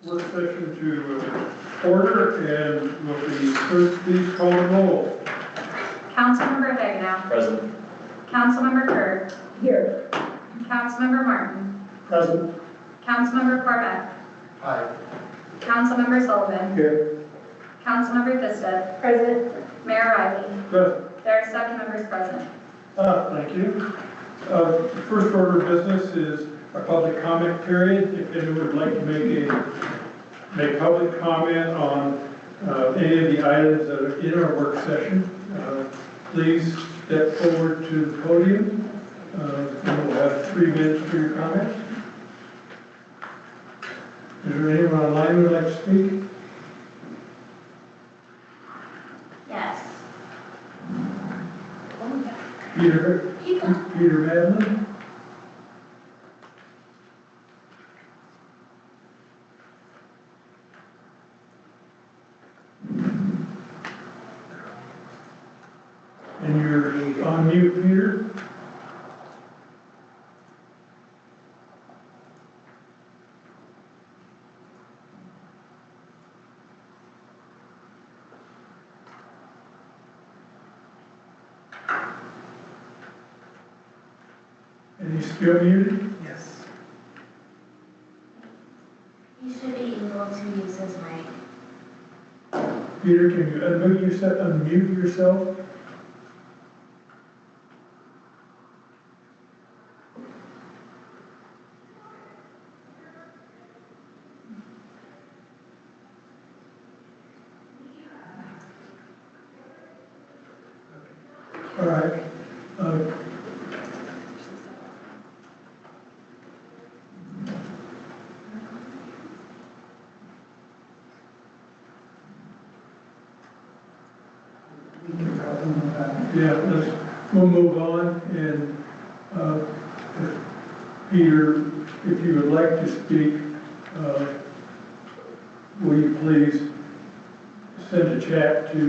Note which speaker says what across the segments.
Speaker 1: work session to order, and will the clerk please call the roll?
Speaker 2: Councilmember Hagenow.
Speaker 3: Present.
Speaker 2: Councilmember Kerr.
Speaker 4: Here.
Speaker 2: Councilmember Martin.
Speaker 1: Present.
Speaker 2: Councilmember Corbett.
Speaker 1: Aye.
Speaker 2: Councilmember Sullivan.
Speaker 1: Here.
Speaker 2: Councilmember Thisted.
Speaker 4: Present.
Speaker 2: Mayor Riley.
Speaker 1: Present.
Speaker 2: There are 7 members present.
Speaker 1: Thank you. First order of business is a public comment period. If anyone would like to make public comment on any of the items that are in our work session, please step forward to the podium. You will have 3 minutes for your comments. Is there anyone online who would like to speak?
Speaker 2: Yes.
Speaker 1: Peter Madlin? And you're on mute, Peter? And he's still muted?
Speaker 5: Yes.
Speaker 4: You should be able to use his mic.
Speaker 1: Peter, can you unmute yourself? All right.
Speaker 5: We can probably move on.
Speaker 1: Yeah, we'll move on, and Peter, if you would like to speak, will you please send a chat in,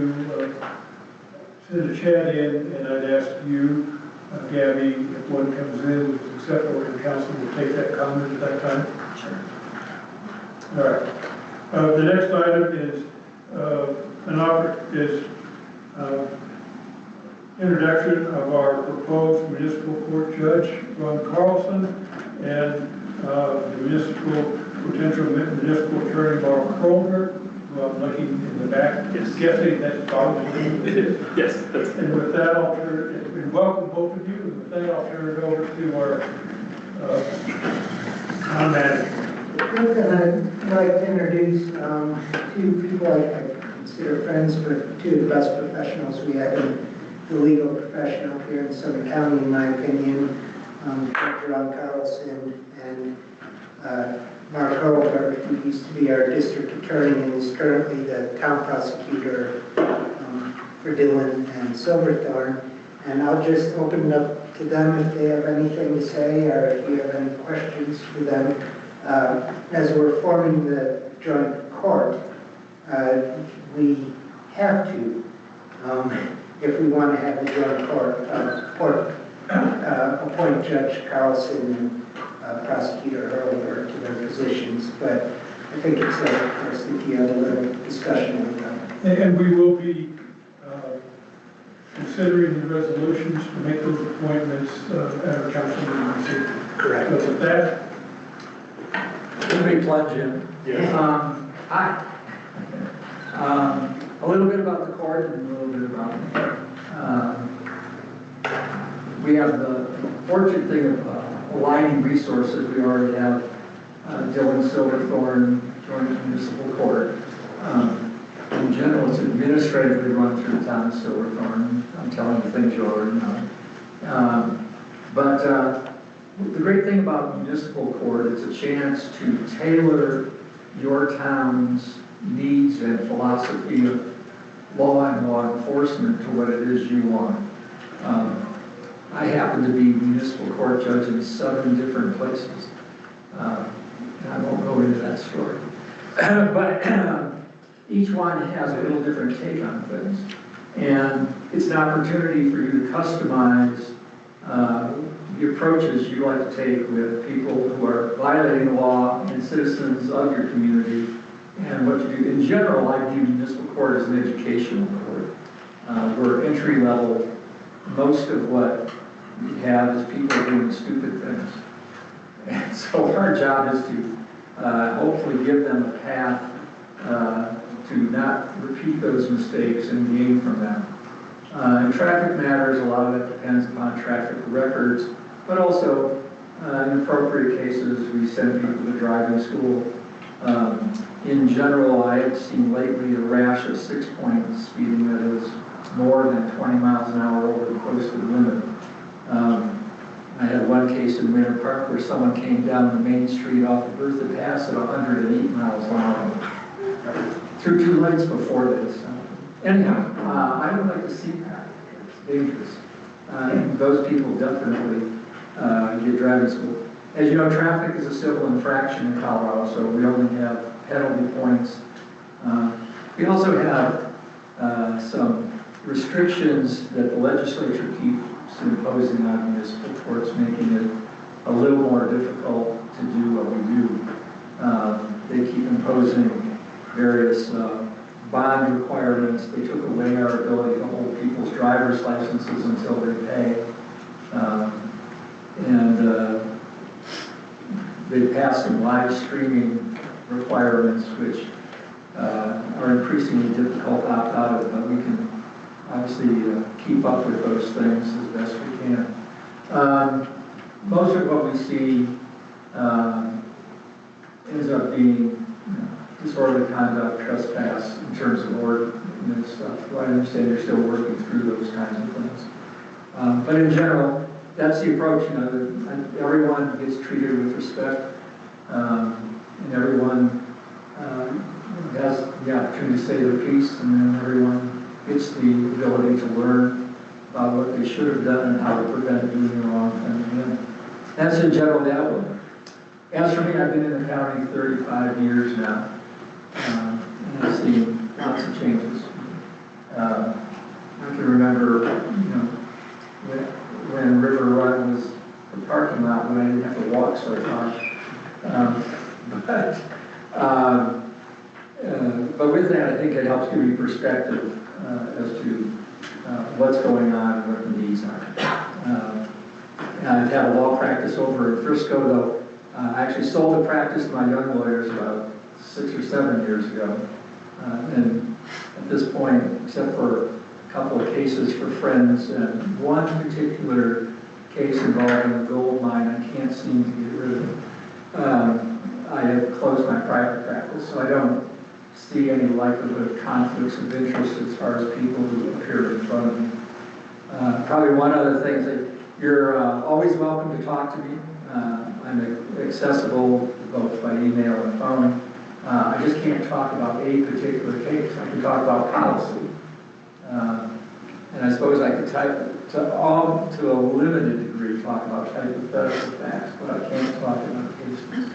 Speaker 1: and I'd ask you, Gabby, if one comes in with acceptable to council, we'll take that comment at that time.
Speaker 2: Sure.
Speaker 1: All right. The next item is introduction of our proposed municipal court judge, Ron Carlson, and the potential municipal attorney, Laura Kroger, who I'm looking in the back, guessing that's probably.
Speaker 3: Yes.
Speaker 1: And with that, and welcome both of you, and with that, I'll turn it over to our town manager.
Speaker 5: I'd like to introduce 2 people I consider friends, but 2 of the best professionals we have in the legal profession up here in Southern County, in my opinion. Dr. Ron Carlson and Mark Hurlbert, who used to be our district attorney and is currently the town prosecutor for Dillon and Silverthorne. And I'll just open it up to them if they have anything to say, or if you have any questions for them. As we're forming the joint court, we have to, if we want to have the joint court, appoint Judge Carlson and Prosecutor Hurlbert to their positions. But I think it's of course, if you have a little discussion with them.
Speaker 1: And we will be considering the resolutions to make those appointments at our council meeting this evening.
Speaker 5: Correct.
Speaker 1: So with that,
Speaker 6: Let me plunge in.
Speaker 3: Yes.
Speaker 6: Hi. A little bit about the court and a little bit about we have the fortunate thing of aligning resources. We already have Dillon Silverthorne joint municipal court. In general, it's administratively run through the town of Silverthorne. I'm telling you things you already know. The great thing about municipal court, it's a chance to tailor your town's needs and philosophy of law and law enforcement to what it is you want. I happen to be municipal court judge in 7 different places. And I won't go into that story. But each one has a little different take on things. And it's an opportunity for you to customize the approaches you like to take with people who are violating the law and citizens of your community, and what you do. In general, I view municipal court as an educational court. We're entry level. Most of what we have is people doing stupid things. And so our job is to hopefully give them a path to not repeat those mistakes and gain from them. In traffic matters, a lot of it depends upon traffic records, but also in appropriate cases, we send people to driving school. In general, I have seen lately a rash of 6-point speeding that is more than 20 miles an hour over the posted limit. I had one case in Winter Park where someone came down the main street off of Bertha Pass at 108 miles an hour through 2 lights before this. Anyhow, I don't like to see that. It's dangerous. Those people definitely get driving school. As you know, traffic is a civil infraction in Colorado, so we only have penalty points. We also have some restrictions that the legislature keeps imposing on municipal courts, making it a little more difficult to do what we do. They keep imposing various bond requirements. They took away our ability to hold people's driver's licenses until they pay. They passed some live streaming requirements, which are increasingly difficult to opt out of, but we can obviously keep up with those things as best we can. Most of what we see ends up being disorderly conduct, trespass in terms of ordinance stuff. Well, I understand you're still working through those kinds of things. But in general, that's the approach. You know, everyone gets treated with respect, and everyone has the opportunity to say their piece, and then everyone gets the ability to learn about what they should have done and how to prevent doing the wrong thing again. That's in general the outlook. As for me, I've been in the county 35 years now, and I've seen lots of changes. I can remember, when River Run was the parking lot when I didn't have to walk so far. But with that, I think it helps give you perspective as to what's going on and what the needs are. I've had a law practice over in Frisco, though. I actually sold the practice to my young lawyers about 6 or 7 years ago. And at this point, except for a couple of cases for friends and one particular case involving a gold mine I can't seem to get rid of, I have closed my private practice, so I don't see any likelihood of conflicts of interest as far as people who appear in front of me. Probably one other thing is that you're always welcome to talk to me. I'm accessible both by email and phone. I just can't talk about a particular case. I can talk about policy. And I suppose I could to a limited degree, talk about hypothetical facts, but I can't talk about cases.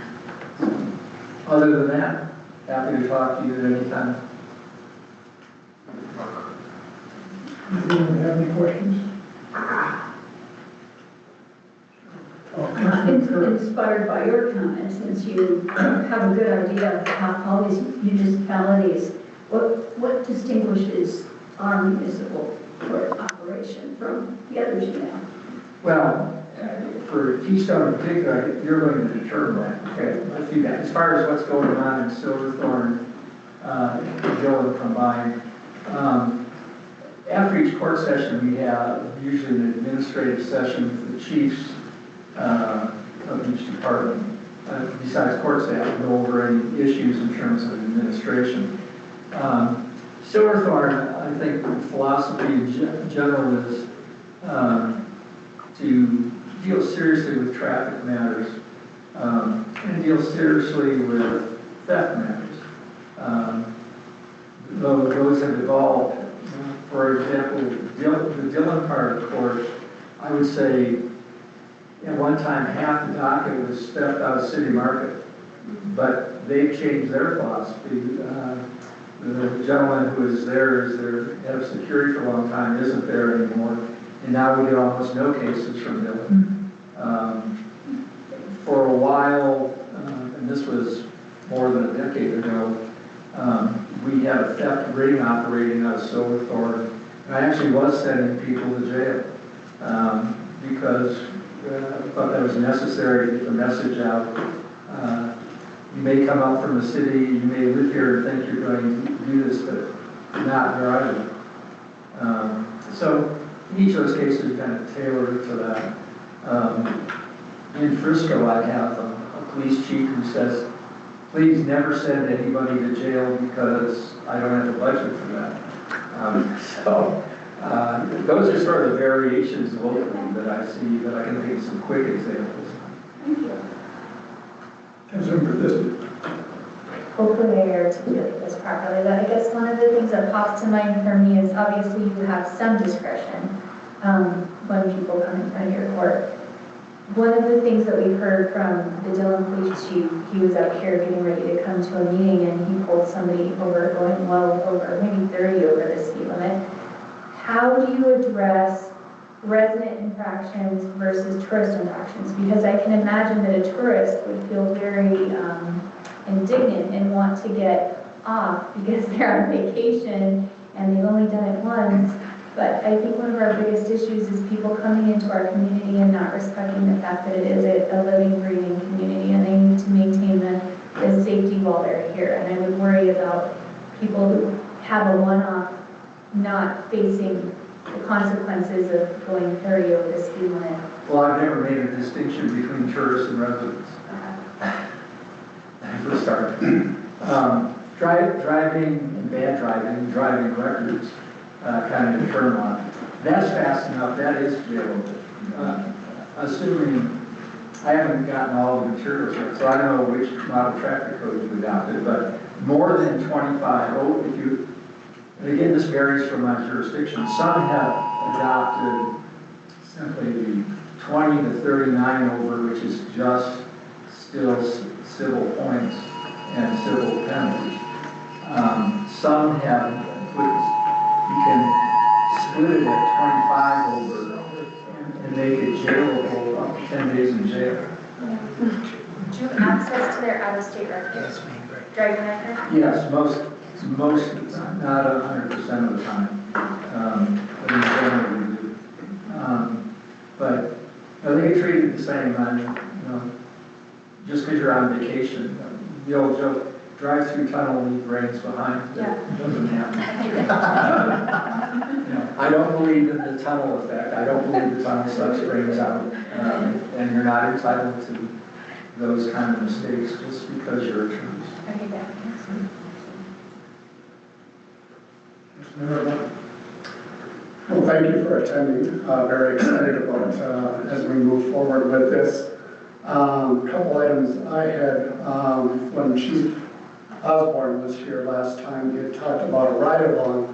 Speaker 6: Other than that, happy to talk to you at any time.
Speaker 1: Anyone have any questions?
Speaker 3: Inspired by your comments, since you have a good idea of how all these municipalities, what distinguishes our municipal court operation from the others you know?
Speaker 6: Well, for Keystone in particular, you're going to determine that. Okay, let's do that. As far as what's going on in Silverthorne, Dillon combined, after each court session, we have usually an administrative session with the chiefs of each department, besides court staff, to go over any issues in terms of administration. Silverthorne, I think the philosophy in general is to deal seriously with traffic matters and deal seriously with theft matters. Those have evolved. For example, the Dillon part of the court, I would say at one time half the docket was theft out of city market, but they've changed their philosophy. The gentleman who is there is their head of security for a long time, isn't there anymore, and now we get almost no cases from Dillon. For a while, and this was more than a decade ago, we had a theft ring operating out of Silverthorne. And I actually was sending people to jail because I thought that was necessary to get the message out. You may come up from the city, you may live here and think you're going to do this, but not where I live. So in each of those cases, we kind of tailored it to that. In Frisco, I have a police chief who says, please never send anybody to jail because I don't have the budget for that. Those are sort of the variations locally that I see, that I can think of some quick examples.
Speaker 2: Thank you.
Speaker 1: Councilmember This.
Speaker 2: Hopefully I articulate this properly, but I guess one of the things that pops to mind for me is obviously you have some discretion when people come in front of your court. One of the things that we've heard from the Dillon Police Chief, he was out here getting ready to come to a meeting and he pulled somebody over, going well over, maybe 30 over the speed limit. How do you address resident infractions versus tourist infractions? Because I can imagine that a tourist would feel very indignant and want to get off because they're on vacation and they've only done it once. But I think one of our biggest issues is people coming into our community and not respecting the fact that it is a living, breathing community and they need to maintain the safety while they're here. And I would worry about people who have a one-off not facing the consequences of going 30 over the speed limit.
Speaker 6: Well, I've never made a distinction between tourists and residents. For a start. Driving and bad driving records kind of determine on. That's fast enough, that is jailable. Assuming, I haven't gotten all the materials yet, so I don't know which model traffic code you've adopted, but more than 25, if you, and again, this varies from my jurisdiction. Some have adopted simply the 20 to 39 over, which is just still civil points and civil penalties. Some have, you can split it at 25 over and make it jailable up to 10 days in jail.
Speaker 2: Do you have access to their out-of-state records? Driving record?
Speaker 6: Yes, most, not 100% of the time, but in general we do. But they get treated the same. Just because you're on vacation, the old joke, drive through tunnel, leave brains behind.
Speaker 2: Yeah.
Speaker 6: It doesn't happen. I don't believe in the tunnel effect. I don't believe the tunnel sucks brains out, and you're not entitled to those kind of mistakes just because you're a tourist.
Speaker 2: Okay, yeah.
Speaker 7: Well, thank you for attending. Very excited about as we move forward with this. A couple items I had, when Chief Osborne was here last time, he had talked about a ride-along,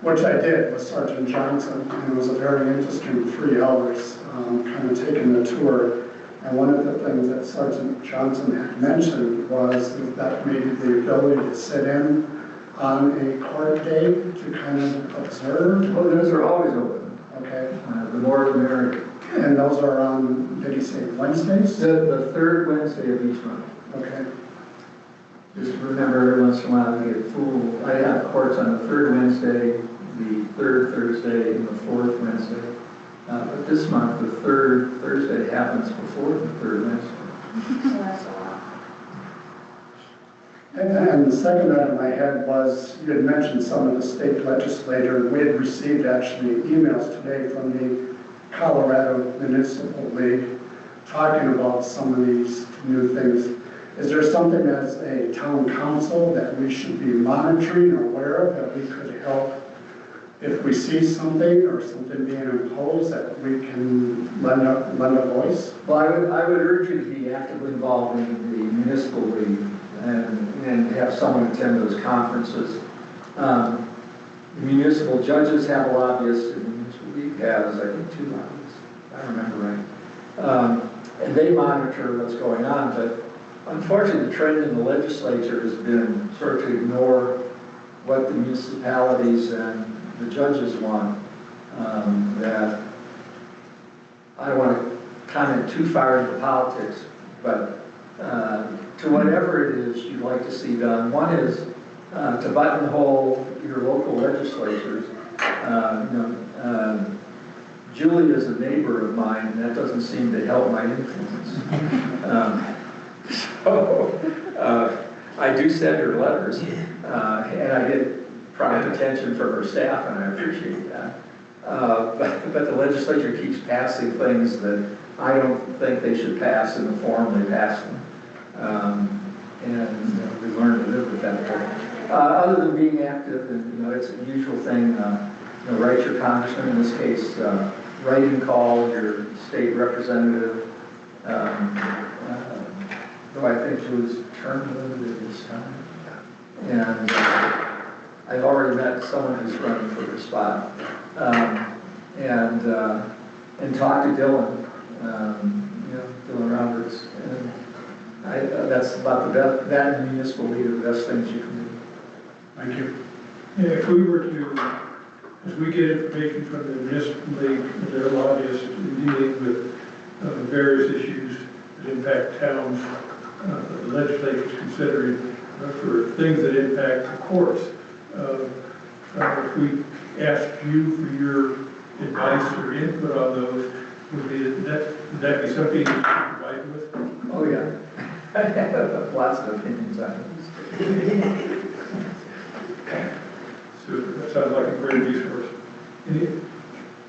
Speaker 7: which I did with Sergeant Johnson, and it was a very interesting 3 hours, kind of taking the tour. And one of the things that Sergeant Johnson had mentioned was that maybe the ability to sit in on a court day to kind of observe.
Speaker 6: Well, those are always open.
Speaker 7: Okay.
Speaker 6: The more the merrier.
Speaker 7: And those are on, did he say Wednesdays?
Speaker 6: The third Wednesday of each month.
Speaker 7: Okay.
Speaker 6: Just remember every once in a while to get fooled. I have courts on the third Wednesday, the third Thursday, and the fourth Wednesday. But this month, the third Thursday happens before the third Wednesday.
Speaker 2: So that's a lot.
Speaker 7: And the second item I had was, you had mentioned some of the state legislators. We had received actually emails today from the Colorado Municipal League talking about some of these new things. Is there something as a town council that we should be monitoring or aware of that we could help if we see something or something being imposed that we can lend a voice?
Speaker 6: Well, I would urge you to be actively involved in the municipal league and have someone attend those conferences. The municipal judges have a lobbyist, and the municipal league has, I think, 2 lobbyists, if I remember right. And they monitor what's going on, but unfortunately the trend in the legislature has been sort of to ignore what the municipalities and the judges want. That I don't want to comment too far into politics, but to whatever it is you'd like to see done. One is to buttonhole your local legislatures. Julie is a neighbor of mine, and that doesn't seem to help my influence. I do send her letters, and I get prompt attention from her staff, and I appreciate that. But the legislature keeps passing things that I don't think they should pass in the form they pass them. And we learn to live with that. Other than being active, and it's a usual thing, write your congressman, in this case, write and call your state representative. Though I think she was term limited this time. And I've already met someone who's running for the spot. And talk to Dylan, Dylan Roberts. And that's about the best, that and municipal leader, the best things you can do.
Speaker 1: Thank you. Yeah, if we were to, as we get information from the municipal league, their lobbyists dealing with various issues that impact towns, the legislature's considering for things that impact the courts. If we asked you for your advice or input on those, would that be something you could provide with?
Speaker 6: Oh, yeah. I have lots of opinions on this.
Speaker 1: So that sounds like a great resource.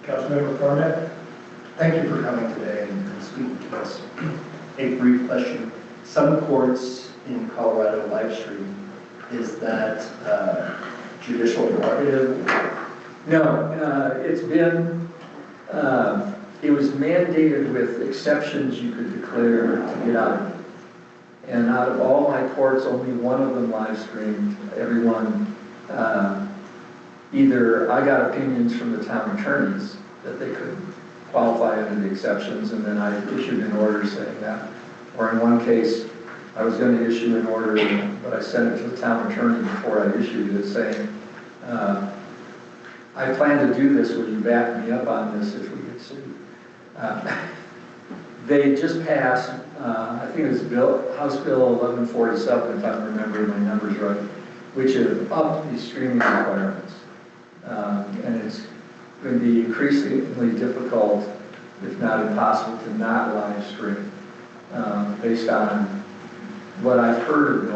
Speaker 1: Councilmember Cornett?
Speaker 8: Thank you for coming today and speaking to us. A brief question. Some courts in Colorado live stream, is that judicial prerogative?
Speaker 6: No, it's been, it was mandated with exceptions you could declare to get out of it. And out of all my courts, only one of them live streamed. Everyone, either I got opinions from the town attorneys that they could qualify under the exceptions, and then I issued an order saying that. Or in one case, I was going to issue an order, but I sent it to the town attorney before I issued it saying, I plan to do this, will you back me up on this if we get sued? They just passed, I think it was House Bill 1147, if I'm remembering my numbers right, which have upped the streaming requirements. And it's going to be increasingly difficult, if not impossible, to not live stream based on what I've heard.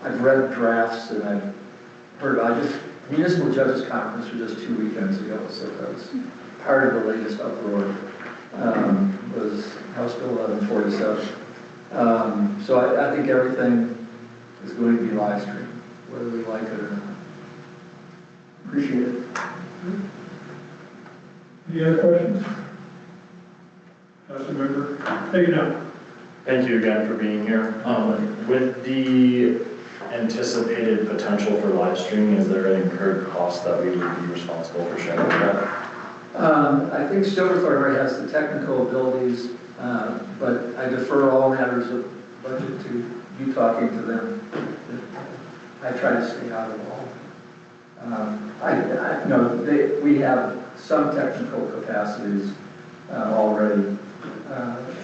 Speaker 6: I've read drafts and I've heard, Municipal Judges Conference was just 2 weekends ago, so that was part of the latest uproar, was House Bill 1147. So I think everything is going to be live streamed, whether we like it or not. Appreciate it.
Speaker 1: Any other questions? Councilmember? Hey, now.
Speaker 9: Thank you again for being here. With the anticipated potential for live streaming, is there an incurred cost that we would be responsible for sharing that?
Speaker 6: I think Silverthorne has the technical abilities, but I defer all matters of budget to you talking to them. I try to stay out of all. We have some technical capacities already,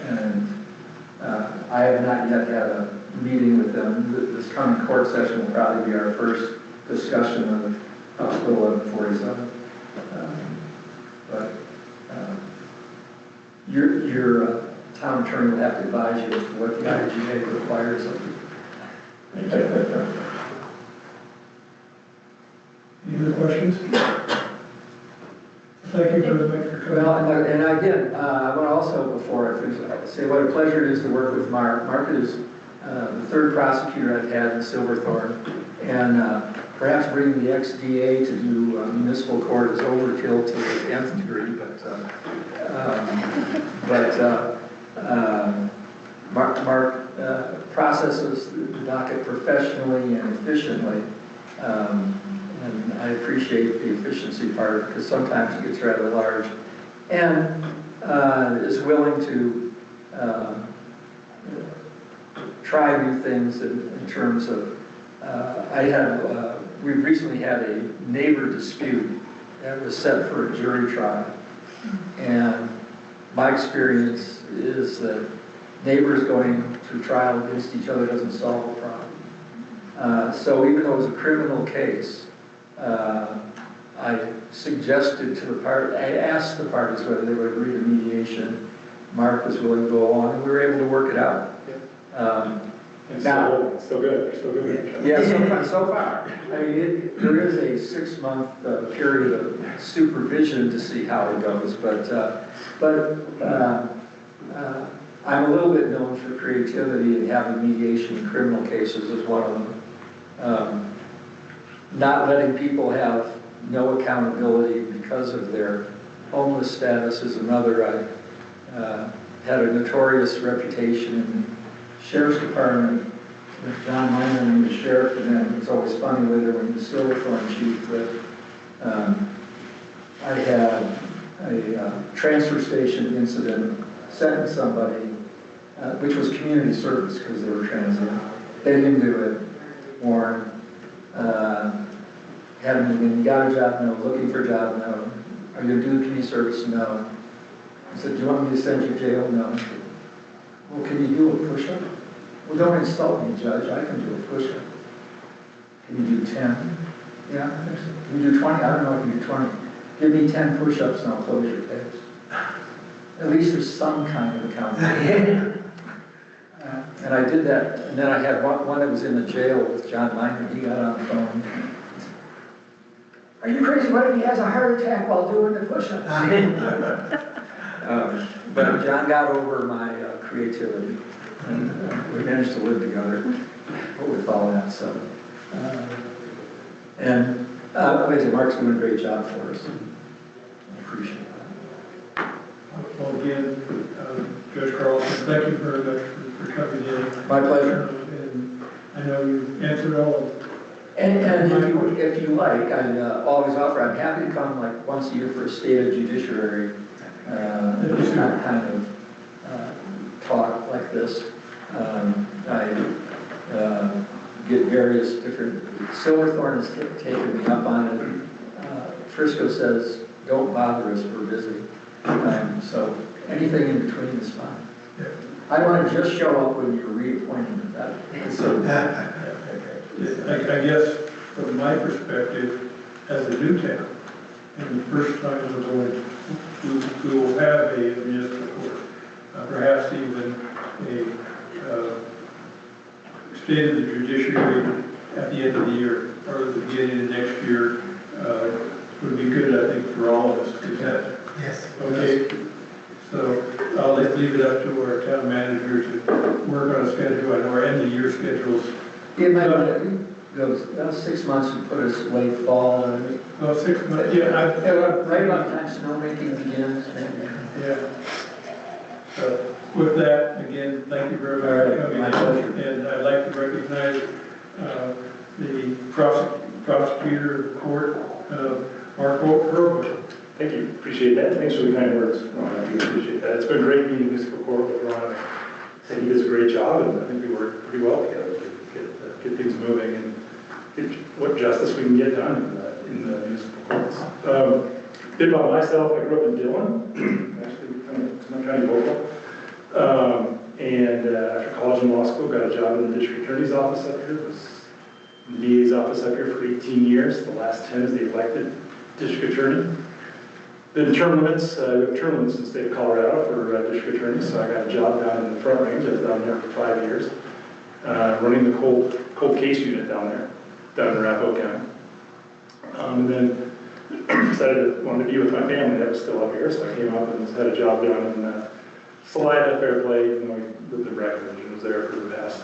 Speaker 6: and I have not yet had a meeting with them. This coming court session will probably be our first discussion of House Bill 1147. But your town attorney will have to advise you as to what the IGA requires of you.
Speaker 1: Thank you. Any other questions? Thank you very much for coming.
Speaker 6: Well, and again, I want to also, before I finish, say what a pleasure it is to work with Mark. Mark is the third prosecutor I've had in Silverthorne, and perhaps bringing the XDA to do municipal court is overkill to the nth degree, Mark processes the docket professionally and efficiently, and I appreciate the efficiency part because sometimes it gets rather large, and is willing to try new things in terms of, we recently had a neighbor dispute that was set for a jury trial. And my experience is that neighbors going to trial against each other doesn't solve the problem. So even though it was a criminal case, I suggested to the party, I asked the parties whether they would agree to mediation. Mark was willing to go along, and we were able to work it out.
Speaker 10: And
Speaker 6: Now,
Speaker 10: still good, still good.
Speaker 6: yeah, so far. I mean, there is a 6-month period of supervision to see how it goes, but I'm a little bit known for creativity, and having mediation in criminal cases is one of them. Not letting people have no accountability because of their homeless status is another. I had a notorious reputation in the sheriff's department with John Miner, when he was sheriff, and then it's always funny later when he was Silverthorne chief that I had a transfer station incident, sentenced somebody, which was community service because they were transient. They didn't do it. Warren, you got a job? No. Looking for a job? No. Are you going to do community service? No. I said, do you want me to send you to jail? No. I said, well, can you do a push-up? Well, don't insult me, Judge. I can do a push-up. Can you do 10? Yeah. Can you do 20? I don't know if you can do 20. Give me 10 push-ups and I'll close your case. At least there's some kind of accountability. And I did that. And then I had one that was in the jail with John Miner. He got on the phone. Are you crazy? What if he has a heart attack while doing the push-ups? But John got over my creativity, and we managed to live together with all that. So, like I said, Mark's doing a great job for us. I appreciate that.
Speaker 1: Well, again, Judge Carlson, thank you very much for coming in.
Speaker 6: My pleasure.
Speaker 1: And I know you answered all of
Speaker 6: And if you like, I always offer, I'm happy to come like once a year for a state of judiciary, kind of talk like this. I get various different, Silverthorne has taken me up on it. Frisco says, don't bother us, we're busy. So anything in between is fine. I want to just show up when you're reappointed.
Speaker 1: I guess from my perspective, as a new town, and the first time we're going, we will have a municipal court, perhaps even a state of the judiciary at the end of the year, or at the beginning of next year, would be good, I think, for all of us. Is that
Speaker 5: Yes.
Speaker 1: okay? So I'll leave it up to our town manager to work on a schedule. I know our end of year schedules.
Speaker 6: It might go 6 months and put us late fall.
Speaker 1: Oh, 6 months, yeah.
Speaker 6: Right about the time snowmaking begins, maybe.
Speaker 1: Yeah. So with that, again, thank you very much for coming
Speaker 6: My
Speaker 1: in.
Speaker 6: pleasure.
Speaker 1: And I'd like to recognize the prosecutor of court, Mark Herwood.
Speaker 10: Thank you, appreciate that. Thanks for the kind words, Ron. I do appreciate that. It's been great meeting municipal court with Ron. I think he does a great job, and I think we work pretty well together to get things moving and get what justice we can get done in the municipal courts. A bit about myself, I grew up in Dillon, actually, I'm kind of local. And after college and law school, got a job in the district attorney's office up here. Was in the DA's office up here for 18 years. The last 10 as the elected district attorney. Then term limits, we have term limits in the state of Colorado for district attorneys, so I got a job down in the Front Range. I was down there for 5 years, running the cold case unit down in Arapahoe County. And then decided I wanted to be with my family that was still up here, so I came up and had a job down in Salida, Fairplay, and we lived in Breckenridge and was there for the past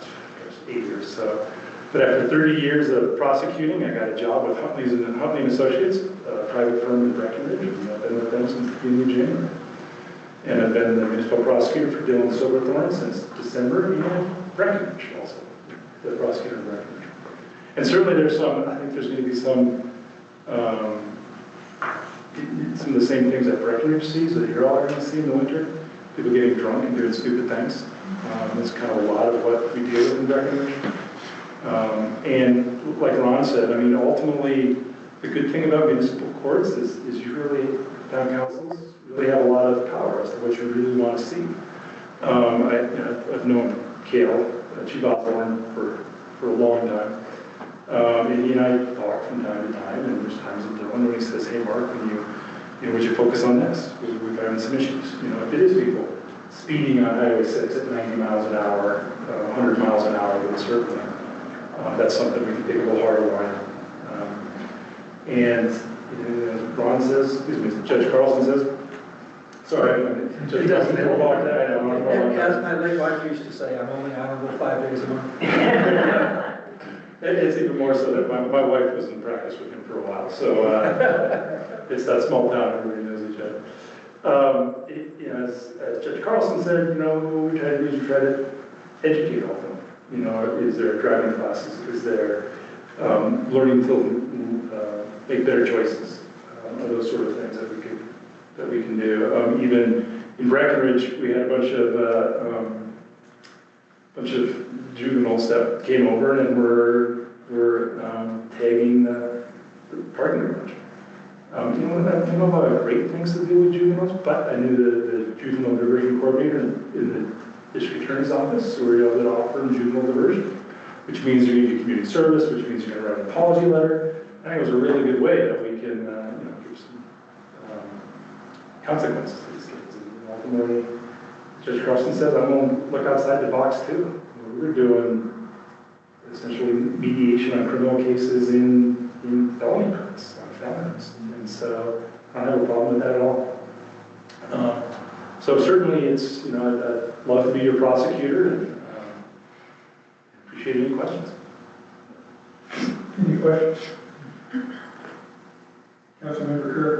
Speaker 10: 8 years. So, but after 30 years of prosecuting, I got a job with Huntley & Associates, a private firm in Breckenridge, and I've been with them since the beginning of January. And I've been the municipal prosecutor for Dillon Silverthorne since December, and Breckenridge also, the prosecutor in Breckenridge. And certainly there's I think there's going to be some of the same things that Breckenridge sees that you're all going to see in the winter. People getting drunk and doing stupid things. That's kind of a lot of what we deal with in Breckenridge. And like Ron said, I mean, ultimately, the good thing about municipal courts is usually town councils really have a lot of power as to what you really want to see. I've known Kale, Chief Osborne, for a long time. And he and I talk from time to time, and there's times in Dylan when he says, hey, Mark, would you focus on this? We've having some issues. If it is people speeding on Highway 6 at 90 miles an hour, 100 miles an hour, then certainly that's something we can take a little harder on. And Ron says, Judge Carlson says, sorry, Judge Carlson never walked that.
Speaker 6: As my late wife used to say, I'm only honorable 5 days a month.
Speaker 10: It's even more so that my wife was in practice with him for a while, so it's that small town, everybody knows each other. As Judge Carlson said, what we try to do is we try to educate all of them. Is there driving classes? Is there learning to make better choices? Those sort of things that we can do. Even in Breckenridge, we had a bunch of juveniles that came over and were tagging the parking garage. I don't know about great things to do with juveniles, but I knew the juvenile diversion coordinator in the district attorney's office, so we were able to offer them juvenile diversion, which means you're going to do community service, which means you're going to write an apology letter. I think it was a really good way that we can give some consequences to these kids. And ultimately, Judge Carlson says, I'm going to look outside the box too. We were doing essentially mediation on criminal cases in felony courts, on felonies. And so I don't have a problem with that at all. So certainly it's, I'd love to be your prosecutor and appreciate any questions.
Speaker 1: Any questions? Councilmember Kerr.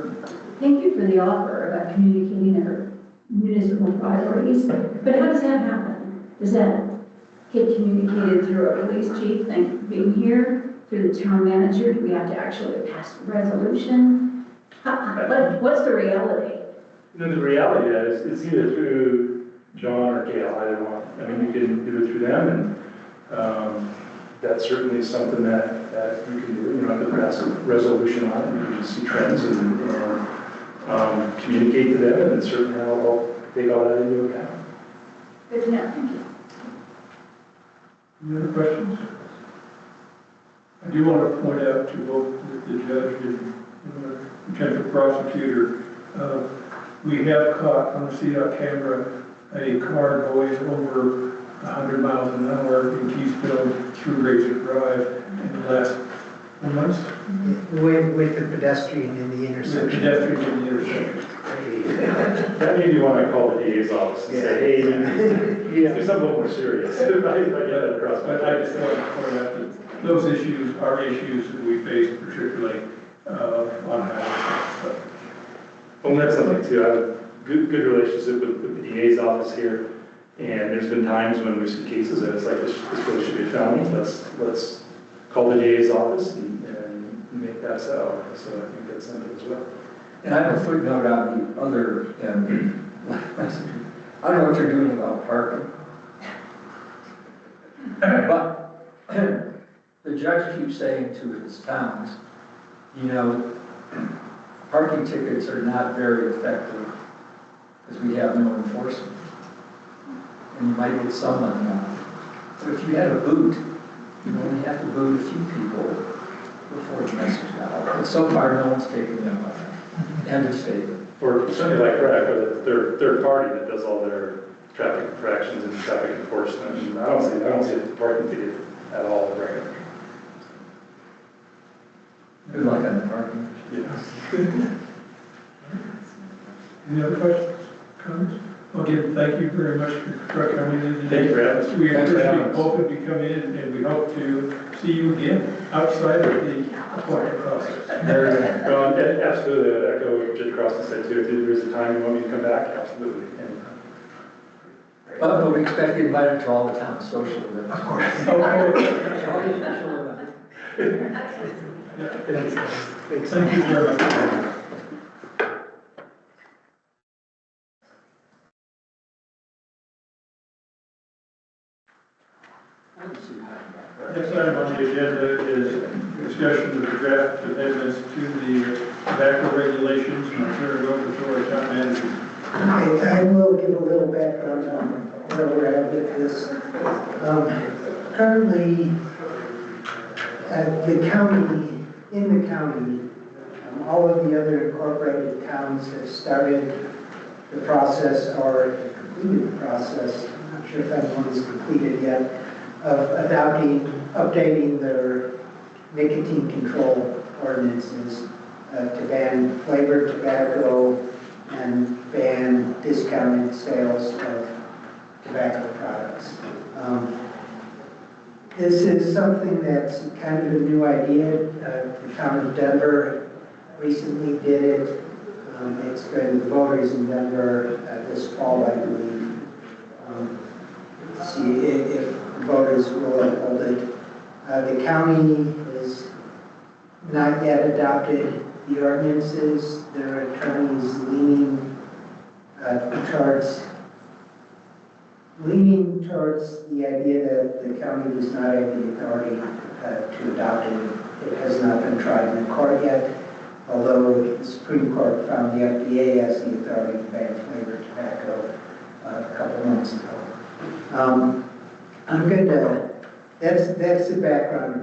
Speaker 3: Thank you for the offer about communicating our municipal priorities, but how does that happen? Does that get communicated through a police chief being here, through the town manager? Do we have to actually pass a resolution? What's the reality?
Speaker 10: The reality is it's either through John or Gail, either one. I mean, you can do it through them, and that's certainly something that you can do. You don't have to pass a resolution on it. You can just see trends and communicate to them, and certainly I'll take all that into account.
Speaker 3: Good to know. Thank you.
Speaker 1: Any other questions? I do want to point out to both the judge and the potential prosecutor, we have caught on the CDOT camera a car going over 100 miles an hour in Keystone through Razor Drive in the last 4 months.
Speaker 5: With the pedestrian in the intersection.
Speaker 1: Pedestrian in the intersection.
Speaker 10: That made me want to call the DA's office and say, hey, do something a little more serious. I get that across my
Speaker 1: I just want to point out that those issues are issues that we face, particularly on highways.
Speaker 10: Well, that's something too. I have a good relationship with the DA's office here, and there's been times when we see cases and it's like this really should be a felony. Let's call the DA's office and make that so. So I think that's something as well.
Speaker 6: And I have a footnote on the other end. I don't know what you're doing about parking. But the judge keeps saying to his towns, parking tickets are not very effective because we have no enforcement. And you might get some money on it. But if you had a boot, you only have to boot a few people before the message got out. And so far, no one's taken them on that. End of statement.
Speaker 10: Or something like RAC, or the third party that does all their traffic infractions and traffic enforcement. And I don't see a parking ticket at all in Breckenridge.
Speaker 6: Good luck on the parking.
Speaker 10: Yes.
Speaker 1: Any other questions, comments? Again, thank you very much for coming in.
Speaker 10: Thank you for having us.
Speaker 1: We appreciate both of you coming in, and we hope to see you again outside of the appointment process.
Speaker 10: Well, absolutely. I echo what Judge Crossan said too. If there's a time you want me to come back, absolutely.
Speaker 6: But we expect you invited to all the town social events. Of course.
Speaker 1: Thank you very much. Next item on the agenda is discussion of the draft amendments to the tobacco regulations, and I'll turn it over to our town manager.
Speaker 5: Okay, I will give a little background on where we're at with this. Currently, in the county, all of the other incorporated towns have started the process or completed the process, I'm not sure if anyone is completed yet, of updating their nicotine control ordinances to ban flavored tobacco and ban discounted sales of tobacco products. This is something that's kind of a new idea. The town of Denver recently did it. It's going to the voters in Denver this fall, I believe. See if voters will uphold it. The county has not yet adopted the ordinances. Their attorney is leaning towards the idea that the county does not have the authority to adopt it. It has not been tried in court yet, although the Supreme Court found the FDA has the authority to ban flavored tobacco a couple months ago. That's the background of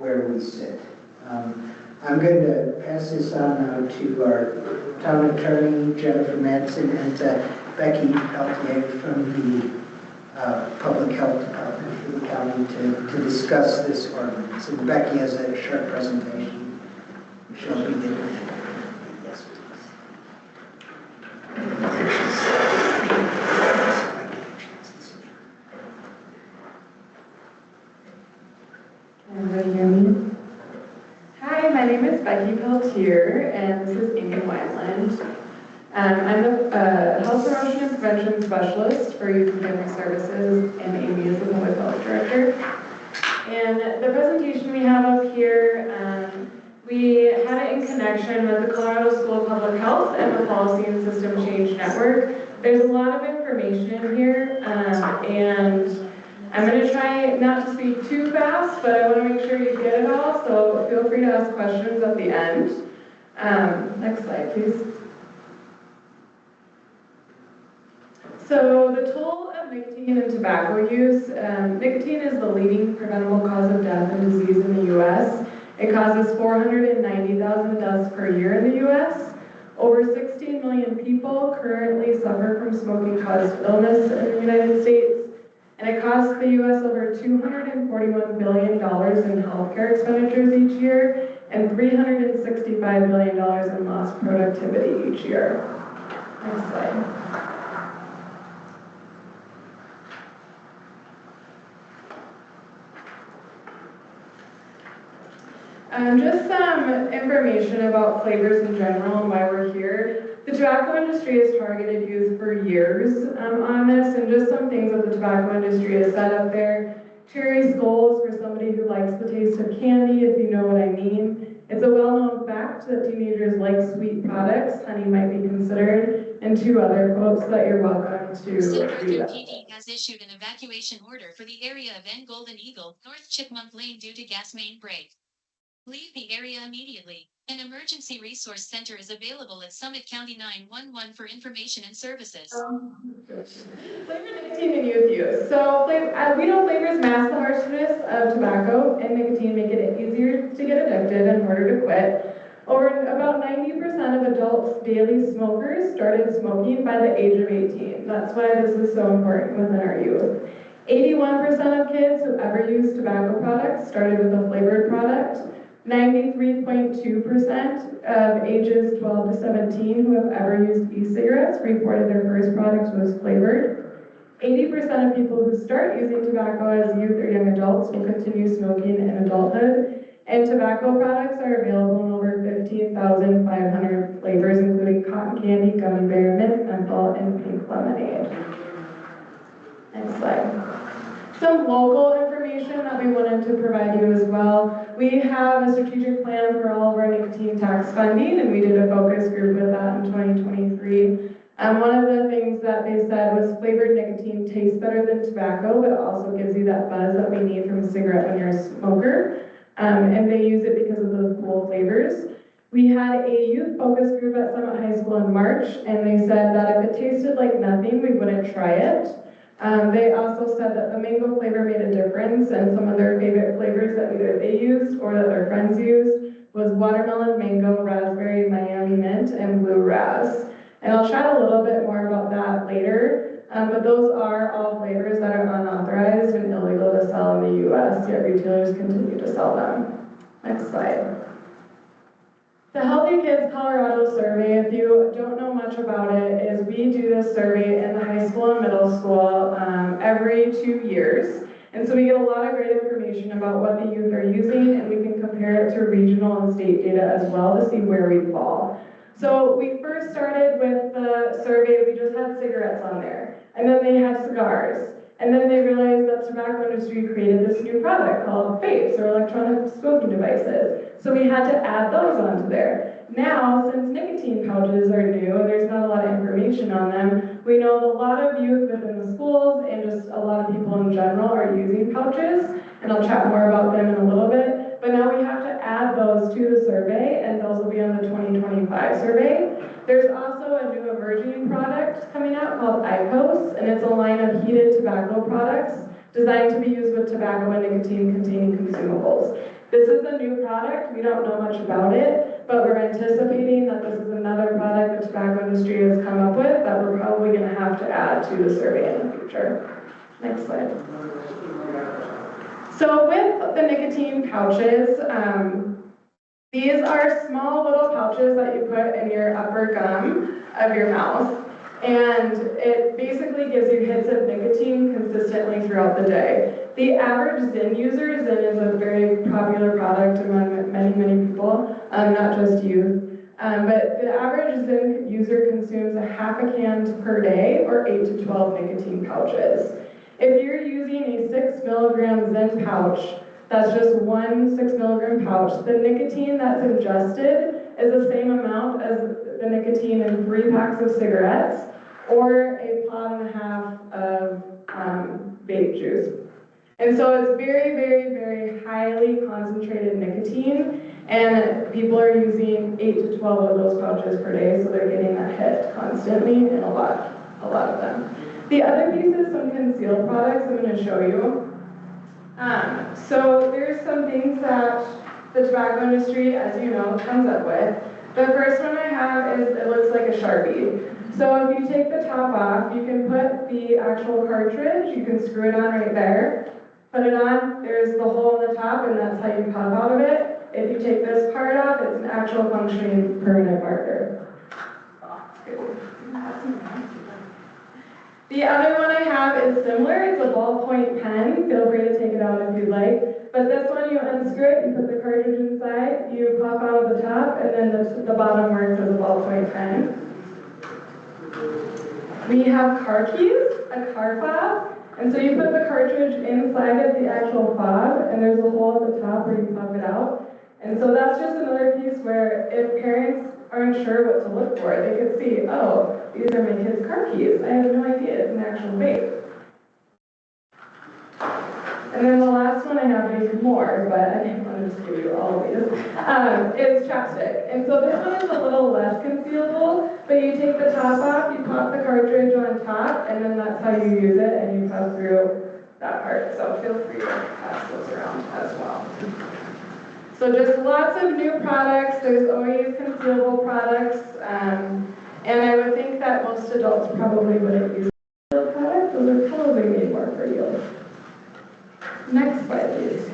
Speaker 5: where we sit. I'm going to pass this on now to our town attorney, Jennifer Madsen, and Becky Peltier from the Public Health Department for the county to discuss this ordinance. And Becky has a short presentation. She'll begin with it. Yes,
Speaker 11: Can everybody hear me? Hi, my name is Becky Peltier, and this is Amy Wineland. I'm the Health Promotion and Prevention Specialist for Youth and Family Services, and Amy is the Public Health Director. And the presentation we have up here, we had it in connection with the Colorado School of Public Health and the Policy and System Change Network. There's a lot of information here, and I'm going to try not to speak too fast, but I want to make sure you get it all, so feel free to ask questions at the end. Next slide, please. So the toll of nicotine and tobacco use, nicotine is the leading preventable cause of death and disease in the U.S. It causes 490,000 deaths per year in the U.S. Over 16 million people currently suffer from smoking-caused illness in the United States, and it costs the U.S. over $241 billion in healthcare expenditures each year and $365 billion in lost productivity each year. Next slide. Just some information about flavors in general and why we're here. The tobacco industry has targeted youth for years on this, and just some things that the tobacco industry has set up there. Cherry Skulls for somebody who likes the taste of candy, if you know what I mean. It's a well-known fact that teenagers like sweet products, honey might be considered, and two other quotes that you're welcome to read.
Speaker 12: PD has issued an evacuation order for the area of N Golden Eagle, North Chipmunk Lane due to gas main break. Leave the area immediately. An emergency resource center is available at Summit County 911 for information and services.
Speaker 11: Flavor nicotine and youth use. So we know flavors mask the harshness of tobacco and nicotine, make it easier to get addicted and harder to quit. About 90% of adults daily smokers started smoking by the age of 18. That's why this is so important within our youth. 81% of kids who ever used tobacco products started with a flavored product. 93.2% of ages 12 to 17 who have ever used e-cigarettes reported their first product was flavored. 80% of people who start using tobacco as youth or young adults will continue smoking in adulthood. And tobacco products are available in over 15,500 flavors, including cotton candy, gummy bear, mint, menthol, and pink lemonade. Next slide. Some local information that we wanted to provide you as well. We have a strategic plan for all of our nicotine tax funding, and we did a focus group with that in 2023. One of the things that they said was flavored nicotine tastes better than tobacco, but it also gives you that buzz that we need from a cigarette when you're a smoker. And they use it because of We had a youth focus group at Summit High School in March, and they said that if it tasted like nothing, we wouldn't try it. They also said that the mango flavor made a difference, and some of their favorite flavors that either they used or that their friends used was watermelon, mango, raspberry, Miami mint, and blue ras. And I'll chat a little bit more about that later, but those are all flavors that are unauthorized and illegal to sell in the US, yet retailers continue to sell them. Next slide. The Healthy Kids Colorado survey, if you don't know much about it, is we do this survey in the high school and middle school every 2 years. And so we get a lot of great information about what the youth are using, and we can compare it to regional and state data as well to see where we fall. So we first started with the survey, we just had cigarettes on there, and then they had cigars. And then they realized that the tobacco industry created this new product called vapes, or electronic smoking devices. So we had to add those onto there. Now, since nicotine pouches are new and there's not a lot of information on them, we know that a lot of youth within the schools and just a lot of people in general are using pouches, and I'll chat more about them in a little bit. But now we have to add those to the survey, and those will be on the 2025 survey. There's also a new emerging product coming out called IQOS, and it's a line of heated tobacco products designed to be used with tobacco and nicotine-containing consumables. This is a new product. We don't know much about it, but we're anticipating that this is another product the tobacco industry has come up with that we're probably going to have to add to the survey in the future. Next slide. So with the nicotine pouches, these are small little pouches that you put in your upper gum of your mouth, and it basically gives you hits of nicotine consistently throughout the day. The average Zyn user, Zyn is a very popular product among many people, not just youth, but the average Zyn user consumes a half a can per day, or 8 to 12 nicotine pouches. If you're using a 6 milligram Zyn pouch, that's just one 6 milligram pouch. The nicotine that's ingested is the same amount as the nicotine in 3 packs of cigarettes or a pod and a half of vape juice. And so it's very highly concentrated nicotine, and people are using 8 to 12 of those pouches per day, so they're getting that hit constantly, and a lot of them. The other piece is some concealed products I'm going to show you. So there's some things that the tobacco industry, as you know, comes up with. The first one I have is, it looks like a Sharpie. So if you take the top off, you can put the actual cartridge, you can screw it on right there, put it on, there's the hole in the top, and that's how you pop out of it. If you take this part off, it's an actual functioning permanent marker. The other one I have is similar. It's a ballpoint pen. Feel free to take it out if you'd like. But this one, you unscrew it, you put the cartridge inside, you pop out of the top, and then the bottom works as a ballpoint pen. We have car keys, a car fob. And so you put the cartridge inside of the actual fob, and there's a hole at the top where you pop it out. And so that's just another piece where if parents aren't sure what to look for, they could see, oh, these are my kids' car keys. I have no idea it's an actual vape. And then the last one I have, there's more, but I didn't want to just give you all of these, is chapstick. And so this one is a little less concealable, but you take the top off, you pop the cartridge on top, and then that's how you use it, and you pass through that part. So feel free to pass those around as well. So just lots of new products. There's always concealable products, and I would think that most adults probably wouldn't use concealed products. Those are probably made more for you. Next slide, please.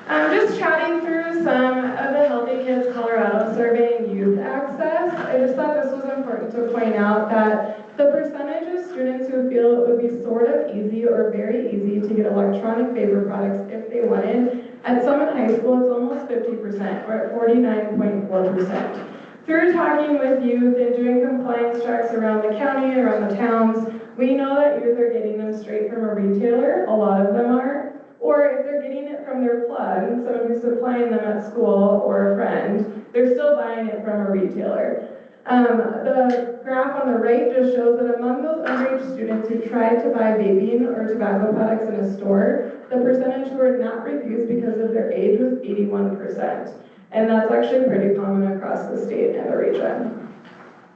Speaker 11: I'm just chatting through some of the Healthy Kids Colorado survey and youth access. I just thought this was important to point out that the percentage of students who feel it would be sort of easy or very easy to get electronic vapor products if they wanted, at Summit High School it's almost 50%, or at 49.4%. Through talking with youth and doing compliance checks around the county and around the towns, we know that youth are getting them straight from a retailer, a lot of them are, or if they're getting it from their plug, someone who's supplying them at school or a friend, they're still buying it from a retailer. The graph on the right just shows that among those underage students who tried to buy vaping or tobacco products in a store, the percentage who were not refused because of their age was 81%. And that's actually pretty common across the state and the region.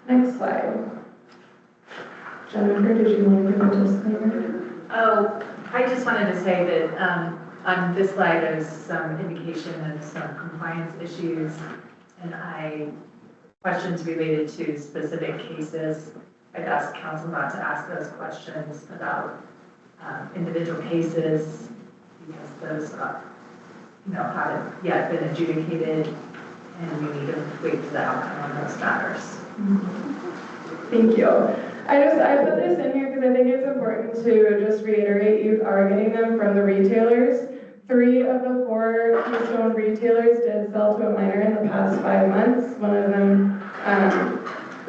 Speaker 11: Next slide. Jennifer, did you want to give a disclaimer?
Speaker 13: Oh, I just wanted to say that on this slide, there's some indication of some compliance issues and questions related to specific cases. I'd ask council not to ask those questions about individual cases because those, haven't yet been adjudicated and we need to wait for the outcome on those matters.
Speaker 11: Thank you. I put this in here because I think it's important to just reiterate you are getting them from the retailers. 3 of the 4 Keystone retailers did sell to a minor in the past 5 months. One of them,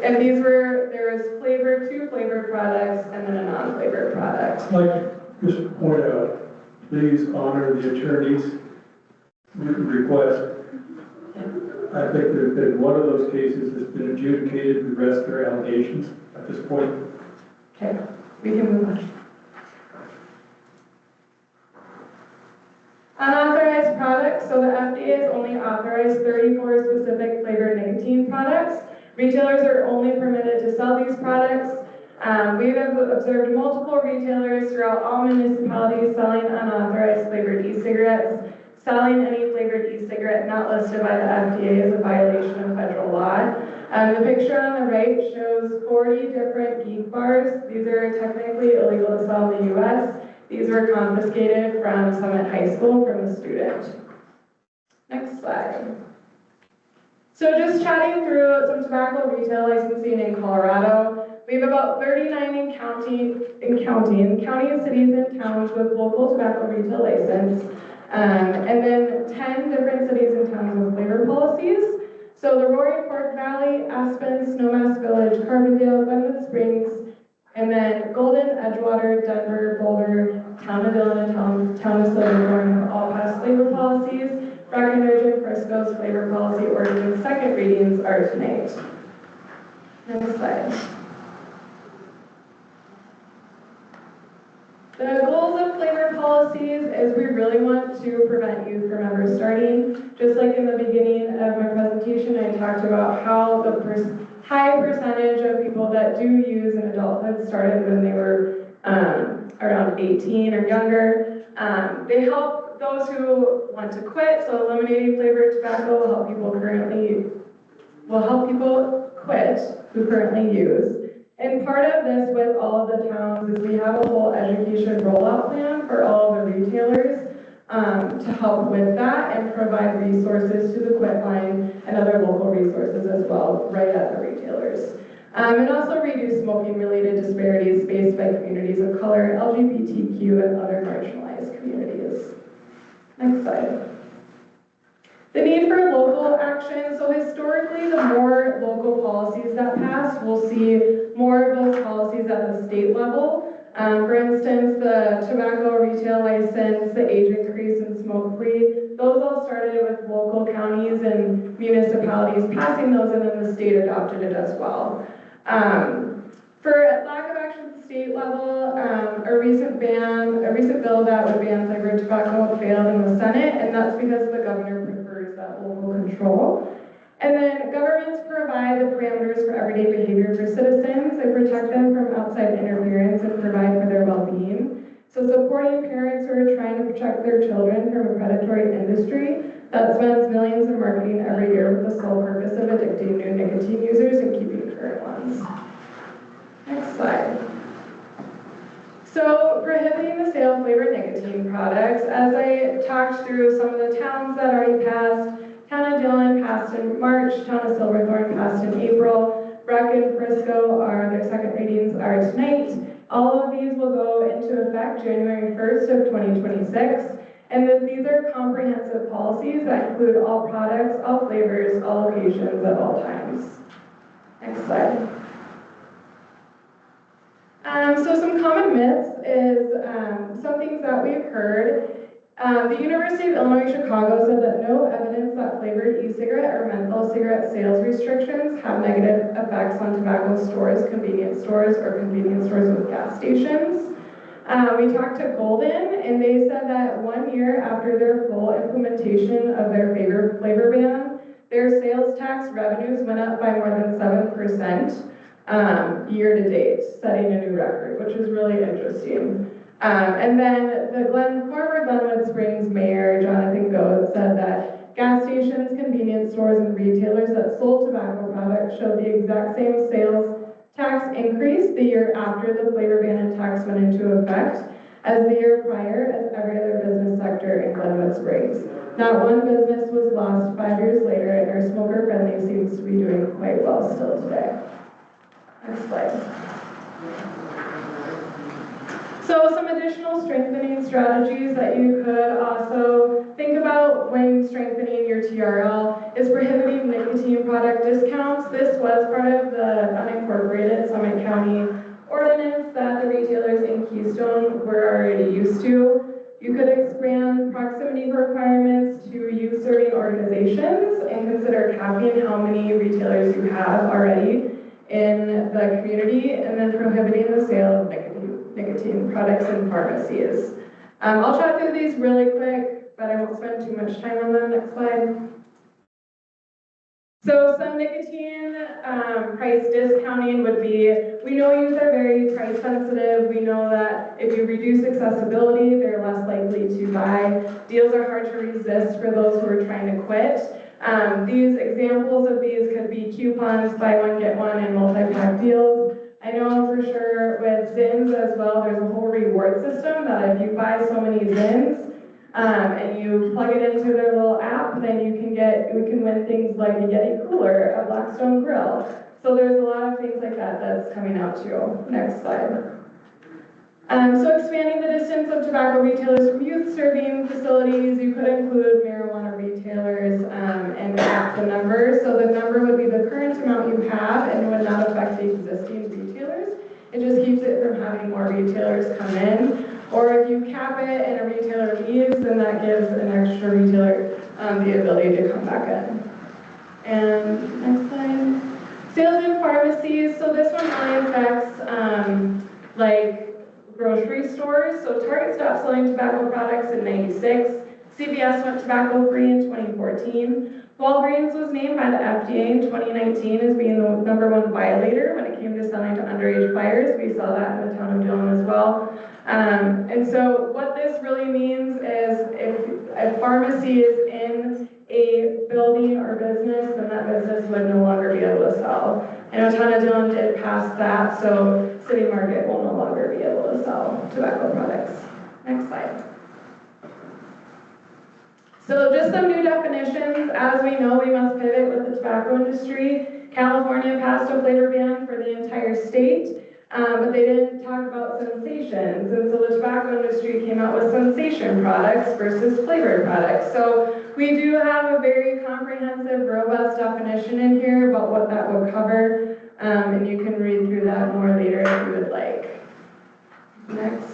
Speaker 11: and there was flavored, 2 flavored products and then a non-flavored product.
Speaker 1: I'd like to just point out, please honor the attorney's request. I think there's been one of those cases that's been adjudicated, the rest are allegations at this point.
Speaker 11: Okay, we can move on. Unauthorized products, so the FDA has only authorized 34 specific flavored nicotine products. Retailers are only permitted to sell these products. We have observed multiple retailers throughout all municipalities selling unauthorized flavored e-cigarettes. Selling any flavored e-cigarette not listed by the FDA is a violation of federal law. The picture on the right shows 40 different geek bars. These are technically illegal to sell in the U.S. These were confiscated from Summit High School from a student. Next slide. So just chatting through some tobacco retail licensing in Colorado. We have about 39 in counties, cities, and towns with local tobacco retail license. And then 10 different cities and towns with flavor policies. So the Roaring Fork Valley, Aspen, Snowmass Village, Carbondale, Glenwood Springs, and then Golden, Edgewater, Denver, Boulder, Town of Dillon, and Town of Silverthorne have all passed flavor policies. Breckenridge and Frisco's flavor policy ordinance second readings are tonight. Next slide. The goals of flavor policies is we really want to prevent youth from ever starting. Just like in the beginning of my presentation, I talked about how the high percentage of people that do use in adulthood started when they were around 18 or younger. They help those who want to quit, so eliminating flavored tobacco will help people quit who currently use. And part of this with all of the towns is we have a whole education rollout plan for all of the retailers to help with that and provide resources to the quit line and other local resources as well, right at the retailers. And also reduce smoking-related disparities faced by communities of color, LGBTQ, and other marginalized communities. Next slide. The need for local action. So historically, the more local policies that pass, we'll see more of those policies at the state level. For instance, the tobacco retail license, the age increase and smoke-free, those all started with local counties and municipalities passing those, and then the state adopted it as well. For lack of action at the state level, a recent bill that would ban flavored tobacco failed in the Senate, and that's because the governor prefers that local control. And then governments provide the parameters for everyday behavior for citizens and protect them from outside interference and provide for their well-being. So supporting parents who are trying to protect their children from a predatory industry that spends millions in marketing every year with the sole purpose of addicting new nicotine users and keeping current ones. Next slide. So prohibiting the sale of flavored nicotine products, as I talked through some of the towns that already passed, Town of Dillon passed in March, Town of Silverthorne passed in April, Breck and Frisco their second readings are tonight. All of these will go into effect January 1st of 2026, and these are comprehensive policies that include all products, all flavors, all locations at all times. Next slide. So some common myths is some things that we've heard. The University of Illinois Chicago said that no evidence that flavored e-cigarette or menthol cigarette sales restrictions have negative effects on tobacco stores, convenience stores, or convenience stores with gas stations. We talked to Golden, and they said that 1 year after their full implementation of their flavor ban, tax revenues went up by more than 7% year to date, setting a new record, which is really interesting. And then the former Glenwood Springs Mayor, Jonathan Goad, said that gas stations, convenience stores, and retailers that sold tobacco products showed the exact same sales tax increase the year after the flavor ban and tax went into effect as the year prior as every other business sector in Glenwood Springs. Not one business was lost 5 years later, and our smoker friendly seems to be doing quite well still today. Next slide. So some additional strengthening strategies that you could also think about when strengthening your TRL is prohibiting nicotine product discounts. This was part of the unincorporated Summit County ordinance that the retailers in Keystone were already used to. You could expand proximity requirements to youth serving organizations and consider capping how many retailers you have already in the community, and then prohibiting the sale of nicotine products in pharmacies. I'll chat through these really quick, but I won't spend too much time on them. Next slide. So some nicotine price discounting would be, we know youth are very price sensitive. We know that if you reduce accessibility, they're less likely to buy. Deals are hard to resist for those who are trying to quit. These examples of these could be coupons, buy one, get one, and multi-pack deals. I know for sure with Zins as well, there's a whole reward system that if you buy so many Zins, and you plug it into their little app, then you can win things like a Yeti cooler, a Blackstone grill. So there's a lot of things like that that's coming out too. Next slide. So expanding the distance of tobacco retailers from youth serving facilities, you could include marijuana retailers and cap the number. So the number would be the current amount you have and would not affect the existing retailers. It just keeps it from having more retailers come in. Or if you cap it and a retailer leaves, then that gives an extra retailer the ability to come back in. And next slide. Sales in pharmacies. So this one really affects like grocery stores. So Target stopped selling tobacco products in '96. CVS went tobacco free in 2014. Walgreens was named by the FDA in 2019 as being the #1 violator when it came to selling to underage buyers. We saw that in the town of Dillon as well. And so what this really means is if a pharmacy is in a building or business, then that business would no longer be able to sell. I know town of Dillon did pass that, so City Market will no longer be able to sell tobacco products. Next slide. So just some new definitions. As we know, we must pivot with the tobacco industry. California passed a flavor ban for the entire state, but they didn't talk about sensations. And so the tobacco industry came out with sensation products versus flavored products. So we do have a very comprehensive, robust definition in here about what that will cover. And you can read through that more later if you would like. Next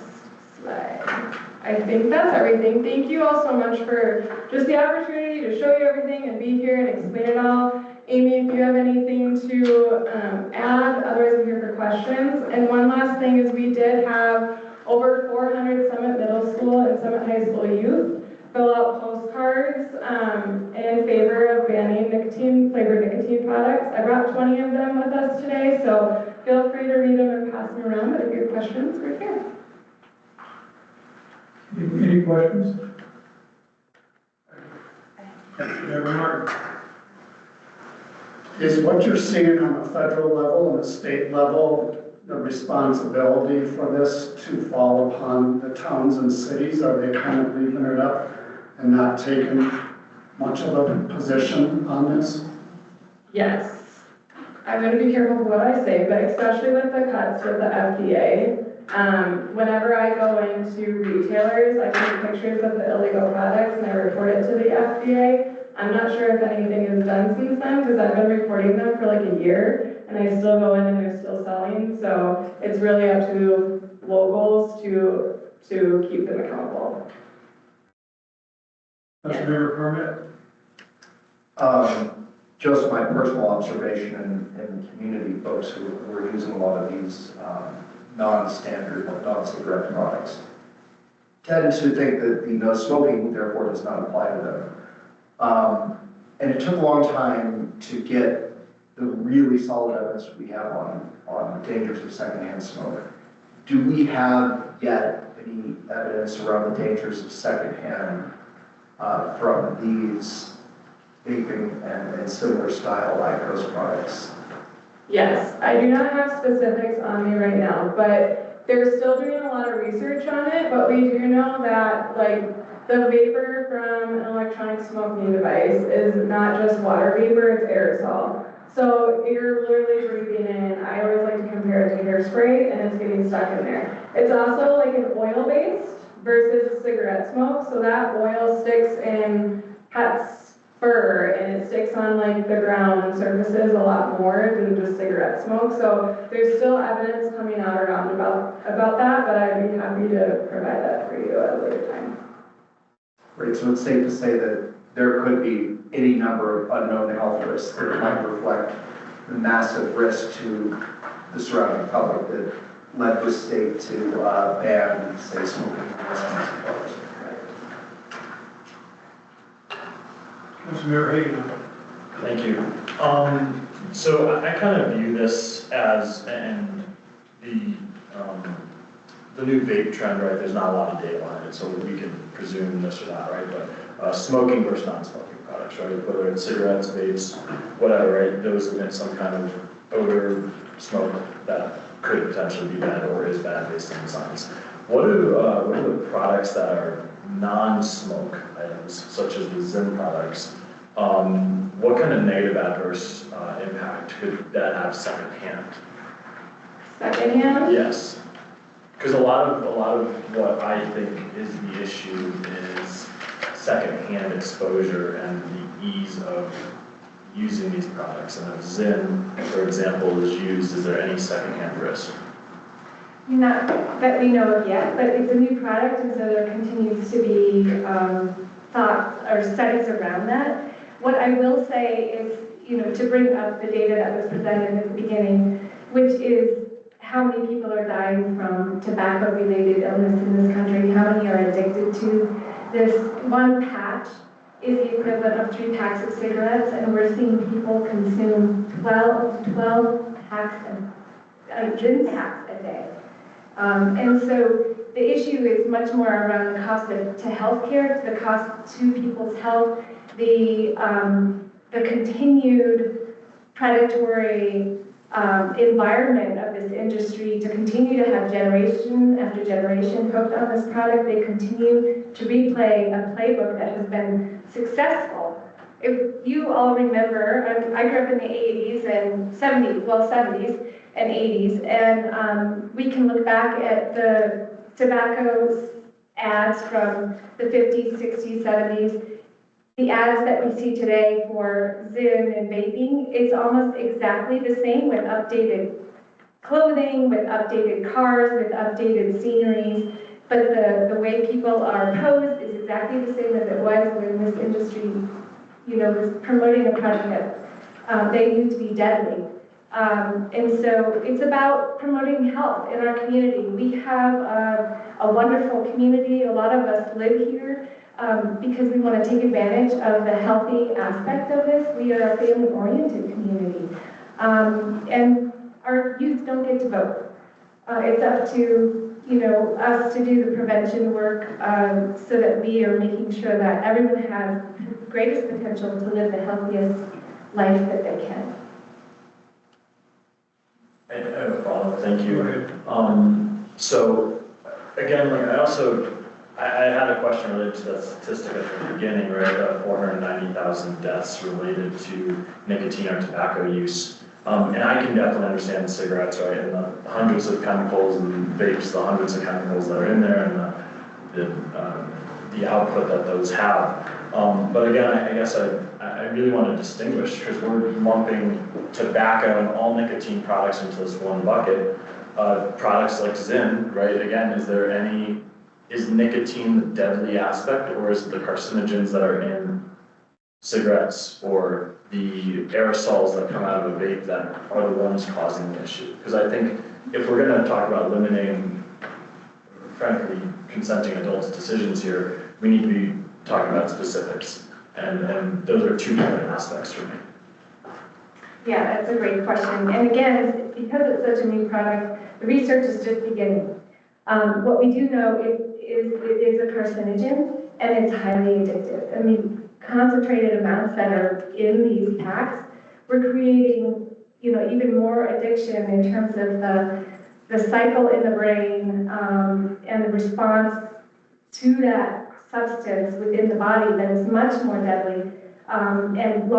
Speaker 11: slide. I think that's everything. Thank you all so much for just the opportunity to show you everything and be here and explain it all. Amy, if you have anything to add, otherwise I'm here for questions. And one last thing is we did have over 400 Summit Middle School and Summit High School youth fill out postcards in favor of banning flavored nicotine products. I brought 20 of them with us today, so feel free to read them and pass them around, but if you have questions, we're here.
Speaker 1: Any questions? Never mind.
Speaker 7: Is what you're seeing on a federal level and a state level, the responsibility for this to fall upon the towns and cities? Are they kind of leaving it up and not taking much of a position on this?
Speaker 11: Yes. I'm going to be careful with what I say, but especially with the cuts with the FDA, whenever I go into retailers, I take pictures of the illegal products and I report it to the FDA. I'm not sure if anything is done since then because I've been reporting them for like a year and I still go in and they're still selling. So it's really up to locals to keep them accountable.
Speaker 1: That's a bigger permit?
Speaker 8: Just my personal observation in community folks who are using a lot of these non-standard, non-cigarette products tend to think that the no smoking therefore does not apply to them. And it took a long time to get the really solid evidence we have on dangers of secondhand smoke. Do we have yet any evidence around the dangers of secondhand from these vaping and similar style IQOS products?
Speaker 11: Yes, I do not have specifics on me right now, but they're still doing a lot of research on it, but we do know that like the vapor from an electronic smoking device is not just water vapor, it's aerosol. So you're literally breathing in, I always like to compare it to hairspray, and it's getting stuck in there. It's also like an oil-based versus cigarette smoke, so that oil sticks in pets' fur, and it sticks on like the ground surfaces a lot more than just cigarette smoke. So there's still evidence coming out around about that, but I'd be happy to provide that for you at a later time.
Speaker 8: Right, so it's safe to say that there could be any number of unknown health risks that might reflect the massive risk to the surrounding public that led the state to ban, say, smoking in cigars.
Speaker 1: Councilmember Hagan.
Speaker 9: Thank you. So I kind of view this as, and the new vape trend, right, there's not a lot of data on it, so we can presume this or that, right, but smoking versus non-smoking products, right, whether it's cigarettes, vapes, whatever, right, those emit some kind of odor, smoke that could potentially be bad or is bad based on the science. What are the products that are non-smoke items, such as the Zyn products? What kind of negative adverse impact could that have secondhand?
Speaker 11: Secondhand?
Speaker 9: Yes. Because a lot of what I think is the issue is secondhand exposure and the ease of using these products. And if Zyn, for example, is used, is there any secondhand risk?
Speaker 11: Not that we know of yet, but it's a new product, and so there continues to be thoughts or studies around that. What I will say is, to bring up the data that was presented at the beginning, which is how many people are dying from tobacco-related illness in this country, how many are addicted to this. One patch is the equivalent of 3 packs of cigarettes, and we're seeing people consume 12 packs of Zyn packs a day. And so the issue is much more around the cost to healthcare, to the cost to people's health, the continued predatory environment of this industry to continue to have generation after generation hooked on this product. They continue to replay a playbook that has been successful. If you all remember, I grew up in the 80s and 70s and 80s, and we can look back at the tobacco ads from the 50s, 60s, 70s. The ads that we see today for Zyn and vaping, it's almost exactly the same with updated clothing, with updated cars, with updated sceneries, but the way people are posed is exactly the same as it was when this industry, was promoting a product that they knew to be deadly. And so it's about promoting health in our community. We have a wonderful community. A lot of us live here because we want to take advantage of the healthy aspect of this. We are a family-oriented community. And our youth don't get to vote. It's up to us to do the prevention work so that we are making sure that everyone has the greatest potential to live the healthiest life that they can.
Speaker 9: I have a follow-up, thank you. So, again, I had a question related to that statistic at the beginning, right, 490,000 deaths related to nicotine or tobacco use. And I can definitely understand the cigarettes, right, and the hundreds of chemicals, and vapes, the hundreds of chemicals that are in there, and the output that those have. But again, I guess I really want to distinguish, because we're lumping tobacco and all nicotine products into this one bucket. Products like Zyn, right, again, is nicotine the deadly aspect, or is it the carcinogens that are in cigarettes or the aerosols that come out of a vape that are the ones causing the issue? Because I think if we're going to talk about eliminating, frankly, consenting adults' decisions here, we need to be talking about specifics. And those are two different aspects for me.
Speaker 11: Yeah, that's a great question. And again, because it's such a new product, the research is just beginning. What we do know is it is a carcinogen and it's highly addictive. I mean, concentrated amounts that are in these packs, we're creating, even more addiction in terms of the cycle in the brain and the response to that substance within the body that is much more deadly and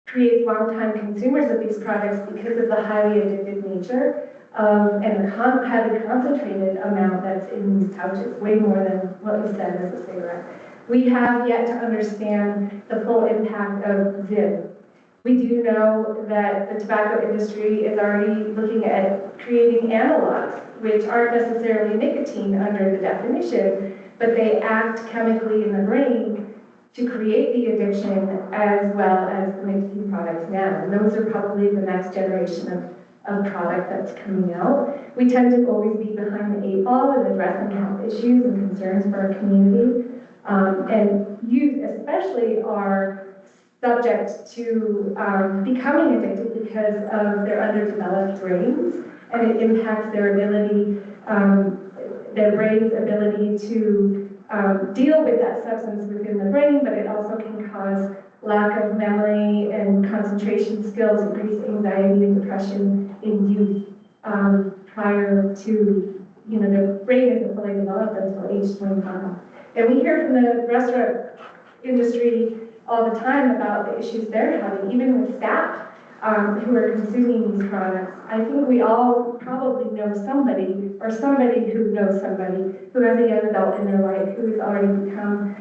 Speaker 11: creates long-time consumers of these products because of the highly addictive nature and the highly concentrated amount that's in these pouches, way more than what we said as a cigarette. We have yet to understand the full impact of ZIM. We do know that the tobacco industry is already looking at creating analogs, which aren't necessarily nicotine under the definition, but they act chemically in the brain to create the addiction as well as the nicotine products now. And those are probably the next generation of product that's coming out. We tend to always be behind the 8 ball in addressing health issues and concerns for our community. And youth especially are subject to becoming addicted because of their underdeveloped brains, and it impacts their ability, their brain's ability to deal with that substance within the brain, but it also can cause lack of memory and concentration skills, increased anxiety and depression in youth prior to, the brain isn't fully developed until age 25. And we hear from the restaurant industry all the time about the issues they're having, even with staff who are consuming these products. I think we all probably know somebody, or somebody who knows somebody, who has a young adult in their life who has already become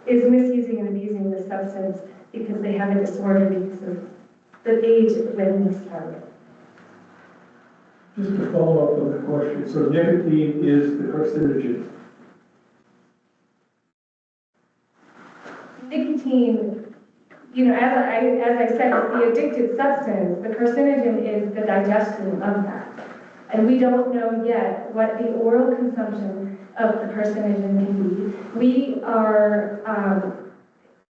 Speaker 11: is misusing and abusing the substance because they have a disorder because of the age when they started.
Speaker 1: Just to follow up on the question, so nicotine is the carcinogen.
Speaker 11: Nicotine, as I said, is the addictive substance. The carcinogen is the digestion of that. And we don't know yet what the oral consumption of the carcinogen can be. We are,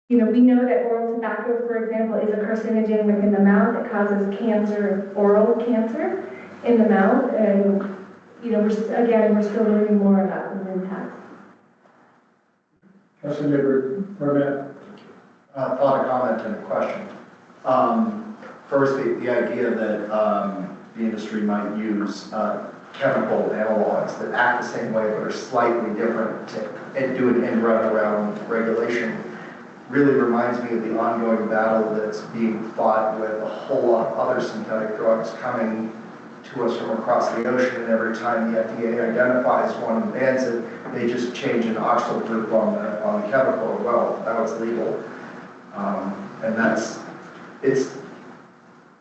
Speaker 11: we know that oral tobacco, for example, is a carcinogen within the mouth. It causes cancer, oral cancer in the mouth. And, we're still learning more about the impact.
Speaker 1: Councilmember Barnett.
Speaker 8: Thought, a comment, and a question. First, the idea that the industry might use chemical analogs that act the same way but are slightly different to do an end run around regulation really reminds me of the ongoing battle that's being fought with a whole lot of other synthetic drugs coming to us from across the ocean, and every time the FDA identifies one and bans it, they just change an oxyl group on the chemical. Well, now it's legal. And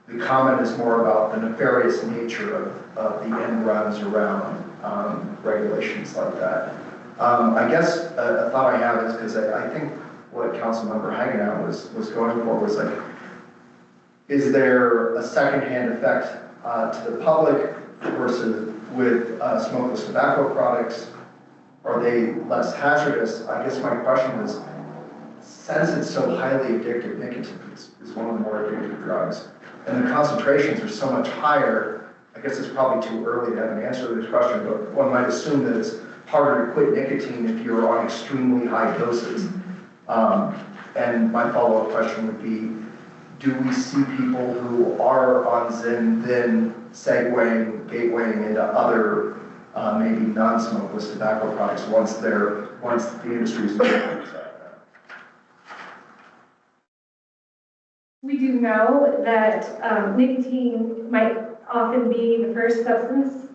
Speaker 8: the comment is more about the nefarious nature of the end runs around regulations like that. I guess a thought I have is, because I think what Councilmember Hagenau was going for was like, is there a secondhand effect to the public versus with smokeless tobacco products? Are they less hazardous? I guess my question is, since it's so highly addictive, nicotine is one of the more addictive drugs, and the concentrations are so much higher, I guess it's probably too early to have an answer to this question, but one might assume that it's harder to quit nicotine if you're on extremely high doses. And my follow-up question would be, do we see people who are on Zyn then gatewaying into other maybe non-smokeless tobacco products once the industry's doing
Speaker 11: We do know that nicotine might often be the first substance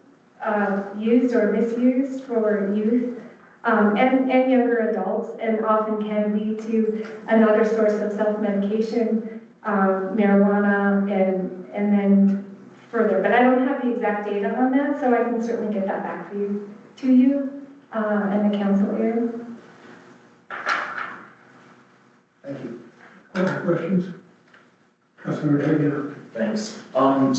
Speaker 11: used or misused for youth and younger adults, and often can lead to another source of self-medication, marijuana, and then further. But I don't have the exact data on that, so I can certainly get that back to you and the council here.
Speaker 8: Thank you.
Speaker 1: Other questions? Councilmember Hagenau.
Speaker 9: Thanks.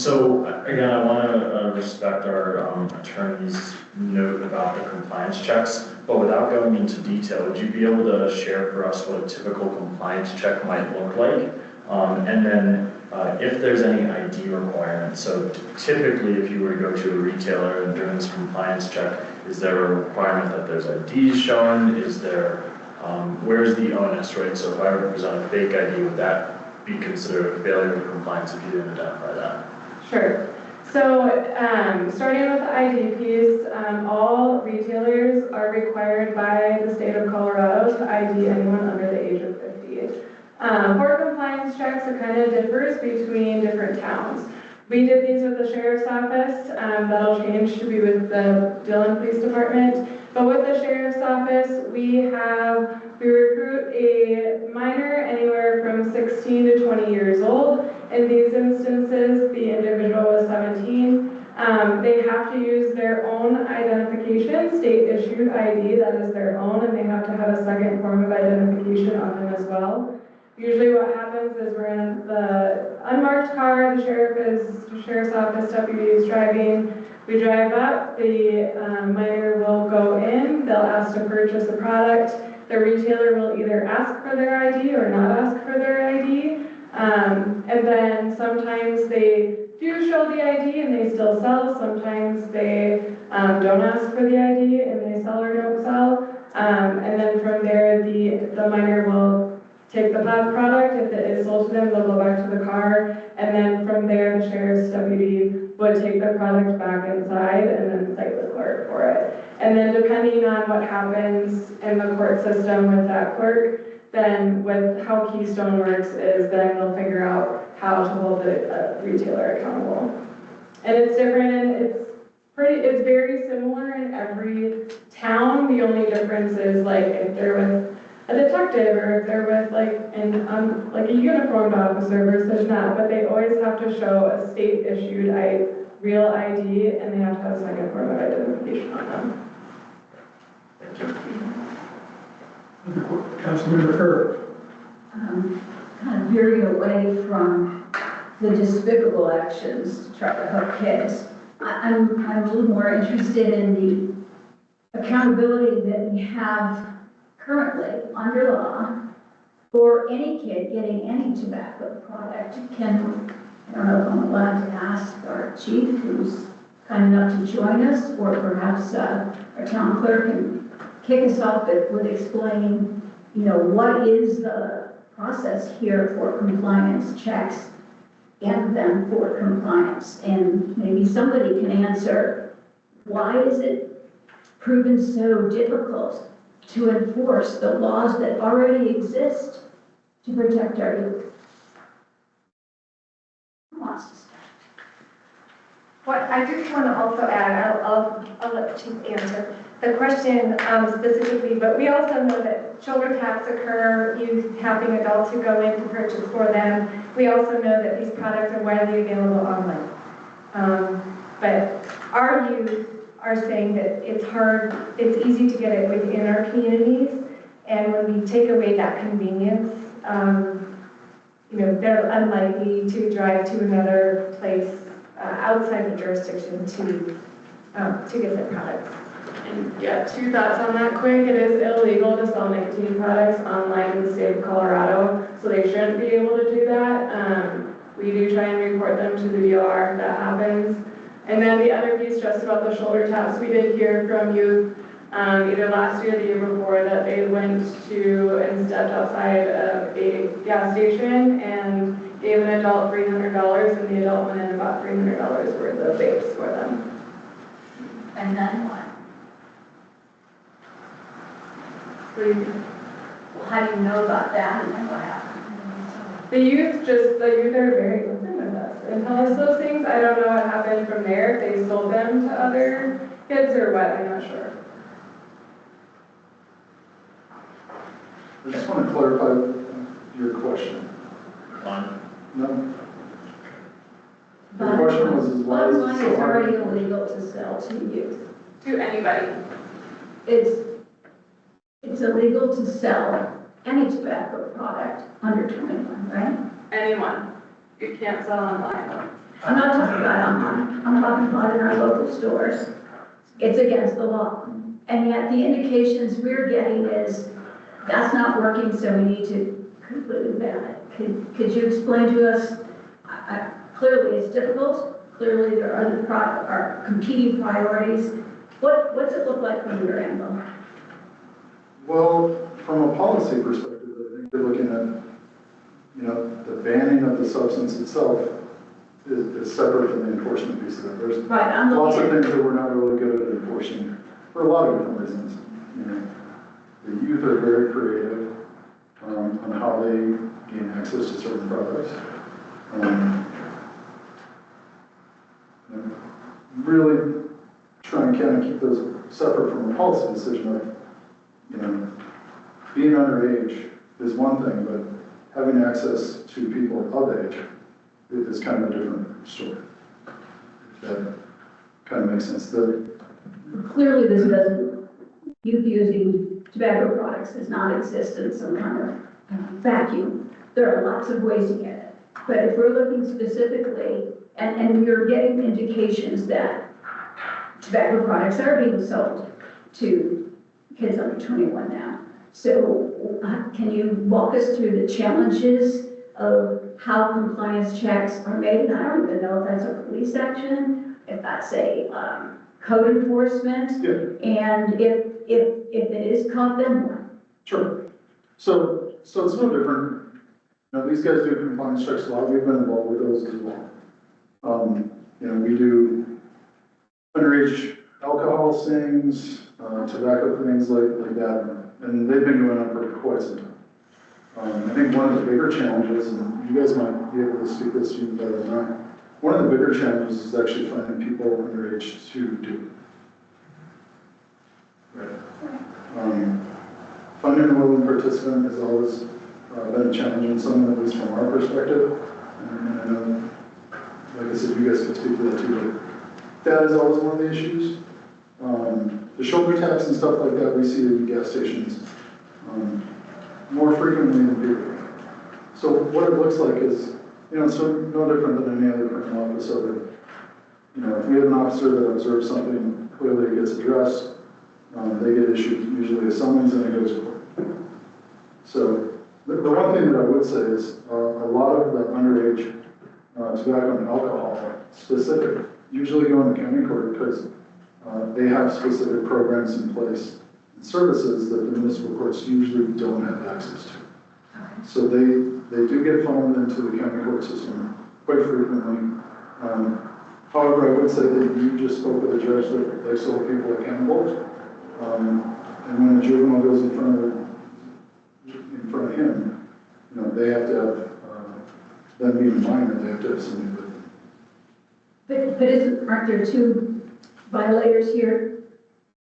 Speaker 9: So again, I want to respect our attorney's note about the compliance checks, but without going into detail, would you be able to share for us what a typical compliance check might look like? And then if there's any ID requirements, so typically if you were to go to a retailer and during this compliance check, is there a requirement that there's IDs shown? Is there, where's the onus, right? So if I were to present a fake ID, would that be considered a failure of compliance if you didn't identify that?
Speaker 11: Sure. So starting with the ID piece, all retailers are required by the state of Colorado to ID anyone under the age of 50. Port compliance checks, it kind of differs between different towns. We did these with the sheriff's office. That'll change to be with the Dillon Police Department. But with the sheriff's office, we recruit a minor anywhere from 16 to 20 years old. In these instances, the individual was 17. They have to use their own identification, state-issued ID, that is their own, and they have to have a second form of identification on them as well. Usually what happens is we're in the unmarked car, the sheriff's office deputy is driving. We drive up, the minor will go in, they'll ask to purchase a product. The retailer will either ask for their ID or not ask for their ID. And then sometimes they do show the ID and they still sell. Sometimes they don't ask for the ID and they sell or don't sell. And then from there, the minor will take the product. If it is sold to them, they'll go back to the car. And then from there, the sheriff's deputy would take the product back inside and then cite the clerk for it. And then depending on what happens in the court system with that clerk, then with how Keystone works is then we'll figure out how to hold the retailer accountable. And it's different, and it's very similar in every town. The only difference is like if they're with a detective or if they're with like a uniformed officer versus not, but they always have to show a state-issued real ID and they have to have a second form of identification on them.
Speaker 1: Councilmember Kerr.
Speaker 3: Kind of veering away from the despicable actions to try to help kids. I'm a little more interested in the accountability that we have currently under law for any kid getting any tobacco product. I don't know if I'm allowed to ask our chief, who's kind enough to join us, or perhaps our town clerk can kick us off with explaining, what is the process here for compliance checks and then for compliance. And maybe somebody can answer, why is it proven so difficult to enforce the laws that already exist to protect our youth? Who wants to start?
Speaker 2: What I just want to also add, I'll let the chief answer the question specifically, but we also know that shoulder taps occur, youth helping adults who go in to purchase for them. We also know that these products are widely available online. But our youth are saying that it's hard, it's easy to get it within our communities, and when we take away that convenience, they're unlikely to drive to another place outside the jurisdiction to get their products.
Speaker 11: And yeah, 2 thoughts on that quick. It is illegal to sell nicotine products online in the state of Colorado, so they shouldn't be able to do that. We do try and report them to the DOR if that happens. And then the other piece just about the shoulder taps, we did hear from youth either last year or the year before that they went to and stepped outside of a gas station and gave an adult $300 and the adult went in about $300 worth of vapes for them.
Speaker 3: And then what? Well, how do you know about that and then what happened?
Speaker 11: The youth are very open with us and tell us those things. I don't know what happened from there, if they sold them to other kids or what, I'm not sure.
Speaker 7: I just want to clarify your question.
Speaker 9: Fine.
Speaker 7: No. The question was, why is it
Speaker 3: online
Speaker 7: so
Speaker 3: is
Speaker 7: hard?
Speaker 3: already illegal to sell to youth.
Speaker 11: To anybody.
Speaker 3: It's illegal to sell any tobacco product under 21, right?
Speaker 11: Anyone. You can't sell online.
Speaker 3: I'm not talking about online, I'm talking about in our local stores. It's against the law. And yet the indications we're getting is that's not working, so we need to completely ban it. Could you explain to us, clearly it's difficult, clearly there are are competing priorities. What's it look like from your angle?
Speaker 14: Well, from a policy perspective, I think we're looking at, the banning of the substance itself is separate from the enforcement piece of it. There's
Speaker 3: Right, I'm
Speaker 14: lots of
Speaker 3: looking
Speaker 14: things that we're not really good at enforcing for a lot of different reasons. The youth are very creative on how they gain access to certain products. Really try and kind of keep those separate from a policy decision of, being underage is one thing, but having access to people of age is kind of a different story. If that kind of makes sense.
Speaker 3: Clearly this doesn't, youth using tobacco products does not exist in some kind of vacuum. There are lots of ways to get it. But if we're looking specifically, and we're getting indications that tobacco products are being sold to kids under 21 now. So can you walk us through the challenges of how compliance checks are made? And I don't even know if that's a police action, if that's a code enforcement, and if it is caught, then what?
Speaker 14: Sure. So it's no different. These guys do compliance checks a lot. We've been involved with those as well. We do underage alcohol things, tobacco things like that, and they've been going on for quite some time. I think one of the bigger challenges, and you guys might be able to speak this to you better than I, one of the bigger challenges is actually finding people underage to do it. Right. Finding a willing participant has always been a challenge in some, at least from our perspective. And I know, like I said, you guys can speak to that too, but that is always one of the issues. The shoulder taps and stuff like that we see in gas stations more frequently than people. So what it looks like is, it's no different than any other criminal episode. If we have an officer that observes something, clearly it gets addressed, they get issued usually a summons and it goes to court. So the one thing that I would say is a lot of the underage tobacco and alcohol specific usually go in the county court because they have specific programs in place and services that the municipal courts usually don't have access to. So they do get funneled into the county court system quite frequently. However, I would say that you just spoke with a judge that they hold people accountable. And when a juvenile goes in front of him, they have to have, them being minor, they have to have somebody with them.
Speaker 3: But aren't there two violators here?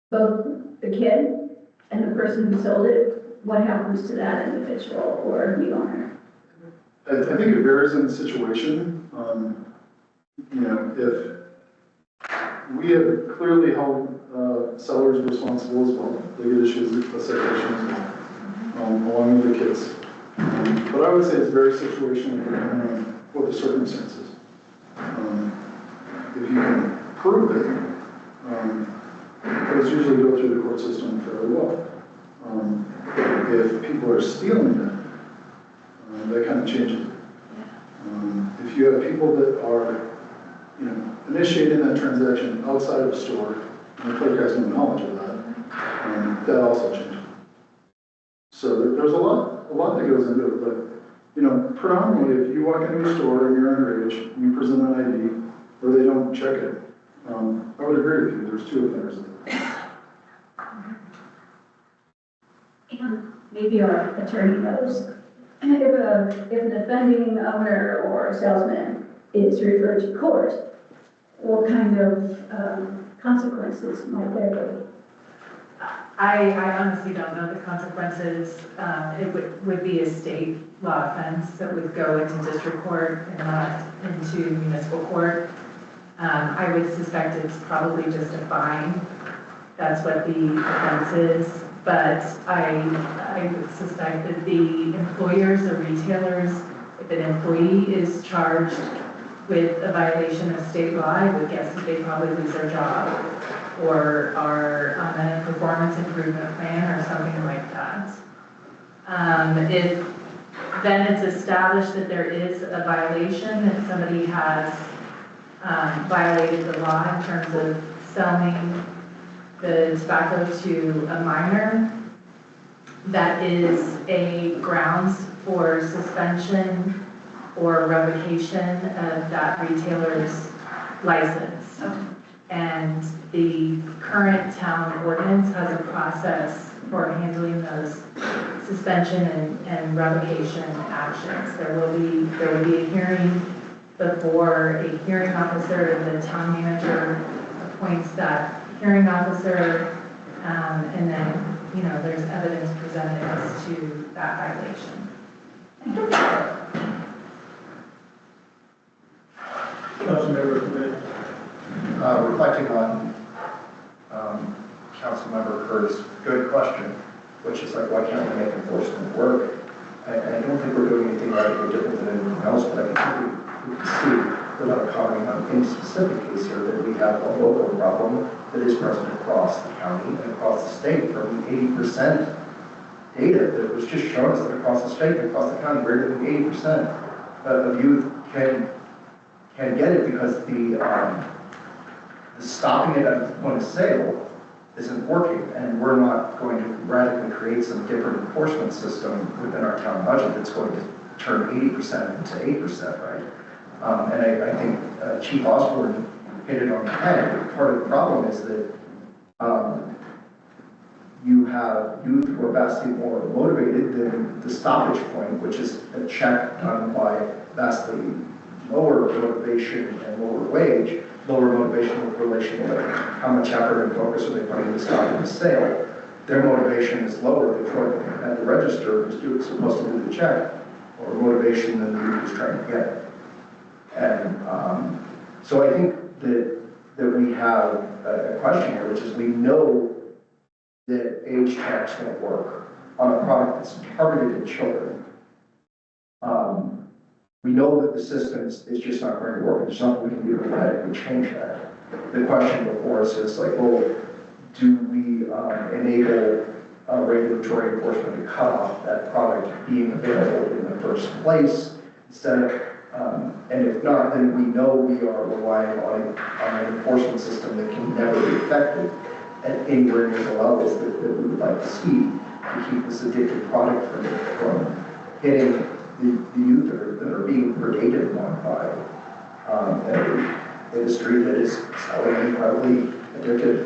Speaker 3: Both the kid and the person who sold it? What happens to that individual or the owner?
Speaker 14: I think it varies in the situation. If we have clearly held sellers responsible as well, they get issues with a citation as well, along with the kids. But I would say it's very situational depending on what the circumstances. If you can prove it, those usually go through the court system fairly well. If people are stealing it, that kind of changes it. If you have people that are, initiating that transaction outside of the store, and the clerk has no knowledge of that, that also changes. So there's a lot that goes into it, but, predominantly, if you walk into a store and you're underage, and you present an ID, or they don't check it, I would agree with you, there's two offenders there.
Speaker 3: And maybe our attorney knows, if an offending owner or salesman is referred to court, what kind of consequences might there be?
Speaker 13: I honestly don't know the consequences. It would be a state law offense that would go into district court and not into municipal court. I would suspect it's probably just a fine. That's what the offense is. But I would suspect that the employers or retailers If an employee is charged with a violation of state law, I would guess that they probably lose their job or are on a performance improvement plan or something like that. If then it's established that there is a violation, that somebody has violated the law in terms of selling the tobacco to a minor, that is a grounds for suspension or revocation of that retailer's license. And the current town ordinance has a process for handling those suspension and revocation actions. There will be a hearing before a hearing officer. The town manager appoints that hearing officer, and then, you know, there's evidence presented as to that violation.
Speaker 1: Councilmember Smith.
Speaker 8: Reflecting on Councilmember Kerr's good question, which is like, why can't we make enforcement work? I don't think we're doing anything radically different than anything else, but I think we can see, without commenting on any specific case here, that we have a local problem that is present across the county and across the state. From 80% data that was just shown us that across the state and across the county, greater than 80% of youth can get it because the stopping it at point of sale isn't working, and we're not going to radically create some different enforcement system within our town budget that's going to turn 80% into 8%, right? And I think Chief Osborne hit it on the head. Part of the problem is that you have youth who are vastly more motivated than the stoppage point, which is a check done by vastly lower motivation and lower wage, lower motivation with relation to how much effort and focus are they putting into stopping the sale. Their motivation is lower at the register who's supposed to do the check, or motivation than the youth who's trying to get it. And so I think that we have a question here, which is we know that age checks don't work on a product that's targeted at children. We know that the system is just not going to work. There's nothing we can do to radically change that. The question before us is like, well, do we enable regulatory enforcement to cut off that product being available in the first place instead of, and if not, then we know we are relying on an enforcement system that can never be effective at anywhere near the levels that we would like to see to keep this addictive product from hitting the youth that are being predated upon by an industry that is selling an incredibly addictive,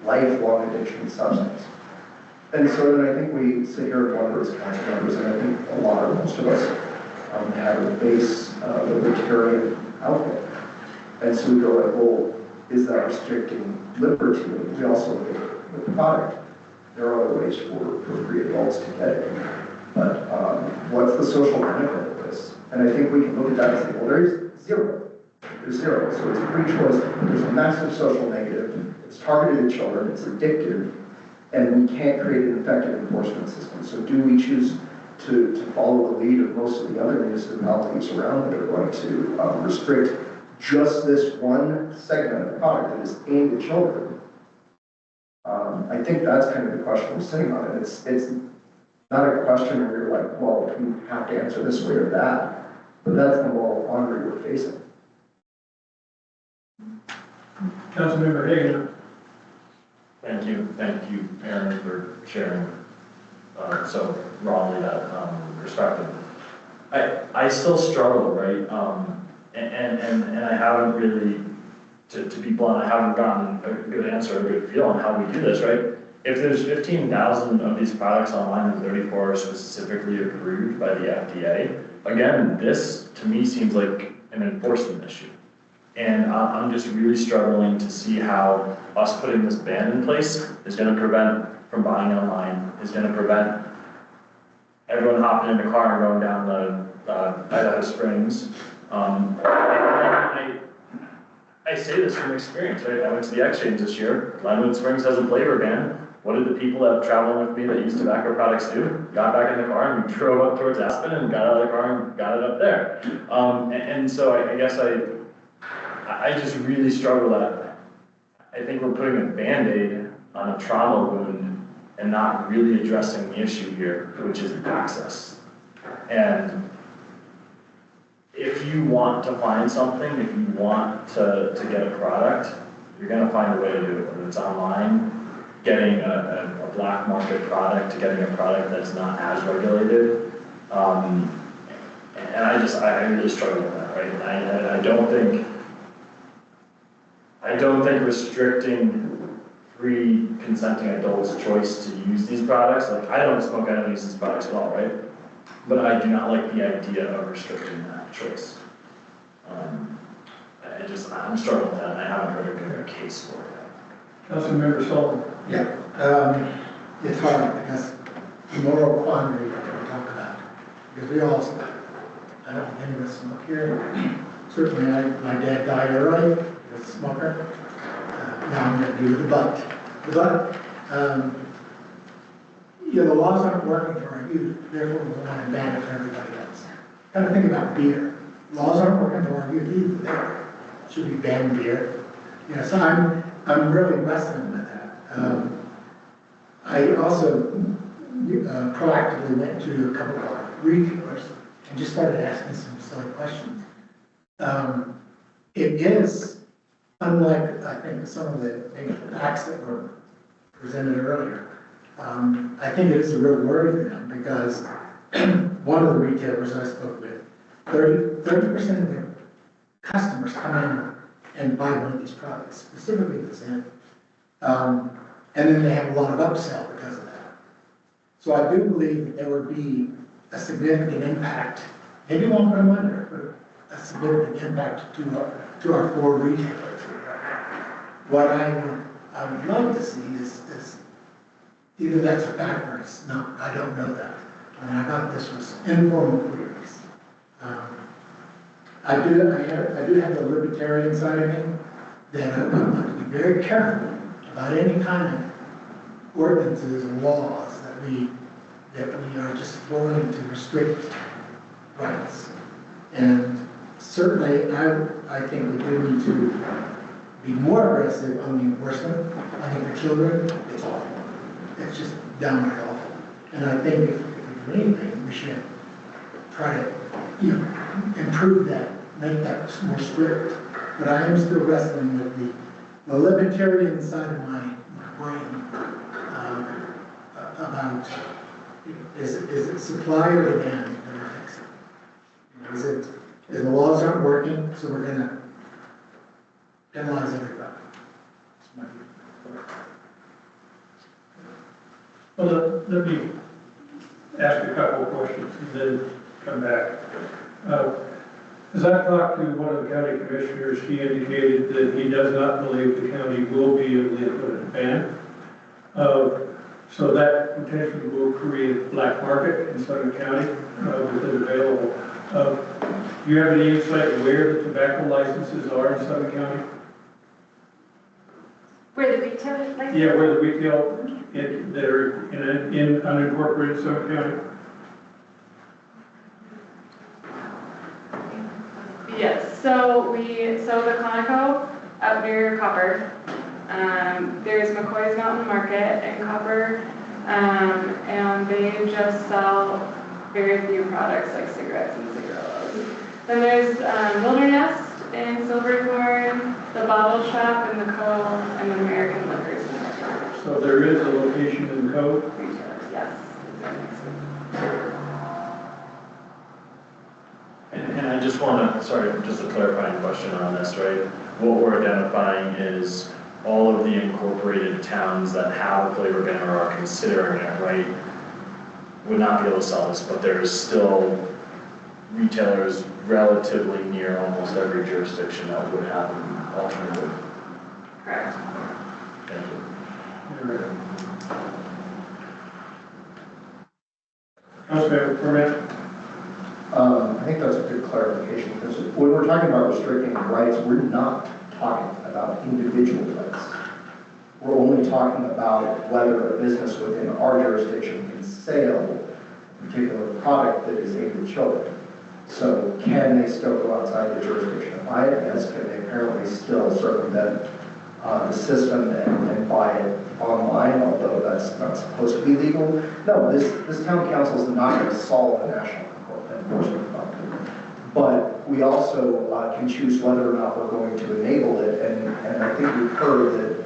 Speaker 8: lifelong addiction substance. And so then I think we sit here and wonder as council members, and I think a lot of most of us have a base libertarian outlook. And so we go like, well, is that restricting liberty? And we also look at the product. There are other ways for free adults to get it. But what's the social benefit of this? And I think we can look at that and say, well, there's zero. There's zero. So it's a free choice. There's a massive social negative. It's targeted at children. It's addictive. And we can't create an effective enforcement system. So do we choose to follow the lead of most of the other municipalities around that are going to restrict just this one segment of the product that is aimed at children? I think that's kind of the question we're sitting on. And it's not a question where you're like, well, you have to answer this way or that. But that's the moral quandary we're facing.
Speaker 1: Councilmember Hagan.
Speaker 9: Thank you, Aaron, for sharing so broadly that perspective. I still struggle, right? And I haven't really, to be blunt, I haven't gotten a good answer, a good feel on how we do this, right? If there's 15,000 of these products online and 34 are specifically approved by the FDA, again, this to me seems like an enforcement issue. And I'm just really struggling to see how us putting this ban in place is going to prevent from buying online, is going to prevent everyone hopping in the car and going down the Idaho Springs. I say this from experience, right? I went to the Exchange this year. Glenwood Springs has a flavor ban. what did the people that traveling with me that use tobacco products do? Got back in the car and we drove up towards Aspen and got out of the car and got it up there. And so I guess I just really struggle that I think we're putting a Band-Aid on a trauma wound and not really addressing the issue here, which is access. And if you want to find something, if you want to get a product, you're gonna find a way to do it, whether it's online, getting a black market product, to getting a product that's not as regulated. And I really struggle with that, right? I don't think restricting free consenting adults' choice to use these products, like I don't smoke, I don't use these products at all, right? But I do not like the idea of restricting that choice. I'm struggling with that, and I haven't heard a good case for it.
Speaker 1: Councilmember Sullivan.
Speaker 5: Yeah, it's hard because the moral quandary that we talk about, because we all smoke. I don't think any of us smoke here. Certainly, my dad died early, he was a smoker. Now I'm going to do the but. The laws aren't working for our youth, therefore we want to ban it for everybody else. Kind of think about beer. Laws aren't working for our youth either. There should be banned beer. So I'm really wrestling with that. I also proactively went to a couple of retailers and just started asking some silly questions. It is, unlike, I think, some of the facts that were presented earlier, I think it is a real worry for them because one of the retailers I spoke with, 30% of their customers come in and buy one of these products, specifically the Zen. And then they have a lot of upsell because of that. So I do believe that there would be a significant impact, maybe won't put them under, but a significant impact to our four retailers. What I would love to see is either that's a fact or it's not. I don't know that. I mean, I got this was informal queries. I do have the libertarian side of me that I want to be very careful about any kind of ordinances and laws that we are just going to restrict rights. And certainly, I think we do need to be more aggressive on the enforcement. I think for children, it's awful. It's just downright awful. And I think if we do anything, we should try to, improve that, make that more strict. But I am still wrestling with the libertarian side of my brain about is it supply or demand that affects it? Is the laws aren't working, so we're going to penalize everybody? That's my view.
Speaker 1: Well, let me ask a couple of questions and then come back. As I talked to one of the county commissioners, he indicated that he does not believe the county will be able to put a ban. So that potentially will create a black market in Southern County with it available. Do you have any insight where the tobacco licenses are in Southern County?
Speaker 13: Where the retail license?
Speaker 1: Yeah, where the retail that are in unincorporated Southern County?
Speaker 11: Yes, so the Conoco out near Copper, there's McCoy's Mountain Market in Copper, and they just sell very few products like cigarettes and cigarillos. Then there's Wilderness in Silverthorne, the Bottle Shop in the Cove, and the American Liquors in Metro.
Speaker 1: So there is a location in the code?
Speaker 11: Retailers, yes.
Speaker 9: And I just want to, sorry, just a clarifying question on this, right? What we're identifying is all of the incorporated towns that have a flavor ban or are considering it, right, would not be able to sell this, but there is still retailers relatively near almost every jurisdiction that would have an alternative.
Speaker 11: Correct.
Speaker 9: Thank you.
Speaker 1: Councilmember Permit?
Speaker 8: I think that's a good clarification, because when we're talking about restricting rights, we're not talking about individual rights. we're only talking about whether a business within our jurisdiction can sell a particular product that is aimed at children. So can they still go outside the jurisdiction and buy it? Yes. Can they apparently still circumvent the system and buy it online, although that's not supposed to be legal? No, this town council is not going to solve the national enforcement problem. But we also can choose whether or not we're going to enable it. And I think we've heard that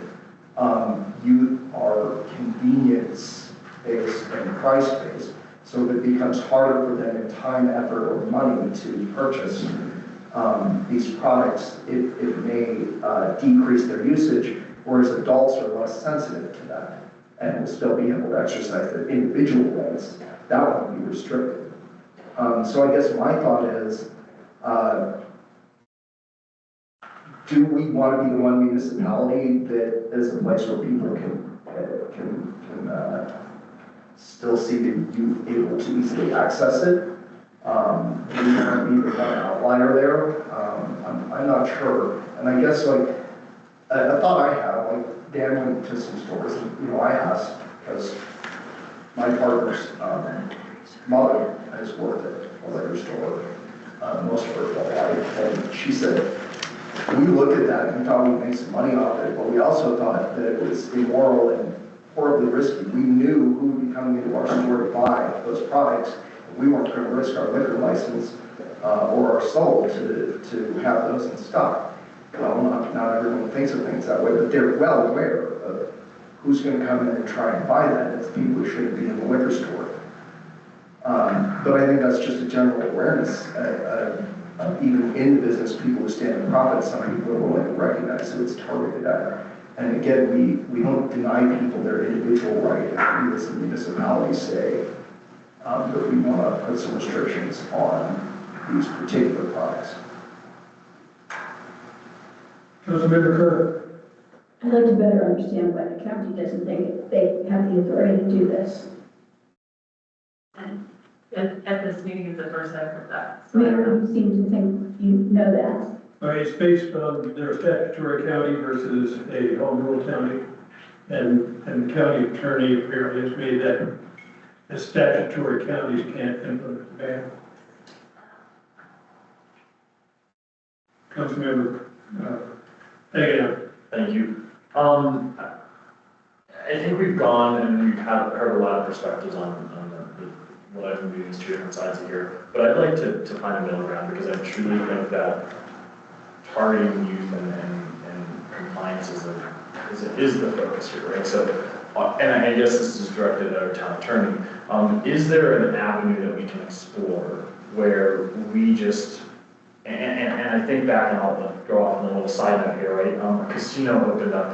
Speaker 8: youth are convenience-based and price-based. So if it becomes harder for them in time, effort, or money to purchase these products, it may decrease their usage, whereas adults are less sensitive to that and will still be able to exercise their individual rights. That won't be restricted. So I guess my thought is, do we want to be the one municipality that is a place where people can still see the youth able to easily access it? We want to be the one outlier there. I'm not sure. And I guess like a thought I have, like Dan went to some stores, and I asked because my partner's mother has worked at a liquor store most of her life, and she said, we looked at that and we thought we'd make some money off it, but we also thought that it was immoral and horribly risky. We knew who would be coming into our store to buy those products, and we weren't going to risk our liquor license or our soul to have those in stock. Well, not everyone thinks of things that way, but they're well aware of who's going to come in and try and buy that. It's people who shouldn't be in the liquor store. But I think that's just a general awareness. Even in the business, people who stand to profit, some people are willing to recognize who it's targeted at. And again, we don't deny people their individual right. If we as a municipality say that we want to put some restrictions on these particular products.
Speaker 1: Councilmember Kerr.
Speaker 3: I'd like to better understand why the county doesn't think they have the authority to do this.
Speaker 13: And at this meeting is the first I've heard that. So
Speaker 3: Mayor, you seem to think you know that.
Speaker 1: It's based on their statutory county versus a home rule county. And county attorney apparently has made that the statutory counties can't implement the ban. Councilmember,
Speaker 9: Thank you. I think we've gone and we've heard a lot of perspectives on what I've been doing is two different sides of here. But I'd like to find a middle ground because I truly think that targeting youth and compliance is the focus here, right? So, and I guess this is directed at our town attorney. Is there an avenue that we can explore where we just, and I think back, and I'll go off on a little side note here, right? A casino opened up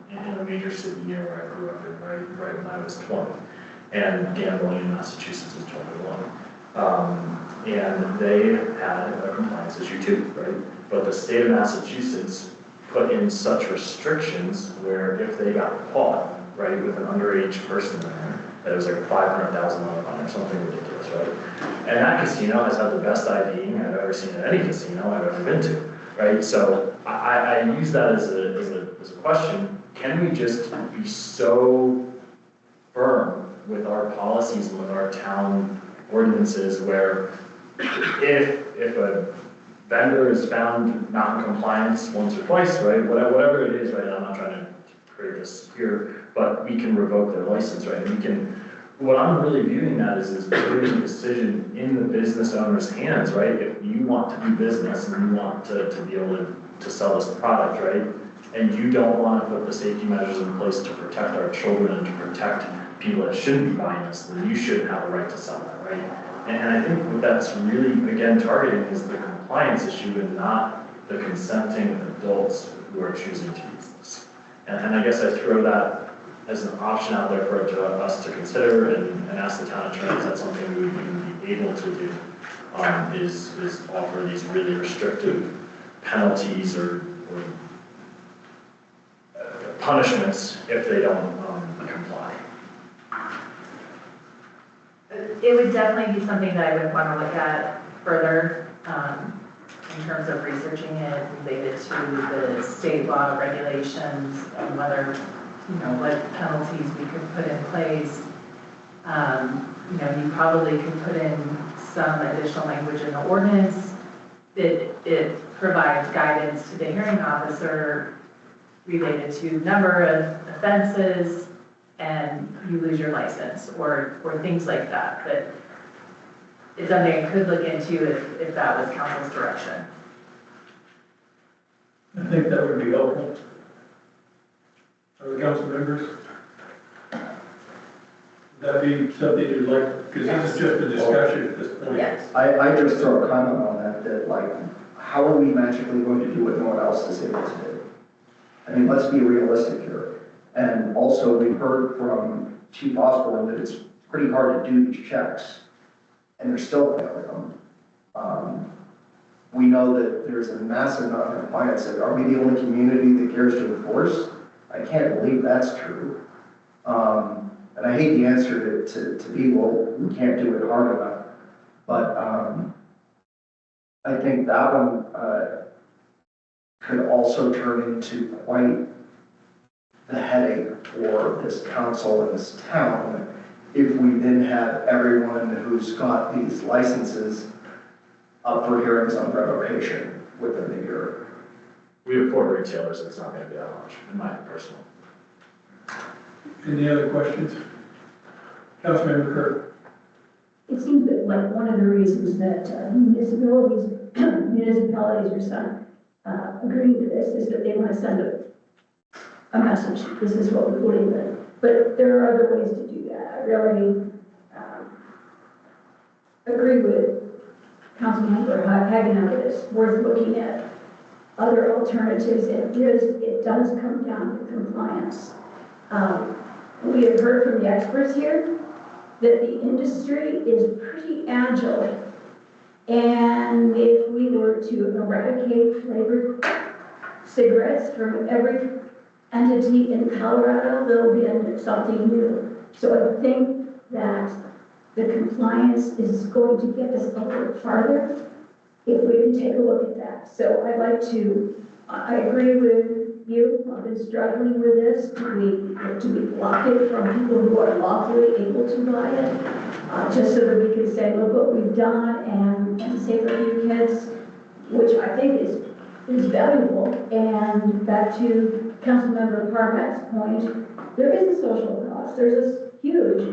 Speaker 9: in a major city near where I grew up in, right when I was 20. And gambling in Massachusetts is 21. And they had a compliance issue too, right? But the state of Massachusetts put in such restrictions where if they got caught, right, with an underage person in there, that was like a $500,000 fine or something ridiculous, right? And that casino has had the best IDing I've ever seen at any casino I've ever been to, right? So I use that as a question. Can we just be so firm with our policies and with our town ordinances where if a vendor is found not in compliance once or twice, right, whatever it is, right, I'm not trying to create this here, but we can revoke their license, right? We can, what I'm really viewing that is putting a decision in the business owner's hands, right? If you want to do business and you want to be able to sell this product, right? And you don't want to put the safety measures in place to protect our children and to protect people that shouldn't be buying this, then you shouldn't have a right to sell that, right? And I think what that's really, again, targeting is the compliance issue and not the consenting adults who are choosing to use this. And I guess I throw that as an option out there for us to consider and ask the town attorney if that's something we would even be able to do, is offer these really restrictive penalties or punishments if they don't comply.
Speaker 13: it would definitely be something that I would want to look at further in terms of researching it related to the state law regulations and whether what penalties we could put in place. You probably could put in some additional language in the ordinance that it provides guidance to the hearing officer related to number of offenses and you lose your license or things like that. But it's something I could look into if that was council's direction.
Speaker 1: I think that would be helpful. Other council members? Would that be something you'd like, because this is just a discussion at this point.
Speaker 13: Yes.
Speaker 8: I just throw a comment on that like, how are we magically going to do what no one else is able to do? I mean, let's be realistic here. And also, we heard from Chief Osborne that it's pretty hard to do these checks, and they're still failing them. We know that there's a massive amount of compliance. Are we the only community that cares to enforce? I can't believe that's true. And I hate the answer to be, well, we can't do it hard enough. But I think that one could also turn into quite the headache for this council and this town if we then have everyone who's got these licenses up for hearings on revocation within the year.
Speaker 9: We have 4 retailers, it's not gonna be that much, in my personal.
Speaker 1: Any other questions? Councilmember Kirk.
Speaker 3: It seems that like one of the reasons that municipalities are agreeing to this is that they want to send a message. This is what we believe in. But there are other ways to do that. I really agree with Councilmember Hagan that it's worth looking at other alternatives. It does come down to compliance. We have heard from the experts here that the industry is pretty agile. And if we were to eradicate flavored cigarettes from every entity in Colorado, they'll be into something new. So I think that the compliance is going to get us a little farther if we can take a look at that. So I agree with you. I've been struggling with this. Do we block it from people who are lawfully able to buy it? Just so that we can say, look what we've done and save a few kids, which I think is valuable. And back to Councilmember Parmack's point, there is a social cost. There's a huge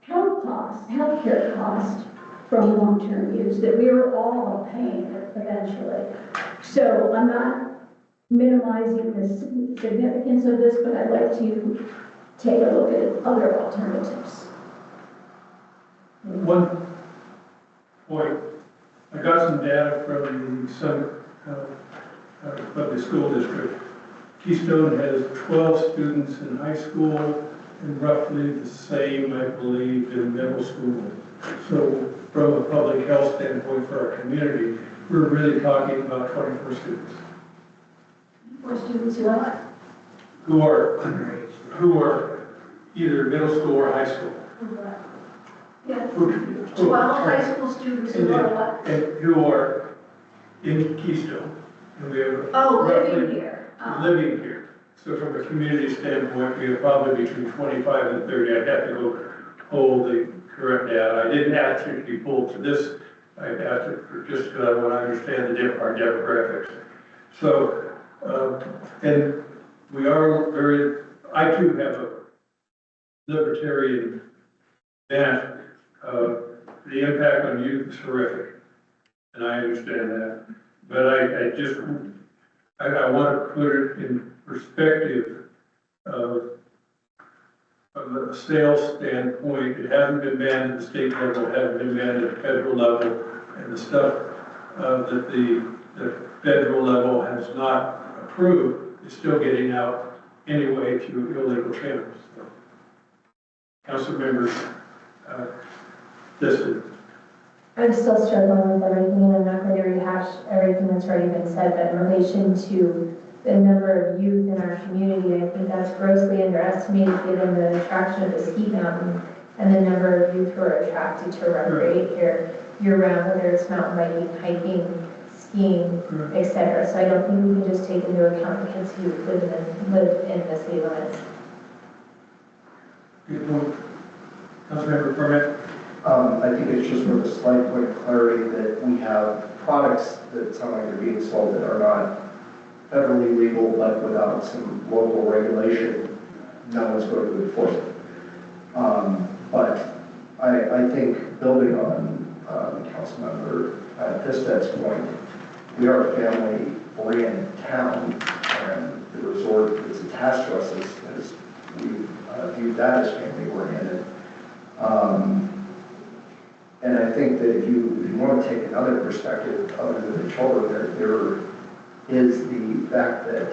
Speaker 3: healthcare cost from long-term use that we are all paying eventually. So I'm not minimizing the significance of this, but I'd like to take a look at other alternatives.
Speaker 1: One point, I got some data from the school district. Keystone has 12 students in high school and roughly the same, I believe, in middle school. So from a public health standpoint for our community, we're really talking about 24 students.
Speaker 3: For students what?
Speaker 1: Who are either middle school or high school.
Speaker 3: Yeah. 12 high school students who are what?
Speaker 1: And who are in Keystone. And we have
Speaker 3: living here.
Speaker 1: Living here. So from a community standpoint, we have probably between 25 and 30. I'd have to go pull the correct data. I didn't ask it to be pulled to this. I asked it for just because I want to understand our demographics. So, and we are I too have a libertarian bent. The impact on youth is horrific, and I understand that. But I want to put it in perspective of a sales standpoint. It hasn't been banned at the state level, it hasn't been banned at the federal level, and the stuff that the federal level has not approved is still getting out anyway through illegal channels. So, council members, listen.
Speaker 2: I'm still struggling with everything, and I'm not going to rehash everything that's already been said, but in relation to the number of youth in our community, I think that's grossly underestimated given the attraction of the ski mountain and the number of youth who are attracted to recreate here year-round, whether it's mountain biking, hiking, skiing, etc. So I don't think we can just take into account the kids who live in the city limits.
Speaker 1: Good point. Councilmember Permit?
Speaker 8: I think it's just for a slight point of clarity that we have products that sound like they're being sold that are not federally legal, but without some local regulation, no one's going to enforce it. But I think building on Councilmember Pisted's point, we are a family-oriented town, and the resort that's attached to us is we view that as family-oriented. And I think that if you want to take another perspective other than the children, there is the fact that,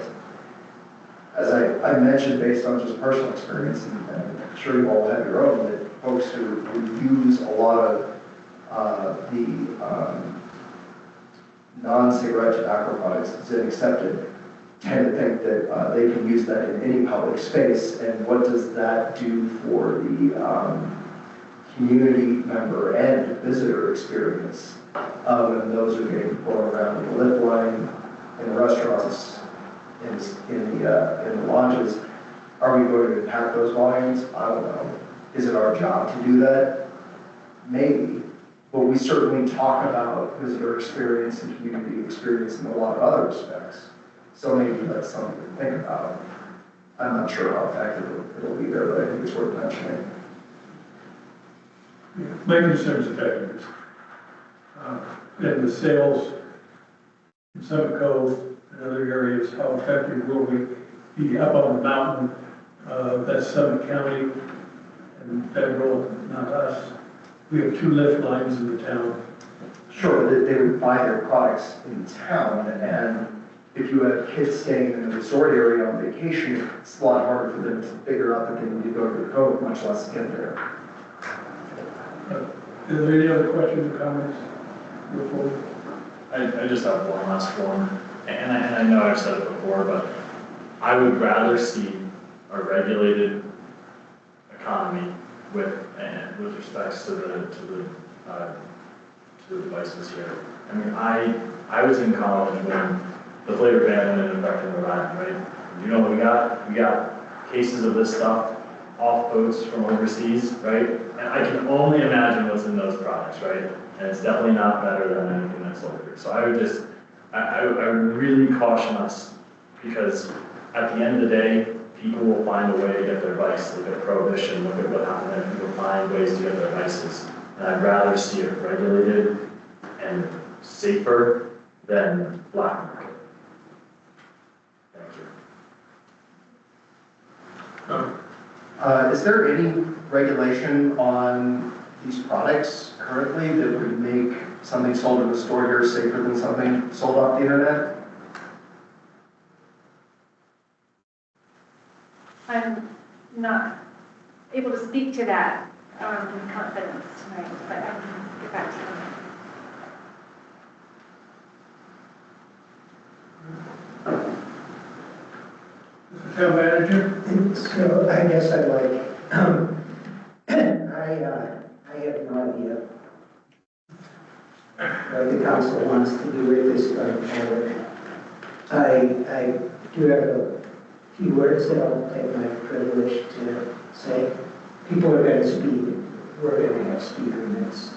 Speaker 8: as I mentioned based on just personal experience, and I'm sure you all have your own, that folks who use a lot of the non-cigarette tobacco products as accepted tend to think that they can use that in any public space, and what does that do for the community member and visitor experience when those are getting thrown around in the lift line, in restaurants, in the lodges? Are we going to impact those volumes? I don't know. Is it our job to do that? Maybe. But we certainly talk about visitor experience and community experience in a lot of other respects. So maybe that's something to think about. I'm not sure how effective it'll be there, but I think it's worth mentioning.
Speaker 1: My concern is effectiveness. And the sales in Summit Cove and other areas, how effective will we be up on the mountain? That's Summit County and federal, not us. We have 2 lift lines in the town.
Speaker 8: Sure, they would buy their products in town, and if you have kids staying in the resort area on vacation, it's a lot harder for them to figure out that they need to go to the cove, much less get there.
Speaker 1: Are there any other questions or comments? Before?
Speaker 9: I just have one last one, and I know I've said it before, but I would rather see a regulated economy with respects to the devices here. I mean, I was in college when the flavor ban went into effect in Rhode Island, right? You know what we got? We got cases of this stuff off boats from overseas, right? And I can only imagine what's in those products, right? And it's definitely not better than anything that's sold here. So I would just, I would really caution us, because at the end of the day, people will find a way to get their vice. Look at prohibition, look at what happened there. People find ways to get their vices. And I'd rather see it regulated and safer than black market. Thank you.
Speaker 8: Is there any regulation on these products currently that would make something sold in the store here safer than something sold off the internet?
Speaker 15: I'm not able to speak to that in confidence tonight, but I can get back to you.
Speaker 1: Mr. Town Manager?
Speaker 5: So I guess I'd like, I have no idea what the council wants to do with this going forward. I do have a few words that I'll take my privilege to say. People are going to speed. We're going to have speed limits.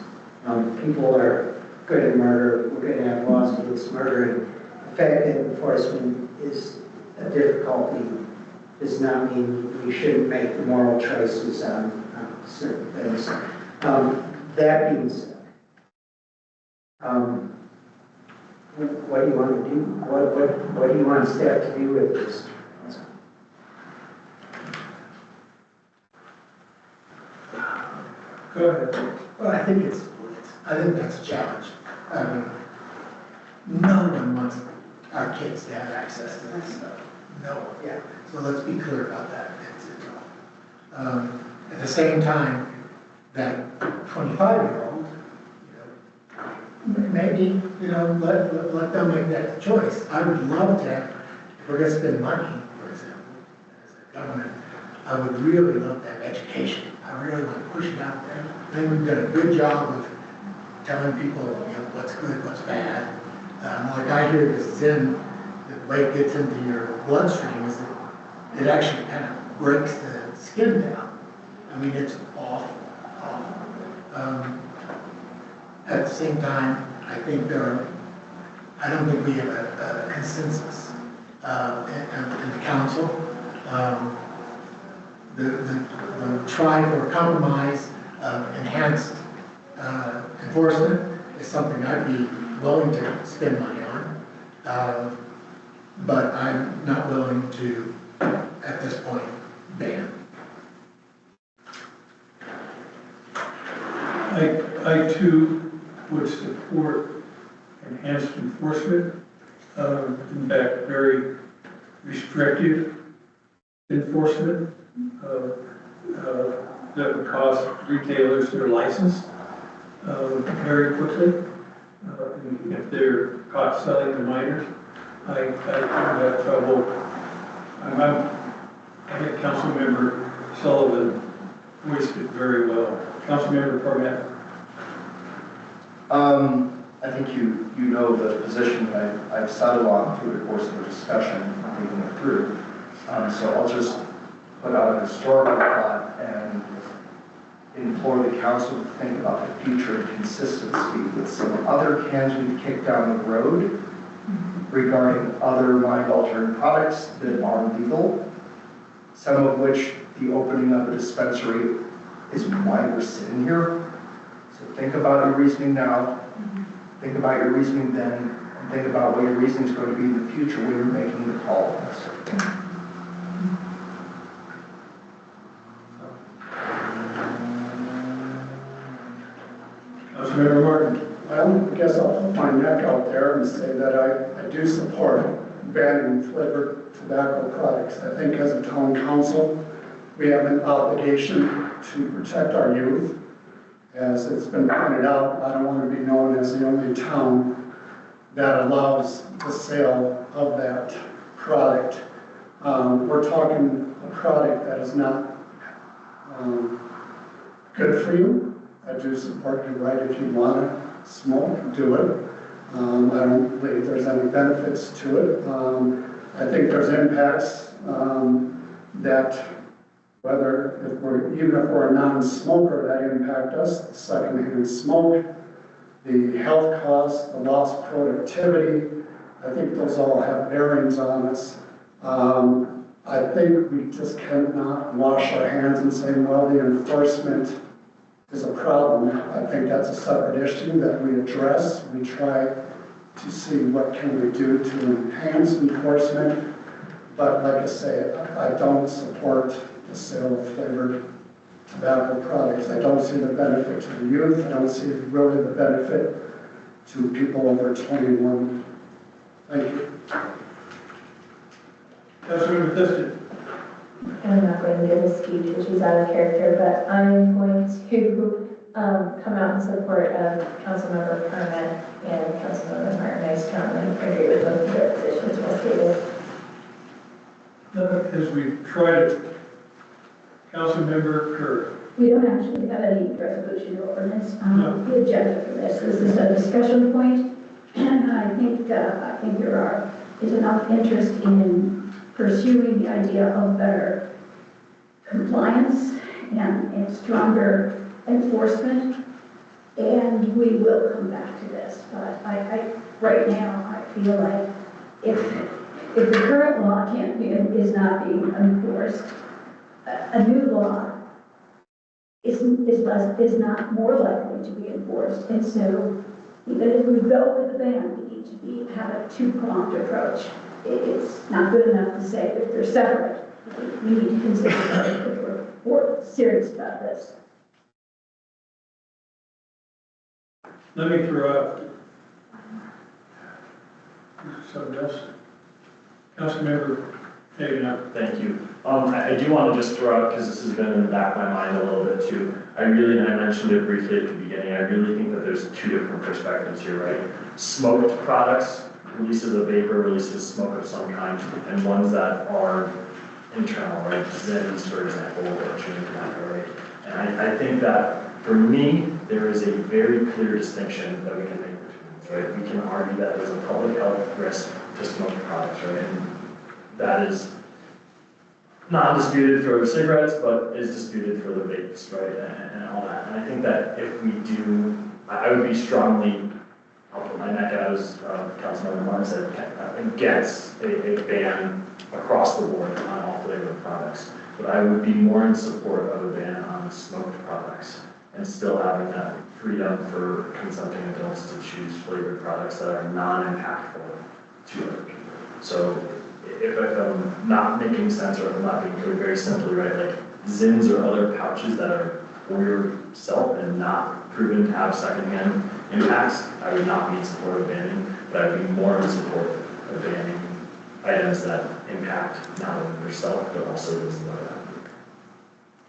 Speaker 5: People are going to murder. We're going to have laws against murdering. The fact that enforcement is a difficulty does not mean we shouldn't make the moral choices on certain things. That being said, what do you want to do? What do you want staff to do with this?
Speaker 1: Go ahead.
Speaker 16: Well, I think that's a challenge. I mean, no one wants our kids to have access to this stuff. No one. Yeah. So let's be clear about that. At the same time, that 25-year-old, maybe, let them make that choice. I would love to have, if we're going to spend money, for example, as a government, I would really love to have education. I really want to push it out there. I think we've done a good job of telling people, what's good, what's bad. Like I hear this Zen, the way it gets into your bloodstream is that it actually kind of breaks the skin down. I mean, it's awful, awful. At the same time, I don't think we have a consensus in the council. The try for compromise of enhanced enforcement is something I'd be willing to spend money on. But I'm not willing to, at this point, ban.
Speaker 1: I too would support enhanced enforcement, in fact, very restrictive enforcement that would cost retailers their license very quickly if they're caught selling to minors. I have trouble. I think Councilmember Sullivan voiced it very well. Councilmember Cornett.
Speaker 8: I think you know the position that I've settled on through the course of the discussion, thinking it through. So I'll just put out a historical thought and implore the council to think about the future consistency with some other cans we've kicked down the road regarding other mind-altering products that are legal, some of which the opening of a dispensary is why we're sitting here. So think about your reasoning now, think about your reasoning then, and think about what your reasoning is going to be in the future when you're making the call on this.
Speaker 1: Councilmember Martin.
Speaker 7: Well, I guess I'll put my neck out there and say that I do support banning flavored tobacco products. I think as a town council, we have an obligation to protect our youth. As it's been pointed out, I don't want to be known as the only town that allows the sale of that product. We're talking a product that is not good for you. I do support your right if you want to smoke, do it. I don't believe there's any benefits to it. I think there's impacts that even if we're a non-smoker, that impact us. Secondhand smoke, the health costs, the lost productivity. I think those all have bearings on us. I think we just cannot wash our hands and say, well, the enforcement is a problem. I think that's a separate issue that we address. We try to see what can we do to enhance enforcement. But like I say, I don't support the sale of flavored tobacco products. I don't see the benefit to the youth. I don't see really the benefit to people over 21. Thank you.
Speaker 1: Councilmember Thiston.
Speaker 2: I'm not going to give a speech, which is out of character, but I'm going to come out in support of Councilmember Permit and Councilmember Martin. I strongly agree with both of their positions well stated.
Speaker 1: As we try to, Councilmember Kerr.
Speaker 3: We don't actually have any resolution or ordinance on
Speaker 1: No.
Speaker 3: the agenda for this. This is a discussion point, and I think there is enough interest in pursuing the idea of better compliance and stronger enforcement, and we will come back to this. But right now, I feel like if the current law is not being enforced, a new law is not more likely to be enforced. And so even if we go with the ban, we need to have a two-pronged approach. It's not good enough to say that they're separate. We need to consider that if we're serious about this.
Speaker 1: Let me throw out something else. Councilmember Hagan.
Speaker 9: Thank you. I do want to just throw out, because this has been in the back of my mind a little bit too, and I mentioned it briefly at the beginning, I really think that there's two different perspectives here, right? Smoked products, releases of vapor, releases smoke of some kind, and ones that are internal, right? Zins, for example, or chewing tobacco, right? And I think that, for me, there is a very clear distinction that we can make between, right? We can argue that there's a public health risk to smoked products, right? And that is not disputed for cigarettes, but is disputed for the vapes, right, and all that. And I think that if we do, I would be strongly, I'll put my neck out as Councilmember Martin said, against a ban across the board on all flavored products. But I would be more in support of a ban on smoked products and still having that freedom for consenting adults to choose flavored products that are non-impactful to other people. So if I'm not making sense or if I'm not being clear very simply, right, like Zins or other pouches that are for yourself and not proven to have secondhand impacts, I would not be in support of banning, but I'd be more in support of banning items that impact not only yourself, but also those that are.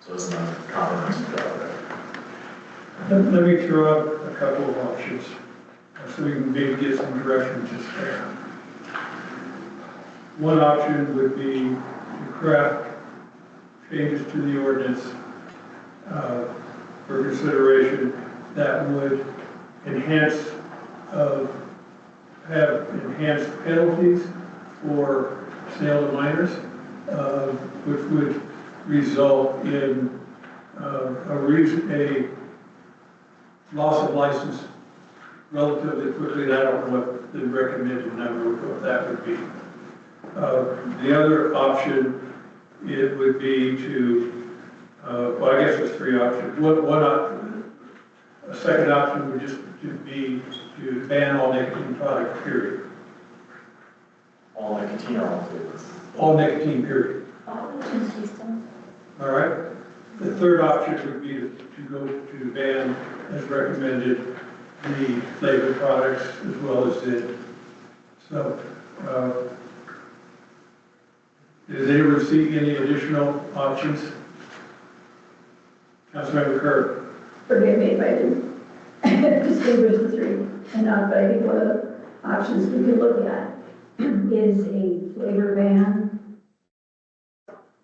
Speaker 9: So it's not a compromise to go out there.
Speaker 1: Let me throw out a couple of options, so we can maybe get some direction to spare. One option would be to craft changes to the ordinance for consideration that would enhance, have enhanced penalties for sale to minors, which would result in a loss of license relatively quickly. I don't know what the recommended number of that would be. The other option, it would be to, well, I guess there's three options. A second option would just be to ban all nicotine products, period.
Speaker 9: All nicotine or all flavors?
Speaker 1: All nicotine, period.
Speaker 2: Keystone.
Speaker 1: All right. The third option would be to go to ban, as recommended, the flavored products as well as it. So, does anyone see any additional options? Councilmember Kerr.
Speaker 3: Forgive me if I didn't distinguish the three enough, but I think one of the options we could look at is a flavor ban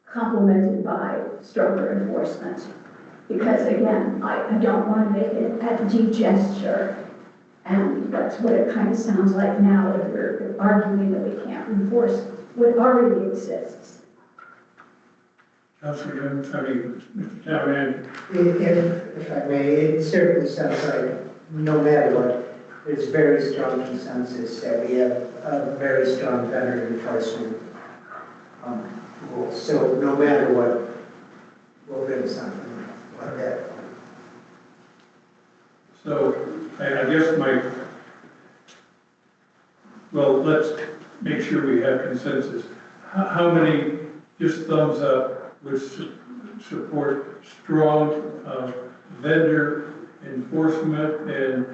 Speaker 3: complemented by stronger enforcement. Because again, I don't want to make it a gesture, and that's what it kind of sounds like now if we're arguing that we can't enforce what already exists.
Speaker 1: Councilman, Mr. Town Manager.
Speaker 5: If I may, it certainly sounds like no matter what, there's very strong consensus that we have a very strong vendor enforcement rule. So no matter what, we'll bring something like that.
Speaker 1: So I guess well, let's make sure we have consensus. How many, just thumbs up, would support strong vendor enforcement and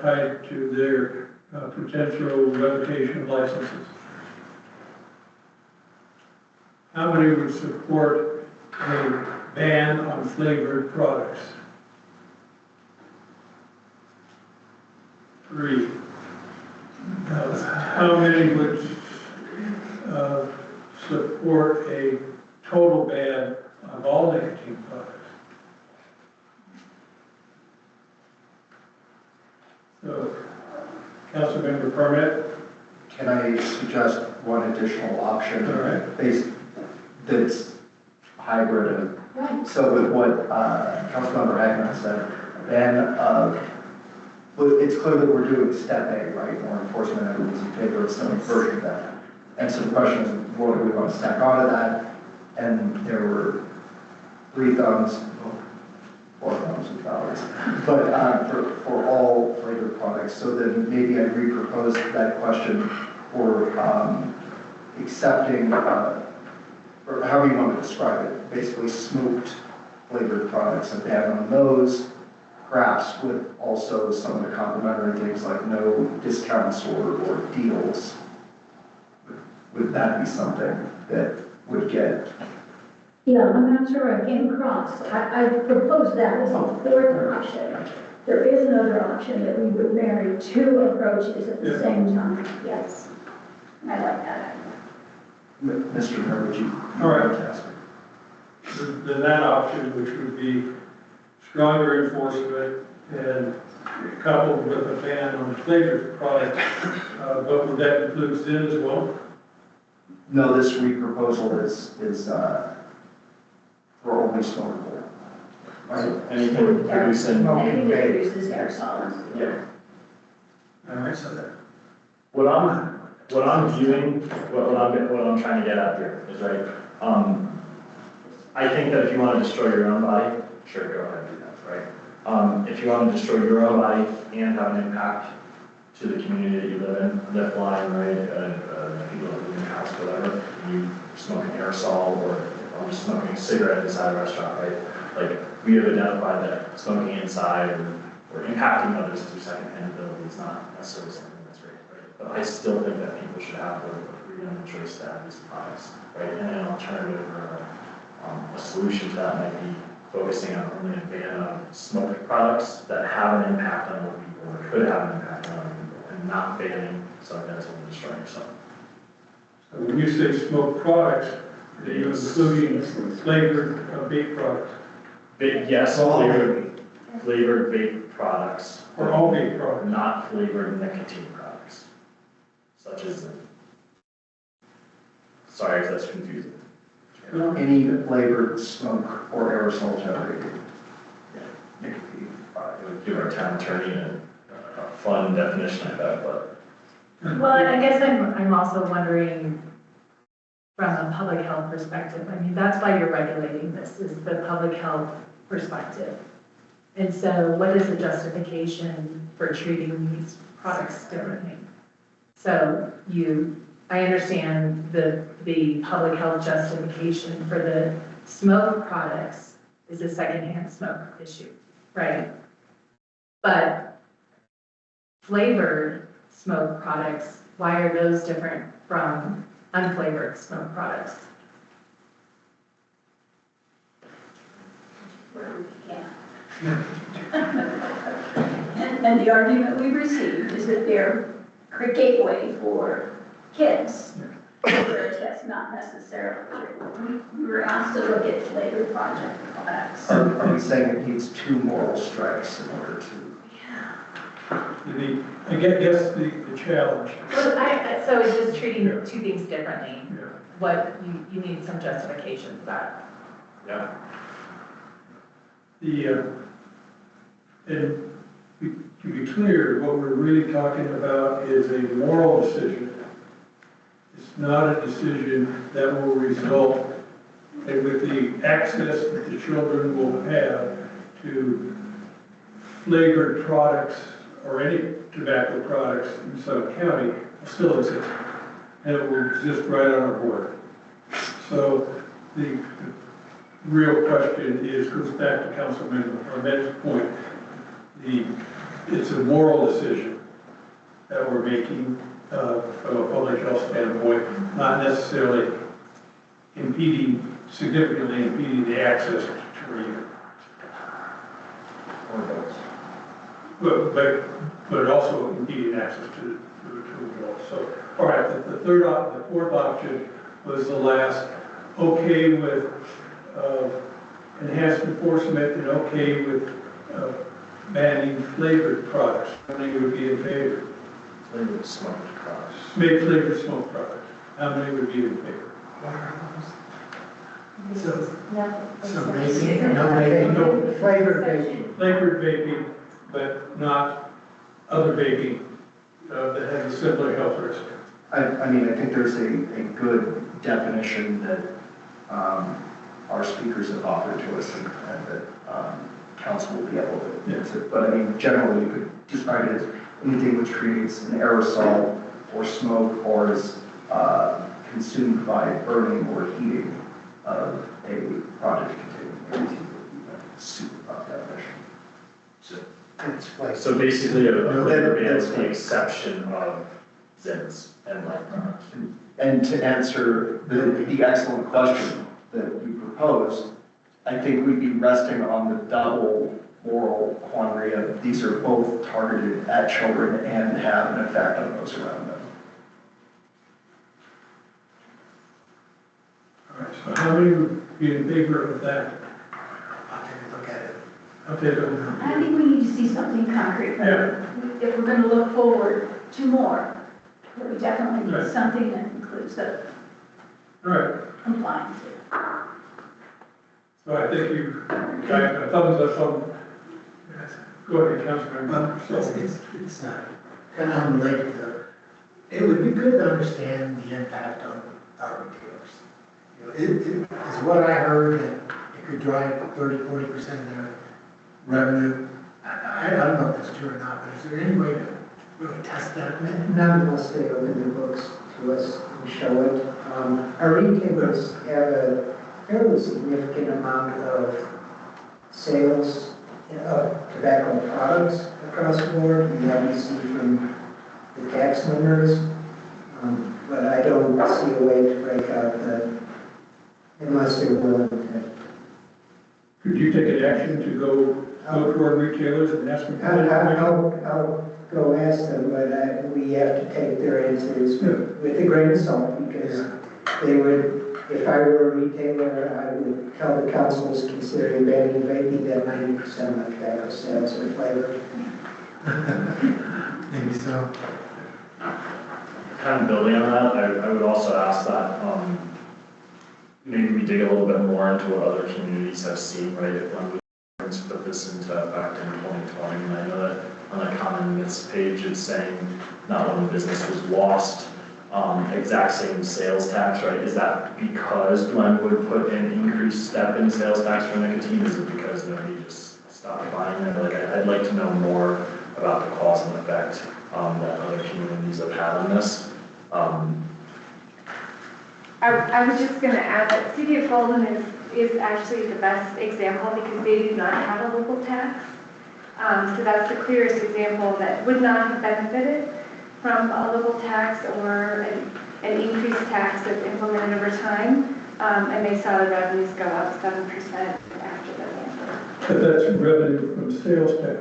Speaker 1: tied to their potential revocation of licenses? How many would support a ban on flavored products? 3. How many would support a total ban of all nicotine products? So, Councilmember Permit?
Speaker 8: Can I suggest one additional option?
Speaker 1: All right.
Speaker 8: That's hybrid. So with what Councilmember Hagman said, it's clear that we're doing step A, right? More enforcement evidence in favor of some version of that. And so the question is, what do we want to stack onto that? And there were 3 thumbs, 4 thumbs and dollars, but for all flavored products. So then maybe I'd repropose that question for accepting, or however you want to describe it, basically smoked flavored products and ban on those, perhaps with also some of the complementary things like no discounts or deals. Would that be something that would get?
Speaker 3: Yeah, I'm not sure I came across. I proposed that as a 4th option. There is another option that we would marry 2 approaches at the same time. Yes, I like that.
Speaker 8: Mr. Mayor, would you?
Speaker 1: All right. Then that option, which would be stronger enforcement and coupled with a ban on flavored products, but would that include Zin as well?
Speaker 8: No, this reproposal is only smokable. Right?
Speaker 9: Anything producing,
Speaker 3: Anything that produces aerosols.
Speaker 9: yeah.
Speaker 16: All right, so that,
Speaker 9: What I'm viewing, what I'm trying to get at here is, right, I think that if you want to destroy your own body, sure, go ahead and do that, right? If you want to destroy your own body and have an impact to the community that you live in, that flying, right, people that live in your house, whatever, you smoke an aerosol or just smoking a cigarette inside a restaurant, right? Like, we have identified that smoking inside or impacting others through secondhand ability is not necessarily something that's great, right? But I still think that people should have the freedom and choice to have these products, right? And an alternative or a solution to that might be focusing on only a ban of smoke products that have an impact on other people or could have an impact on other people and not banning something that's only destroying yourself.
Speaker 1: So when you say smoke products, are you including flavored vape products?
Speaker 9: Yes, flavored vape products.
Speaker 1: Or all vape products?
Speaker 9: Not flavored nicotine products, such as, sorry if that's confusing.
Speaker 8: Any flavored smoke or aerosol generated nicotine product.
Speaker 9: It would give our town attorney a fun definition of that, but.
Speaker 13: Well, I guess I'm also wondering from a public health perspective. I mean, that's why you're regulating this, is the public health perspective. And so what is the justification for treating these products differently? So I understand the public health justification for the smoke products is a secondhand smoke issue, right? But flavored smoke products, why are those different from unflavored smoke products?
Speaker 3: And the argument we received is that they're a gateway for kids, whereas that's not necessarily true. We were asked to look at flavored products.
Speaker 8: Are we saying it needs 2 moral strikes in order to?
Speaker 1: I guess the challenge.
Speaker 13: Well, so it's just treating two things differently.
Speaker 1: Yeah.
Speaker 13: What, you need some justification for that.
Speaker 9: Yeah.
Speaker 1: And to be clear, what we're really talking about is a moral decision. It's not a decision that will result with the access that the children will have to flavored products or any tobacco products in Suffolk County still exist, and it will exist right on our border. So the real question goes back to Councilman Ahmed's point. It's a moral decision that we're making from a public health standpoint, not necessarily significantly impeding the access to reading. But also impeding access to adults. So, all right, the fourth option was the last, okay with enhanced enforcement and okay with banning flavored products. How many would be in favor?
Speaker 9: Flavored smoked products.
Speaker 1: Make flavored smoke products. How many would be in favor?
Speaker 16: what are those? So
Speaker 2: No.
Speaker 16: vaping, no vaping, no flavored vaping.
Speaker 1: Flavored vaping, but not other vaping that has a similar health risk.
Speaker 8: I mean, I think there's a good definition that our speakers have offered to us and that council will be able to answer. But I mean, generally, you could describe it as anything which creates an aerosol or smoke or is consumed by burning or heating of a product containing nicotine. Super broad definition.
Speaker 9: So basically, a flavor ban is the exception of Zins and light products.
Speaker 8: And to answer the excellent question that you proposed, I think we'd be resting on the double moral quandary of these are both targeted at children and have an effect on those around them.
Speaker 1: All right, so how many would be in favor of that?
Speaker 16: I'll take a look at it.
Speaker 1: I'll take a
Speaker 3: I think we need to see something concrete.
Speaker 1: Yeah.
Speaker 3: If we're going to look forward to more, we definitely need
Speaker 1: Right.
Speaker 3: something that includes the
Speaker 1: All right,
Speaker 3: compliance.
Speaker 1: So I think you got a thumbs up on, go ahead, Councilmember.
Speaker 16: It's kind of unrelated though. It would be good to understand the impact on our retailers. You know, it is what I heard that it could drive 30-40% of their revenue. I don't know if that's true or not, but is there any way to really test that?
Speaker 5: None of us, they open their books to us and show it. Our retailers have a fairly significant amount of sales of tobacco products across the board. We obviously from the tax numbers, but I don't see a way to break out the, unless they're willing to.
Speaker 1: Could you take an action to go to our retailers and ask them?
Speaker 5: I'll go ask them, but we have to take their answers with a grain of salt, because they would, if I were a retailer, I would tell the councils considering banning vaping that 90% of my tobacco sales are flavored.
Speaker 16: Maybe so.
Speaker 9: Kind of building on that, I would also ask that, maybe we dig a little bit more into what other communities have seen, right? If one would put this into effect in 2020, and I know that on the common myths page, it's saying not one business was lost, exact same sales tax, right? Is that because Glenwood put an increased step in sales tax for nicotine? Is it because nobody just stopped buying it? Like, I'd like to know more about the cause and effect that other communities have had on this.
Speaker 15: I was just going to add that City of Golden is actually the best example because they do not have a local tax. So that's the clearest example that would not have benefited from a local tax or an increased tax that's implemented over time. And they saw the revenues go up 7% after that.
Speaker 1: But that's revenue from sales tax.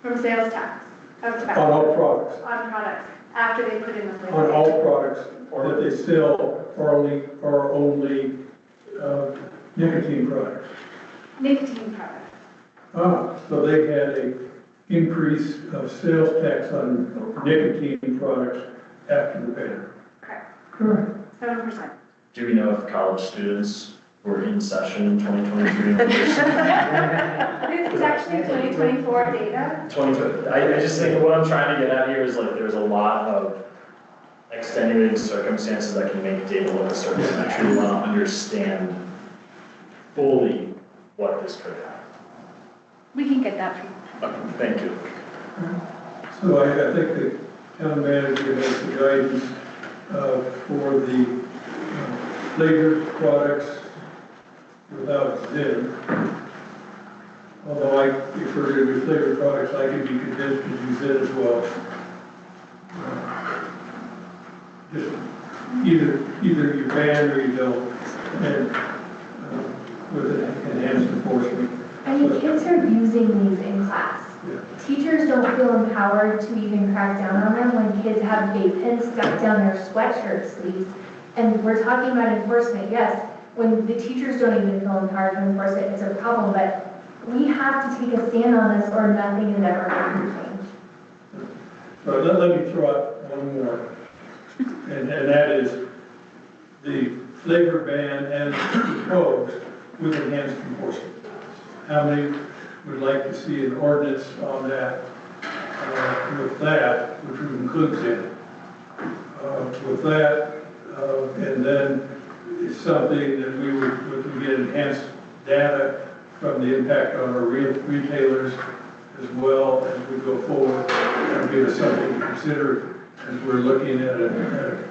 Speaker 15: From sales tax of tobacco.
Speaker 1: On all products.
Speaker 15: On products, after they put in the flavor.
Speaker 1: On all products that they sell or only nicotine products.
Speaker 15: Nicotine products.
Speaker 1: So they had a increase of sales tax on nicotine products after the ban.
Speaker 15: Correct. 7%.
Speaker 9: Do we know if college students were in session in 2023?
Speaker 15: This is actually 2024 data.
Speaker 9: 2020. I just think what I'm trying to get at here is like there's a lot of extenuating circumstances that can make data look a certain way. And I truly want to understand fully what this could have.
Speaker 15: We can get that for you.
Speaker 9: Thank you.
Speaker 1: So I think the town manager has the guidance for the flavored products without ZIN. Although I prefer to do flavored products, I can be convinced to use it as well. Just either you ban or you don't, and with an enhanced enforcement.
Speaker 2: I mean, kids are using these in class.
Speaker 1: Yeah.
Speaker 2: Teachers don't feel empowered to even crack down on them when kids have vape pens stuck down their sweatshirt sleeves. And we're talking about enforcement, yes. When the teachers don't even feel empowered to enforce it, it's a problem. But we have to take a stand on this or nothing is ever going to change.
Speaker 1: So let me throw out one more. And that is the flavor ban and proposed with enhanced enforcement. How many would like to see an ordinance on that, with that, which would include ZIN? With that, and then it's something that we would get enhanced data from the impact on our retailers as well as we go forward. That would give us something to consider as we're looking at a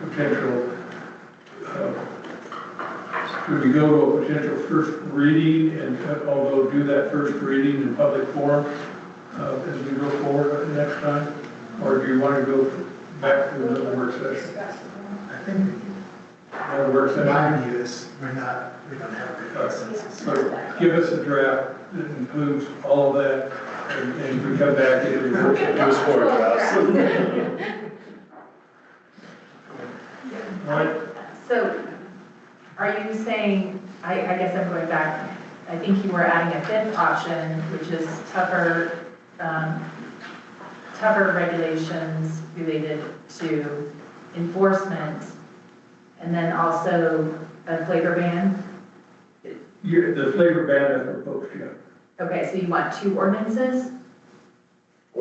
Speaker 1: potential, should we go to a potential first reading and although do that first reading in public forum as we go forward next time? Or do you want to go back to another work session?
Speaker 16: I think
Speaker 1: Another work session?
Speaker 16: my view is we don't have a consensus.
Speaker 1: So give us a draft that includes all of that and we come back and
Speaker 9: It was 4 drafts.
Speaker 1: Right.
Speaker 13: So, are you saying, I guess I'm going back, I think you were adding a fifth option, which is tougher regulations related to enforcement, and then also a flavor ban?
Speaker 1: The flavor ban is proposed, yeah.
Speaker 13: Okay, so you want two ordinances?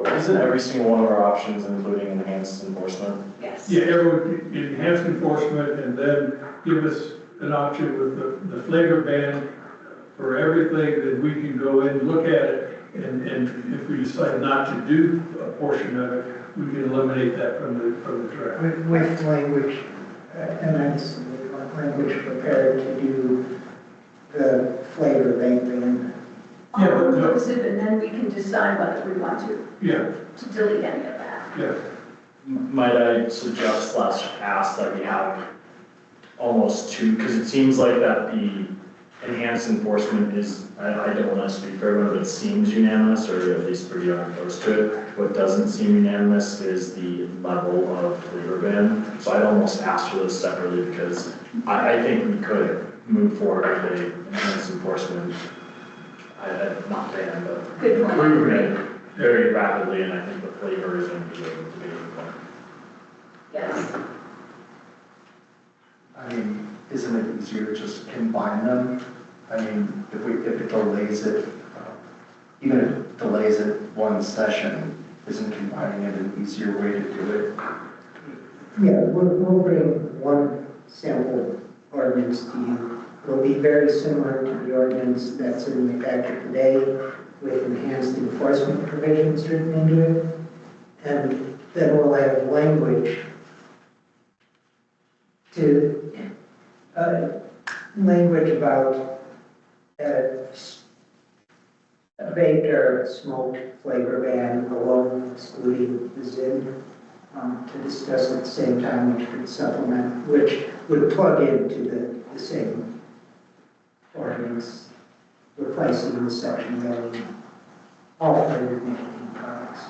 Speaker 9: Isn't every single one of our options including enhanced enforcement?
Speaker 13: Yes.
Speaker 1: Yeah, everyone, enhance enforcement and then give us an option with the flavor ban for everything, that we can go in, look at it, and if we decide not to do a portion of it, we can eliminate that from the draft.
Speaker 5: With language, language prepared to do the flavor ban.
Speaker 3: All
Speaker 1: Yeah, but no.
Speaker 3: inclusive, and then we can decide whether we want
Speaker 1: Yeah,
Speaker 3: to delete any of that.
Speaker 1: yeah.
Speaker 9: Might I suggest / ask that we have almost two, because it seems like that the enhanced enforcement is, I don't want to speak for everyone, but it seems unanimous, or at least pretty darn close to it. What doesn't seem unanimous is the level of flavor ban. So I'd almost ask for those separately, because I think we could move forward with the enhanced enforcement. Not ban, but
Speaker 3: Good point.
Speaker 9: improve it very rapidly, and I think the flavor is going to be a debating point.
Speaker 3: Yes.
Speaker 8: I mean, isn't it easier to just combine them? I mean, if it delays it, even if it delays it one session, isn't combining it an easier way to do it?
Speaker 5: Yeah, we'll bring one sample ordinance to you. It'll be very similar to the ordinance that's in the packet today, with enhanced enforcement provisions written into it. And then we'll have language about vaped or smoked flavor ban alone, excluding the ZIN, to discuss at the same time, which would plug into the same ordinance, replacing the section going all flavored nicotine products.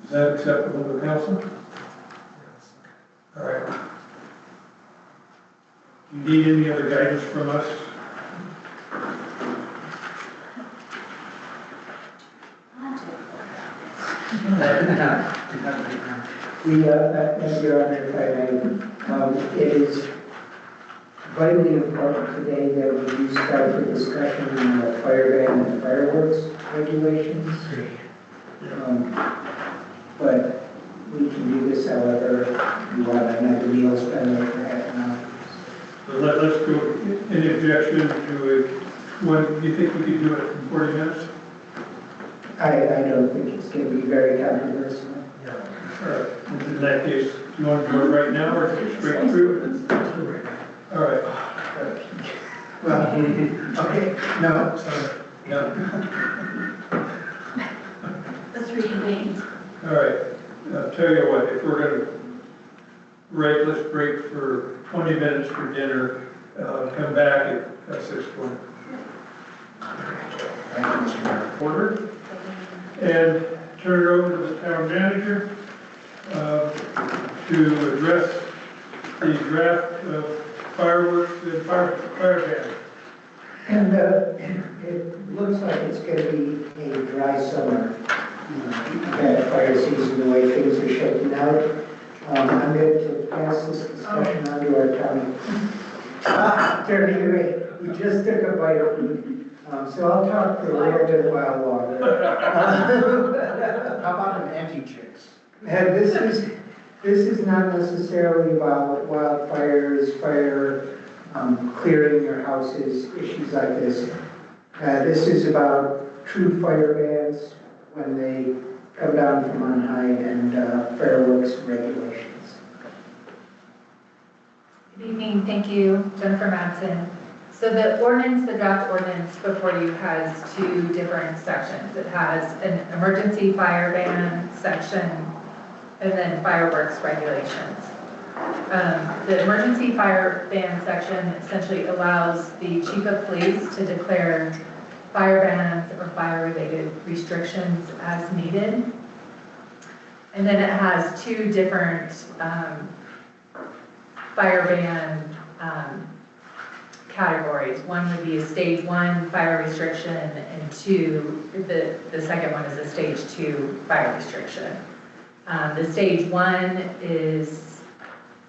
Speaker 1: Is that acceptable to the council? All right. You need any other guidance from us?
Speaker 5: Your Honor, if I may, it is vitally important today that we do start the discussion on the fire ban and fireworks regulations. But we can do this however you want. I know the meal's been there for half an hour.
Speaker 1: So let's go, any objection to it? When, do you think we could do it in 40 minutes?
Speaker 5: I don't think it's going to be very controversial.
Speaker 1: All right, in that case, do you want to do it right now or straight through? All right.
Speaker 5: Well, okay, no, sorry.
Speaker 1: Yeah.
Speaker 3: Let's reconvene.
Speaker 1: All right, I'll tell you what, if we're going to let's break for 20 minutes for dinner, come back at 6:20.
Speaker 8: Thank you, Mr. Mayor.
Speaker 1: Order. And turn it over to the town manager to address the draft of fireworks and fire ban.
Speaker 5: And it looks like it's going to be a dry summer. Bad fire season, the way things are shaking out. I'm going to pass this discussion on to our county attorney. He just took a bite of food. So I'll talk for a little bit while longer.
Speaker 8: How about an anti-chicks?
Speaker 5: And this is not necessarily about wildfires, fire, clearing your houses, issues like this. This is about true fire bans when they come down from on high and fireworks regulations.
Speaker 13: Good evening, thank you, Jennifer Madsen. So the draft ordinance before you has two different sections. It has an emergency fire ban section and then fireworks regulations. The emergency fire ban section essentially allows the chief of police to declare fire bans or fire-related restrictions as needed. And then it has two different fire ban categories. One would be a stage 1 fire restriction, and the second one is a stage 2 fire restriction. The stage 1 is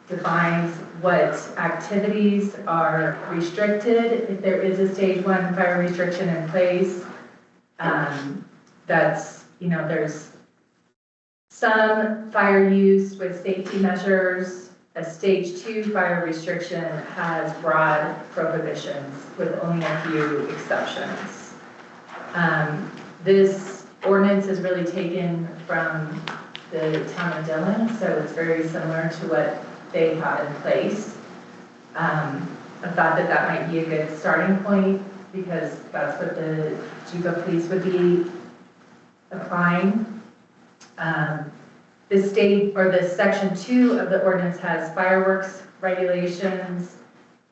Speaker 13: defines what activities are restricted, if there is a stage 1 fire restriction in place. That's, there's some fire use with safety measures. A stage 2 fire restriction has broad prohibitions with only a few exceptions. This ordinance is really taken from the town of Dillon, so it's very similar to what they have in place. I thought that might be a good starting point because that's what the chief of police would be applying. The section 2 of the ordinance has fireworks regulations,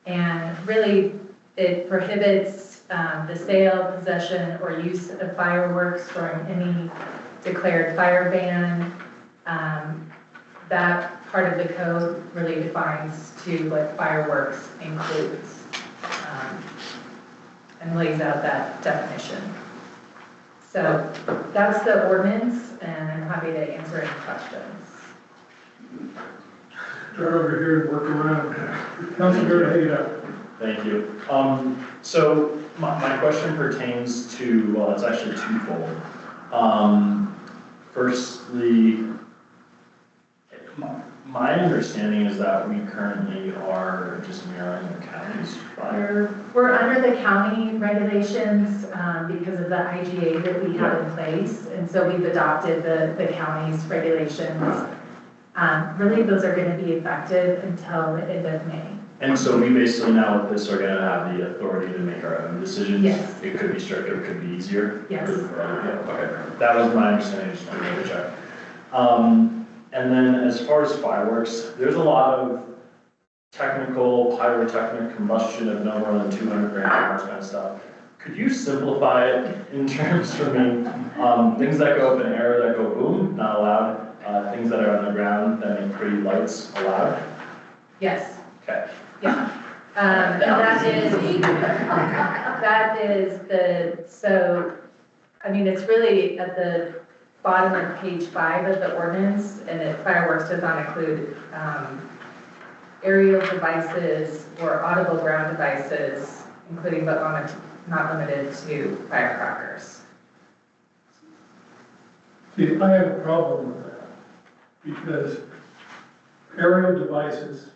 Speaker 13: and really it prohibits the sale, possession, or use of fireworks during any declared fire ban. That part of the code really defines to what fireworks includes and lays out that definition. So that's the ordinance, and I'm happy to answer any questions.
Speaker 1: Start over here and work around. Councilor Haida.
Speaker 9: Thank you. So my question pertains to, well, it's actually twofold. Firstly, my understanding is that we currently are just mirroring the county's fire.
Speaker 13: We're under the county regulations because of the IGA that we have in place, and so we've adopted the county's regulations. Really, those are going to be effective until the end of May.
Speaker 9: And so we basically now with this are going to have the authority to make our own decisions?
Speaker 13: Yes.
Speaker 9: It could be stricter, it could be easier?
Speaker 13: Yes.
Speaker 9: Okay, that was my understanding, just wanted to check. And then as far as fireworks, there's a lot of technical, pyrotechnic combustion of no more than 200 grams, that kind of stuff. Could you simplify it in terms for me? Things that go up in air that go boom, not allowed. Things that are on the ground that make pretty lights, allowed?
Speaker 13: Yes.
Speaker 9: Okay.
Speaker 13: Yeah. And it's really at the bottom of page 5 of the ordinance, and fireworks does not include aerial devices or audible ground devices, including but not limited to firecrackers.
Speaker 1: See, I have a problem with that because aerial devices,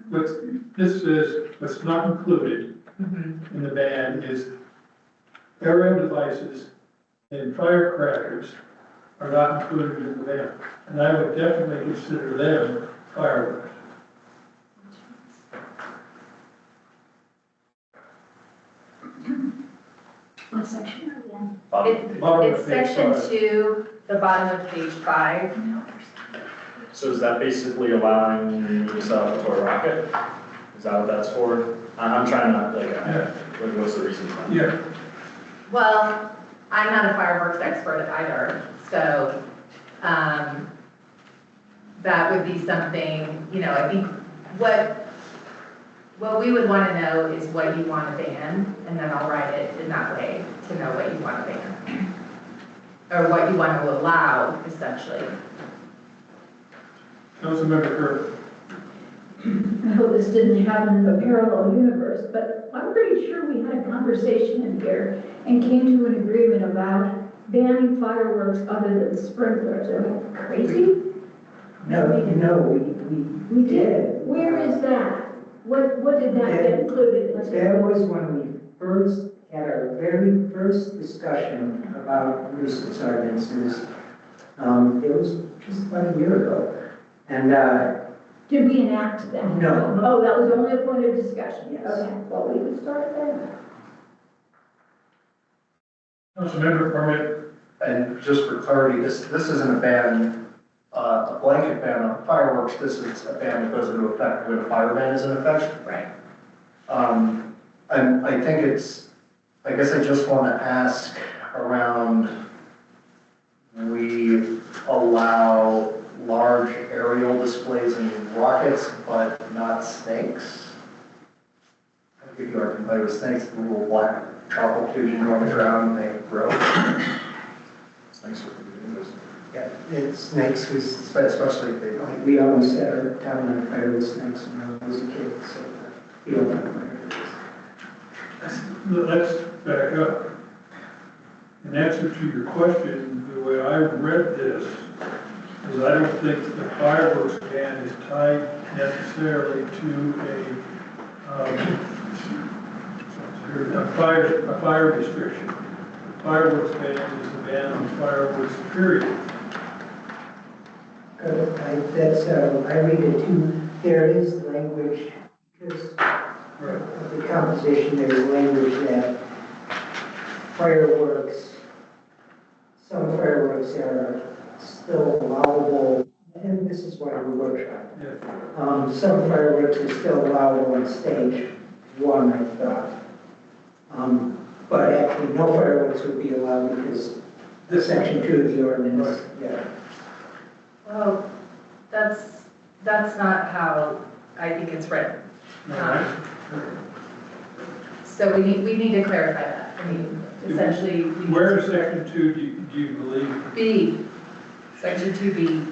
Speaker 1: what's not included in the ban is aerial devices and firecrackers are not included in the ban. And I would definitely consider them fireworks.
Speaker 3: What section are we in?
Speaker 13: It's section 2, the bottom of page 5.
Speaker 9: So is that basically allowing you to sell a toy rocket? Is that what that's for? I'm trying to, what's the reason behind that?
Speaker 1: Yeah.
Speaker 13: Well, I'm not a fireworks expert either, so that would be something, I think what we would want to know is what you want to ban, and then I'll write it in that way to know what you want to ban. Or what you want to allow, essentially.
Speaker 1: Councilmember Kerr.
Speaker 3: I hope this didn't happen in a parallel universe, but I'm pretty sure we had a conversation in here and came to an agreement about banning fireworks other than sprinklers. Am I crazy?
Speaker 5: We did.
Speaker 3: Where is that? What did that get included?
Speaker 5: That was when we first had our very first discussion about nuisance ordinances. It was just about a year ago. And,
Speaker 3: Did we enact that?
Speaker 5: No.
Speaker 3: Oh, that was only a point of discussion?
Speaker 5: Yes.
Speaker 3: Okay, well, we would start there.
Speaker 1: Councilmember Cormier.
Speaker 8: And just for clarity, this isn't a ban, a blanket ban on fireworks. This is a ban that goes into effect when a fire ban is in effect.
Speaker 13: Right.
Speaker 8: And I think I guess I just want to ask around, we allow large aerial displays and rockets, but not snakes. If you are familiar with snakes, the little black charcoal tubes you go on the ground and they grow.
Speaker 9: Thanks for doing this.
Speaker 5: Yeah, it snakes was,
Speaker 8: Especially if they don't.
Speaker 5: like, we always set our town on fire with snakes when I was a kid, so we don't have fire.
Speaker 1: Let's back up. In answer to your question, the way I read this is I don't think the fireworks ban is tied necessarily to a fire restriction. Fireworks ban is a ban on fireworks, period.
Speaker 5: I read it too, there is language, because of the composition, there's language that fireworks, some fireworks are still allowable, and this is why we workshop. Some fireworks are still allowable on stage one, I thought. But actually, no fireworks would be allowed because the section 2 of the ordinance, yeah.
Speaker 13: Well, that's not how I think it's written. So we need to clarify that. I mean, essentially.
Speaker 1: Where in section 2 do you believe?
Speaker 13: B, section 2B.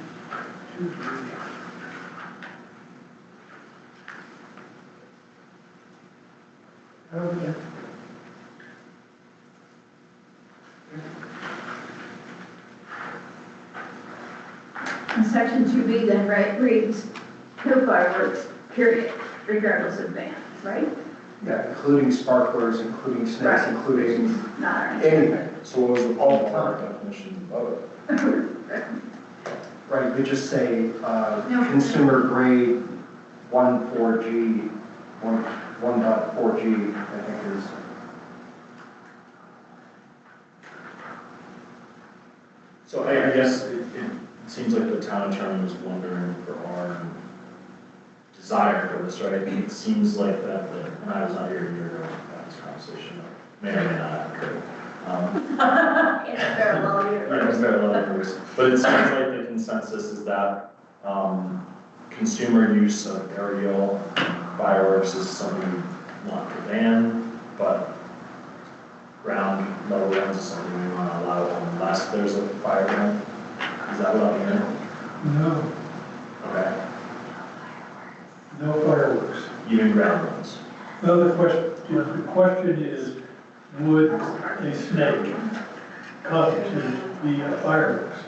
Speaker 5: Oh, yeah.
Speaker 3: And section 2B then, right, reads, no fireworks, period, regardless of ban, right?
Speaker 8: Yeah, including sparklers, including snakes,
Speaker 3: Right.
Speaker 8: including
Speaker 3: Not
Speaker 8: anything.
Speaker 9: So what was the ballpark definition of it?
Speaker 8: Right, we just say, consumer grade 1.4G, 1.4G, I think is.
Speaker 9: So I guess it seems like the town attorney was wondering for our desire for this, right? It seems like that, and I was not here a year ago about this conversation, may or may not have occurred.
Speaker 3: in a parallel universe.
Speaker 9: Yeah, it's very low numbers. But it seems like the consensus is that consumer use of aerial fireworks is something not to ban, but ground level ones is something we want to allow unless there's a fire ban. Is that what I'm hearing?
Speaker 1: No,
Speaker 9: Okay.
Speaker 1: no fireworks.
Speaker 9: Even ground ones.
Speaker 1: Well, the question is, would a snake constitute the fireworks?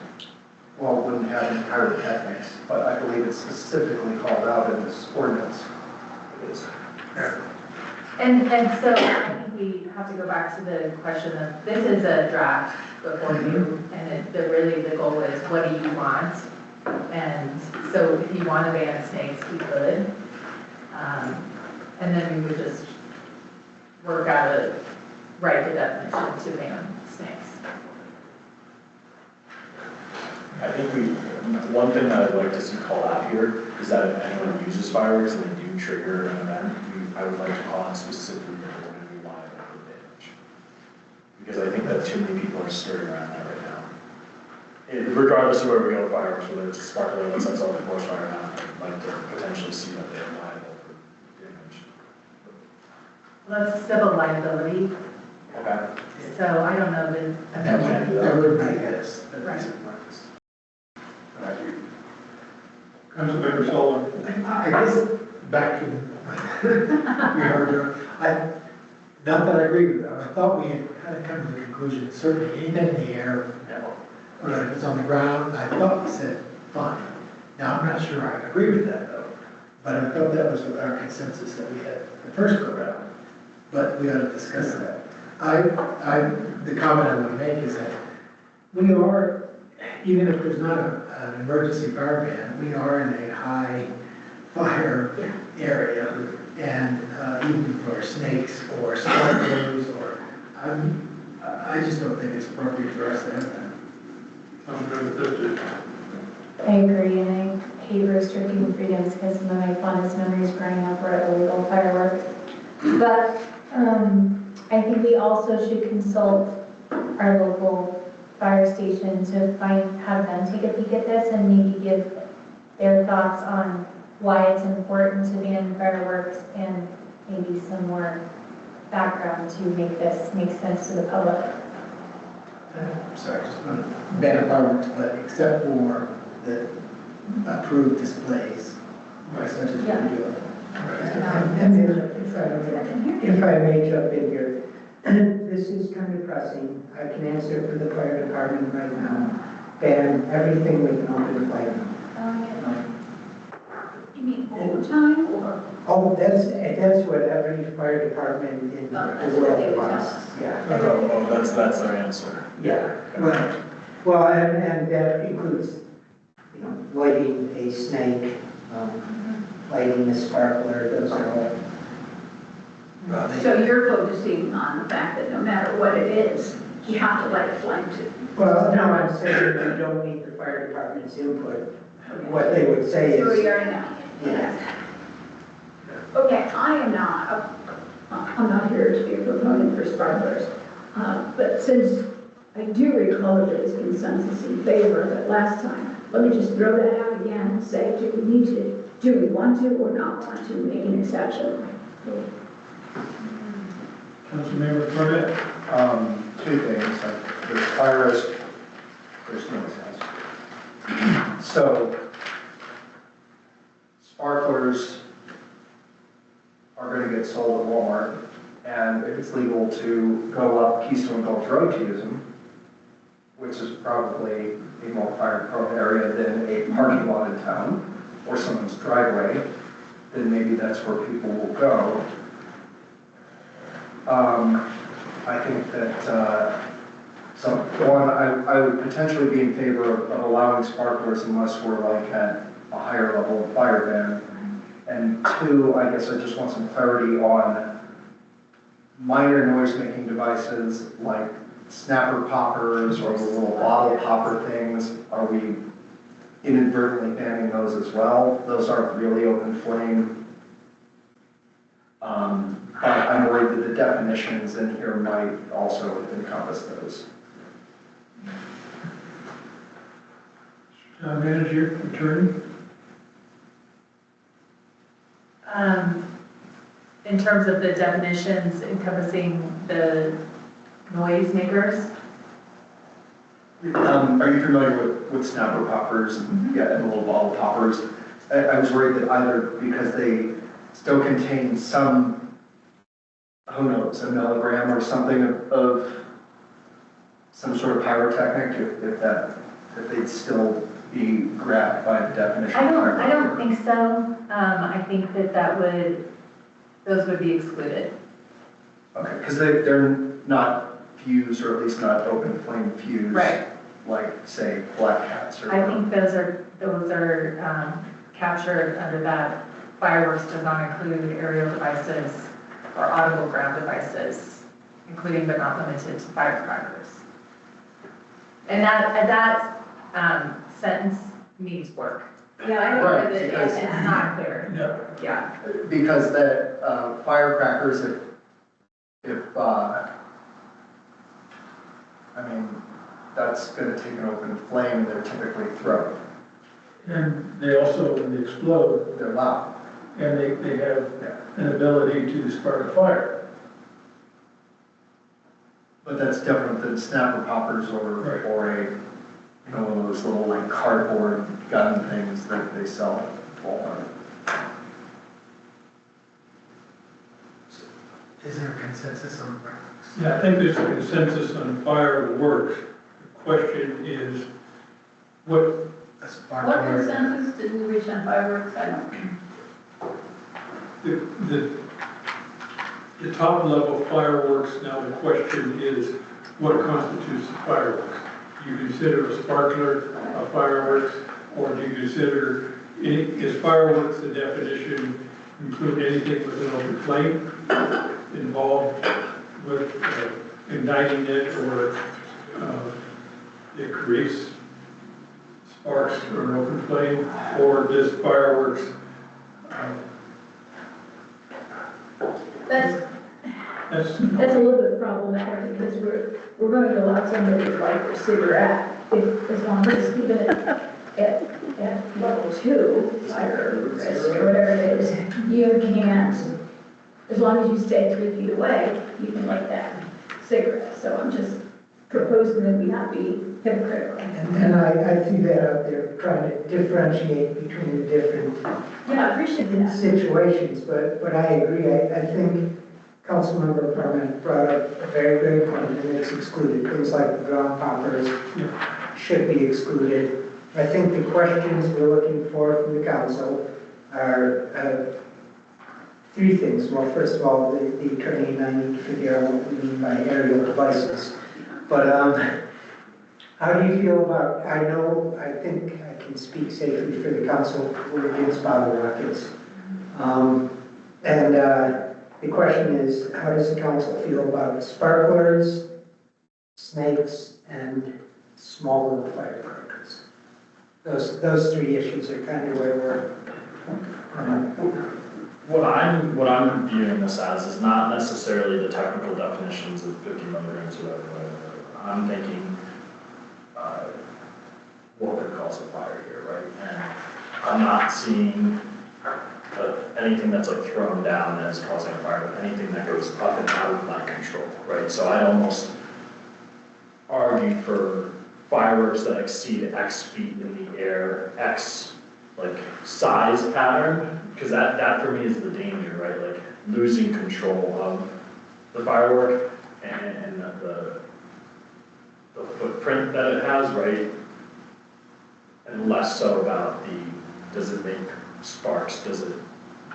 Speaker 8: Well, it wouldn't have pyrotechnics, but I believe it's specifically called out in this ordinance. It is.
Speaker 13: And so I think we have to go back to the question of, this is a draft before you, and the goal is, what do you want? And so if you want to ban snakes, we could. And then we would just work out the definition to ban snakes.
Speaker 9: I think one thing that I'd like to see called out here is that if anyone uses fireworks and they do trigger an event, I would like to call out specifically that they're going to be liable for damage. Because I think that too many people are stirring around that right now. Regardless of where we go with fireworks, whether it's a sparkler that sets off the forest fire or not, I'd like to potentially see that they're liable for damage.
Speaker 13: That's civil liability,
Speaker 9: Okay.
Speaker 13: so I don't know that.
Speaker 16: That would be, yes.
Speaker 13: Right.
Speaker 1: Councilmember Sullivan.
Speaker 16: I guess back in, not that I agree with that, I thought we had kind of come to the conclusion that certainly anything in the air, or if it's on the ground, I thought we said fine. Now, I'm not sure I agree with that though, but I thought that was our consensus that we had the first go round, but we ought to discuss that. The comment I want to make is that we are, even if there's not an emergency fire ban, we are in a high fire area, and even for snakes or sparklers, or I just don't think it's appropriate for us to have that.
Speaker 2: I agree, and I hate restricting freedoms because some of my fondest memories growing up were illegal fireworks. But I think we also should consult our local fire station to have them take a peek at this and maybe give their thoughts on why it's important to ban fireworks and maybe some more background to make this make sense to the public.
Speaker 5: sorry, bed apartments, but except for the approved displays, such as video. And then, if I may jump in here, this is kind of pressing. I can answer for the fire department right now. Ban everything with an open flame.
Speaker 3: You mean all the time, or?
Speaker 5: Oh, that's what every fire department in
Speaker 3: That's
Speaker 5: the
Speaker 3: what they
Speaker 5: world
Speaker 3: would
Speaker 5: wants.
Speaker 3: tell us.
Speaker 5: Yeah.
Speaker 9: Oh, that's their answer.
Speaker 5: Yeah, right. Well, and that includes, you know, lighting a snake, lighting a sparkler, those are all.
Speaker 3: So you're focusing on the fact that no matter what it is, you have to light a flame too.
Speaker 5: Well, no, I'm saying you don't need the fire department's input. What they would say
Speaker 3: So we
Speaker 5: is,
Speaker 3: are now.
Speaker 5: yeah,
Speaker 3: Okay, I'm not here to be a proponent for sparklers, but since I do recall that there was consensus in favor of it last time, let me just throw that out again and say, do we want to or not want to make an exception?
Speaker 1: Councilmember Cornett?
Speaker 8: Two things, like there's fire risk, there's noise hazard. So sparklers are going to get sold at Walmart, and if it's legal to go up Keystone Gulch Road to use them, which is probably a more fire-prone area than a parking lot in town or someone's driveway, then maybe that's where people will go. I think that I would potentially be in favor of allowing sparklers unless we're like at a higher level of fire ban. And two, I guess I just want some clarity on minor noise-making devices like snapper poppers or the little bottle popper things. Are we inadvertently banning those as well? Those aren't really open flame. But I'm worried that the definitions in here might also encompass those.
Speaker 1: Town manager, attorney?
Speaker 13: In terms of the definitions encompassing the noise makers,
Speaker 8: Are you familiar with snapper poppers and, yeah, and little bottle poppers? I was worried that either because they still contain some, who knows, a milligram or something of some sort of pyrotechnic, if they'd still be grabbed by the definition.
Speaker 13: I don't think so. I think those would be excluded.
Speaker 8: Okay, because they're not fused, or at least not open flame fused.
Speaker 13: Right.
Speaker 8: Like, say, black cats or.
Speaker 13: I think those are captured under that. Fireworks does not include aerial devices or audible ground devices, including but not limited to firecrackers. And that sentence needs work.
Speaker 3: Yeah, I don't
Speaker 8: Right,
Speaker 3: know that
Speaker 8: because-
Speaker 3: it's not clear.
Speaker 1: Yeah.
Speaker 3: Yeah.
Speaker 8: Because that firecrackers, I mean, that's going to take an open flame and they're typically thrown.
Speaker 1: And they also, when they explode,
Speaker 8: They're loud.
Speaker 1: and they have an ability to spark a fire.
Speaker 8: But that's different than snapper poppers
Speaker 1: Right.
Speaker 8: or a, you know, one of those little like cardboard gun things that they sell at Walmart.
Speaker 16: Is there a consensus on fireworks?
Speaker 1: Yeah, I think there's a consensus on fireworks. The question is, what,
Speaker 3: What consensus did we reach on fireworks? I don't.
Speaker 1: the top level fireworks, now the question is, what constitutes a fireworks? Do you consider a sparkler a fireworks, or do you consider, is fireworks the definition include anything with an open flame involved with igniting it, or it creates sparks or an open flame, or does fireworks
Speaker 3: That's a little bit problematic because we're going to allow somebody to light their cigarette as long as it's even at level 2 fire risk or whatever it is. You can't, as long as you stay 3 feet away, you can light that cigarette. So I'm just proposing that we not be hypocritical.
Speaker 5: And I see that out there, trying to differentiate between the different
Speaker 3: Yeah, I appreciate that.
Speaker 5: situations, but I agree. I think Councilmember Parment brought up a very good point, and it's excluded. Things like the ground poppers should be excluded. I think the questions we're looking for from the council are three things. Well, first of all, the attorney and I need to figure out what we mean by aerial devices. But how do you feel about, I think I can speak safely for the council, we're against bottle rockets. The question is, how does the council feel about sparklers, snakes, and small little firecrackers? Those three issues are kind of where we're.
Speaker 9: What I'm viewing this as is not necessarily the technical definitions of 50 milligrams or whatever. I'm thinking, what would cause a fire here, right? And I'm not seeing anything that's like thrown down that is causing a fire, but anything that goes up and out of my control, right? So I'd almost argue for fireworks that exceed X feet in the air, X like size pattern, because that for me is the danger, right? Like losing control of the firework and the footprint that it has, right? And less so about does it make sparks, does it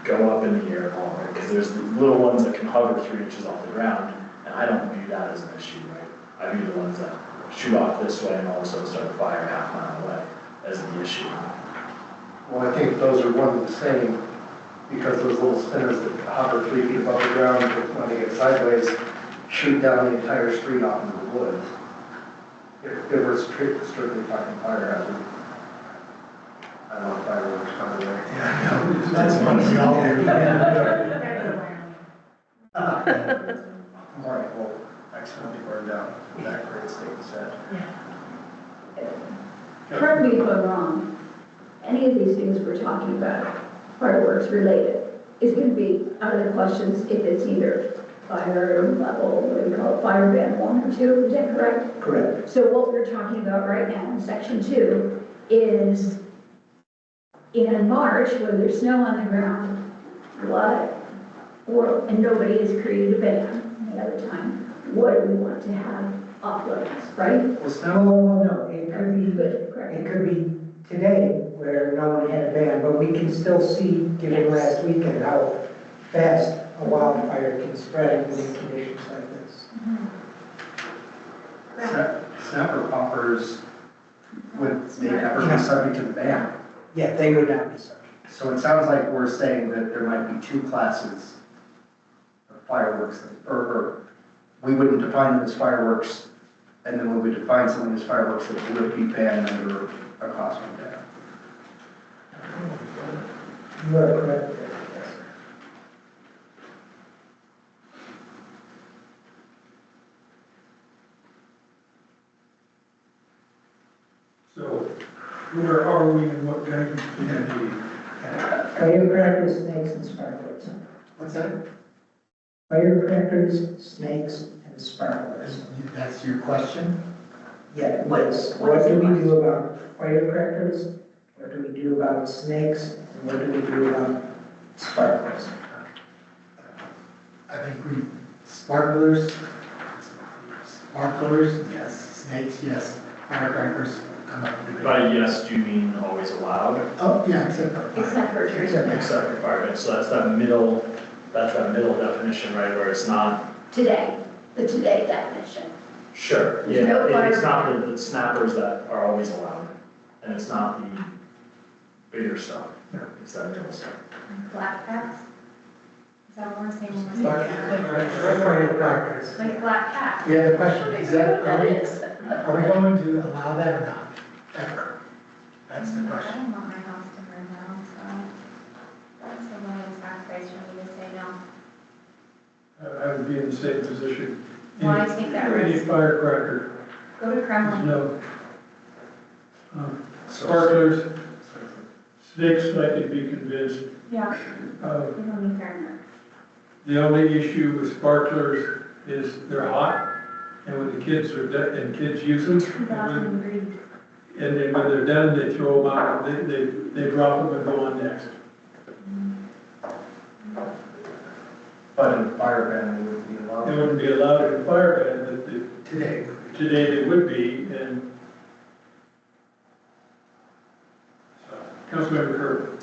Speaker 9: go up in the air at all, right? Because there's the little ones that can hover 3 inches off the ground, and I don't view that as an issue, right? I view the ones that shoot off this way and all of a sudden start a fire half mile away as the issue.
Speaker 8: Well, I think those are one and the same, because those little spinners that hover 3 feet above the ground, when they get sideways, shoot down the entire street off into the woods. If it were strictly talking fire hazard, I don't know fireworks, by the way.
Speaker 16: Yeah, that's funny, we all do.
Speaker 8: All right, well, accidentally burned down, that great state set.
Speaker 3: Correct me if I'm wrong, any of these things we're talking about, fireworks related, is going to be out of the questions if it's either fire level, what do we call it, fire band 1 or 2, is that correct?
Speaker 5: Correct.
Speaker 3: So what we're talking about right now in section 2 is in March, where there's snow on the ground, and nobody has created a ban any other time, what do we want to have off limits, right?
Speaker 5: No, it could be today where no one had a ban, but we can still see, given last weekend, how fast a wildfire can spread in conditions like this.
Speaker 8: Snapper poppers, would they ever be subject to the ban?
Speaker 5: Yeah, they would not be subject.
Speaker 8: So it sounds like we're saying that there might be two classes of fireworks, or we wouldn't define them as fireworks, and then when we define something as fireworks, that would be banned under a costume ban.
Speaker 5: You are correct.
Speaker 1: So where are we and what guidance do we need?
Speaker 5: Firecrackers, snakes, and sparklers.
Speaker 16: What's that?
Speaker 5: Firecrackers, snakes, and sparklers.
Speaker 16: That's your question?
Speaker 5: Yeah, what do we do about firecrackers? What do we do about snakes? And what do we do about sparklers?
Speaker 16: I think sparklers, yes, snakes, yes, firecrackers, I'm not debating.
Speaker 9: By yes, do you mean always allowed?
Speaker 16: Oh, yeah, except for fire.
Speaker 3: Except for trees.
Speaker 9: Except for fire, so that's that middle definition, right, where it's not.
Speaker 3: Today, the today definition.
Speaker 9: Sure,
Speaker 3: There's
Speaker 9: yeah,
Speaker 3: no
Speaker 9: it's
Speaker 3: fire.
Speaker 9: not the snappers that are always allowed, and it's not the bigger stuff, it's that middle stuff.
Speaker 4: Black cats? Is that what we're saying?
Speaker 16: Firecrackers.
Speaker 4: Like black cat?
Speaker 16: Yeah, the question is that,
Speaker 3: That is.
Speaker 16: are we going to allow that or not? Ever? That's the
Speaker 4: I
Speaker 16: question.
Speaker 4: don't want my house to burn down, so that's a low exact price for me to say no.
Speaker 1: I would be in the same position.
Speaker 4: Why take that
Speaker 1: Any
Speaker 4: risk?
Speaker 1: firecracker,
Speaker 4: Go to Kremlin.
Speaker 1: no. Sparklers, snakes, I could be convinced.
Speaker 4: Yeah,
Speaker 1: Uh,
Speaker 4: you don't need Fahrenheit.
Speaker 1: The only issue with sparklers is they're hot, and when the kids are done, and kids use them, and then when they're done, they throw them out, they drop them and go on next.
Speaker 8: But in fire ban, it would be
Speaker 1: They
Speaker 8: allowed.
Speaker 1: wouldn't be allowed in fire ban, but
Speaker 16: Today.
Speaker 1: today they would be, and so, Councilmember Kerr.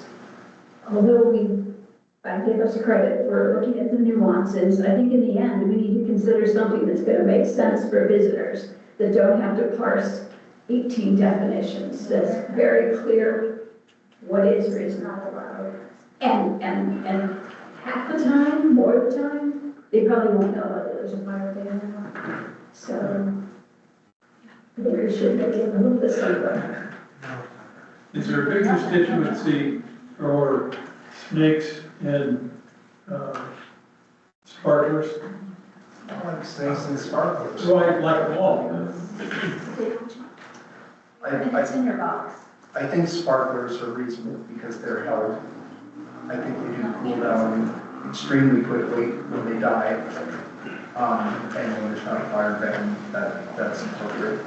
Speaker 3: Although I give us credit for looking at the nuances, I think in the end, we need to consider something that's gonna make sense for visitors, that don't have to parse 18 definitions, that's very clear what is or is not allowed. And half the time, more of the time, they probably won't know whether there's a fire ban or not. So, I think we should make it a little bit simpler.
Speaker 1: Is there a big constituency for snakes and sparklers?
Speaker 8: I like snakes and sparklers.
Speaker 1: Right, like a wall.
Speaker 8: I
Speaker 4: It's in your box.
Speaker 8: I think sparklers are reasonable because they're held. I think they do cool down extremely quickly when they die. And when there's not a fire ban, that's appropriate.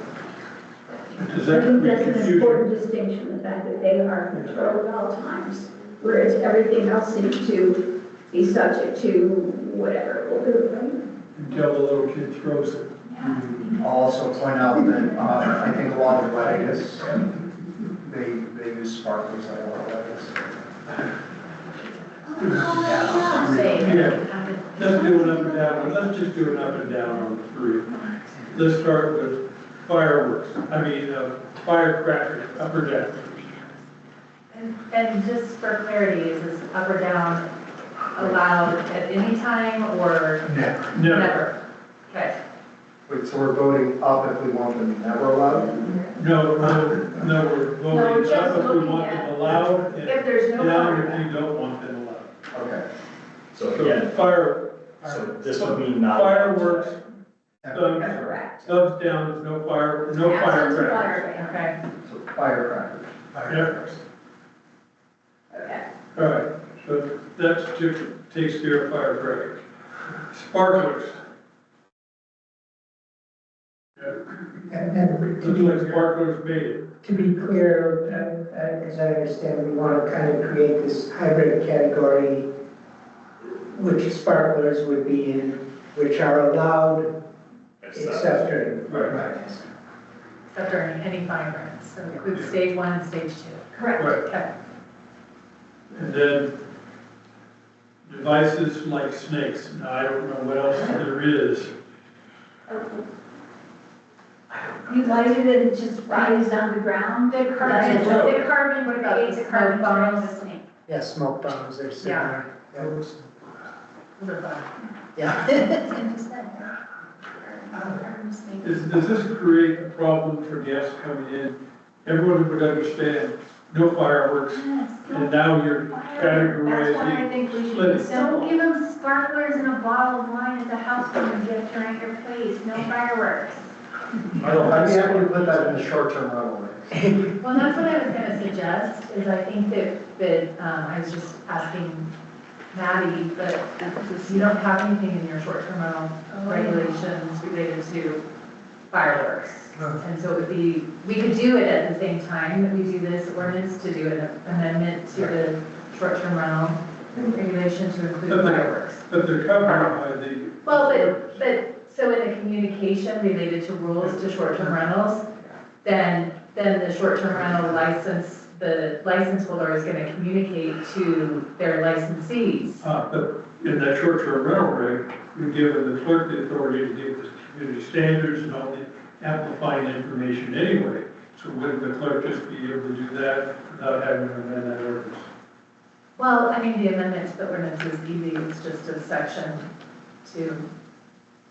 Speaker 1: Does
Speaker 3: I
Speaker 1: that
Speaker 3: think
Speaker 1: create
Speaker 3: that's an
Speaker 1: confusion?
Speaker 3: important distinction, the fact that they are controlled at all times, whereas everything else seems to be subject to whatever it will do, right?
Speaker 1: Until the little kid throws it.
Speaker 8: I'll also point out that I think a lot of weddings, they use sparklers at a lot of weddings.
Speaker 1: Yeah, let's do an up and down, let's just do an up and down on the three. Let's start with fireworks, firecrackers, up or down.
Speaker 13: And just for clarity, is this up or down allowed at any time or
Speaker 1: Never.
Speaker 13: never? Okay.
Speaker 8: Wait, so we're voting up if we want them never allowed?
Speaker 1: No, we're voting
Speaker 3: just
Speaker 1: up if we
Speaker 3: looking
Speaker 1: want
Speaker 3: at
Speaker 1: them allowed, and
Speaker 3: if there's no
Speaker 1: down
Speaker 3: fire
Speaker 1: if
Speaker 3: ban.
Speaker 1: you don't want them allowed.
Speaker 8: Okay.
Speaker 9: So
Speaker 1: So
Speaker 9: again,
Speaker 1: fire,
Speaker 9: so this would mean not.
Speaker 1: fireworks,
Speaker 3: Correct.
Speaker 1: thumbs down, there's no
Speaker 3: Absence of
Speaker 1: firecrackers.
Speaker 3: fire ban.
Speaker 13: Okay.
Speaker 8: So firecrackers.
Speaker 1: Firecrackers.
Speaker 3: Okay.
Speaker 1: All right, so that takes care of firecrackers. Sparklers.
Speaker 5: And to
Speaker 1: Looks
Speaker 5: be,
Speaker 1: like sparklers made it.
Speaker 5: to be clear, as I understand, we want to kind of create this hybrid category, which sparklers would be in, which are allowed except during.
Speaker 1: Right.
Speaker 13: Except during any fire grants, so include stage 1 and stage 2.
Speaker 3: Correct.
Speaker 1: Right.
Speaker 13: Okay.
Speaker 1: And then devices like snakes. Now, I don't know what else there is.
Speaker 3: You lighted it, it just rises on the ground?
Speaker 15: The carbon, would be the carbon during the snake.
Speaker 5: Yeah, smoke bombs, they're similar.
Speaker 13: Those are fun.
Speaker 5: Yeah.
Speaker 1: Does this create a problem for guests coming in? Everyone would understand, no fireworks, and now you're categorizing.
Speaker 15: That's why I think we should
Speaker 1: splitting.
Speaker 15: be simple. Don't give them sparklers and a bottle of wine at the housewarming gift or at your place, no fireworks.
Speaker 8: I'd be happy to put that in the short-term rental rates.
Speaker 13: Well, that's what I was gonna suggest, is I think that I was just asking Maddie, but you don't have anything in your short-term rental regulations related to fireworks. And so it would be, we could do it at the same time that we do this ordinance, to do an amendment to the short-term rental regulation to include fireworks.
Speaker 1: But they're covered by the.
Speaker 13: Well, but, so in the communication related to rules to short-term rentals, then the short-term rental license, the license holder is gonna communicate to their licensees.
Speaker 1: But in that short-term rental reg, you're giving the clerk the authority to give the community standards and all the amplifying information anyway. So wouldn't the clerk just be able to do that without having to amend that ordinance?
Speaker 13: Well, I mean, the amendment to the ordinance is easy, it's just a section to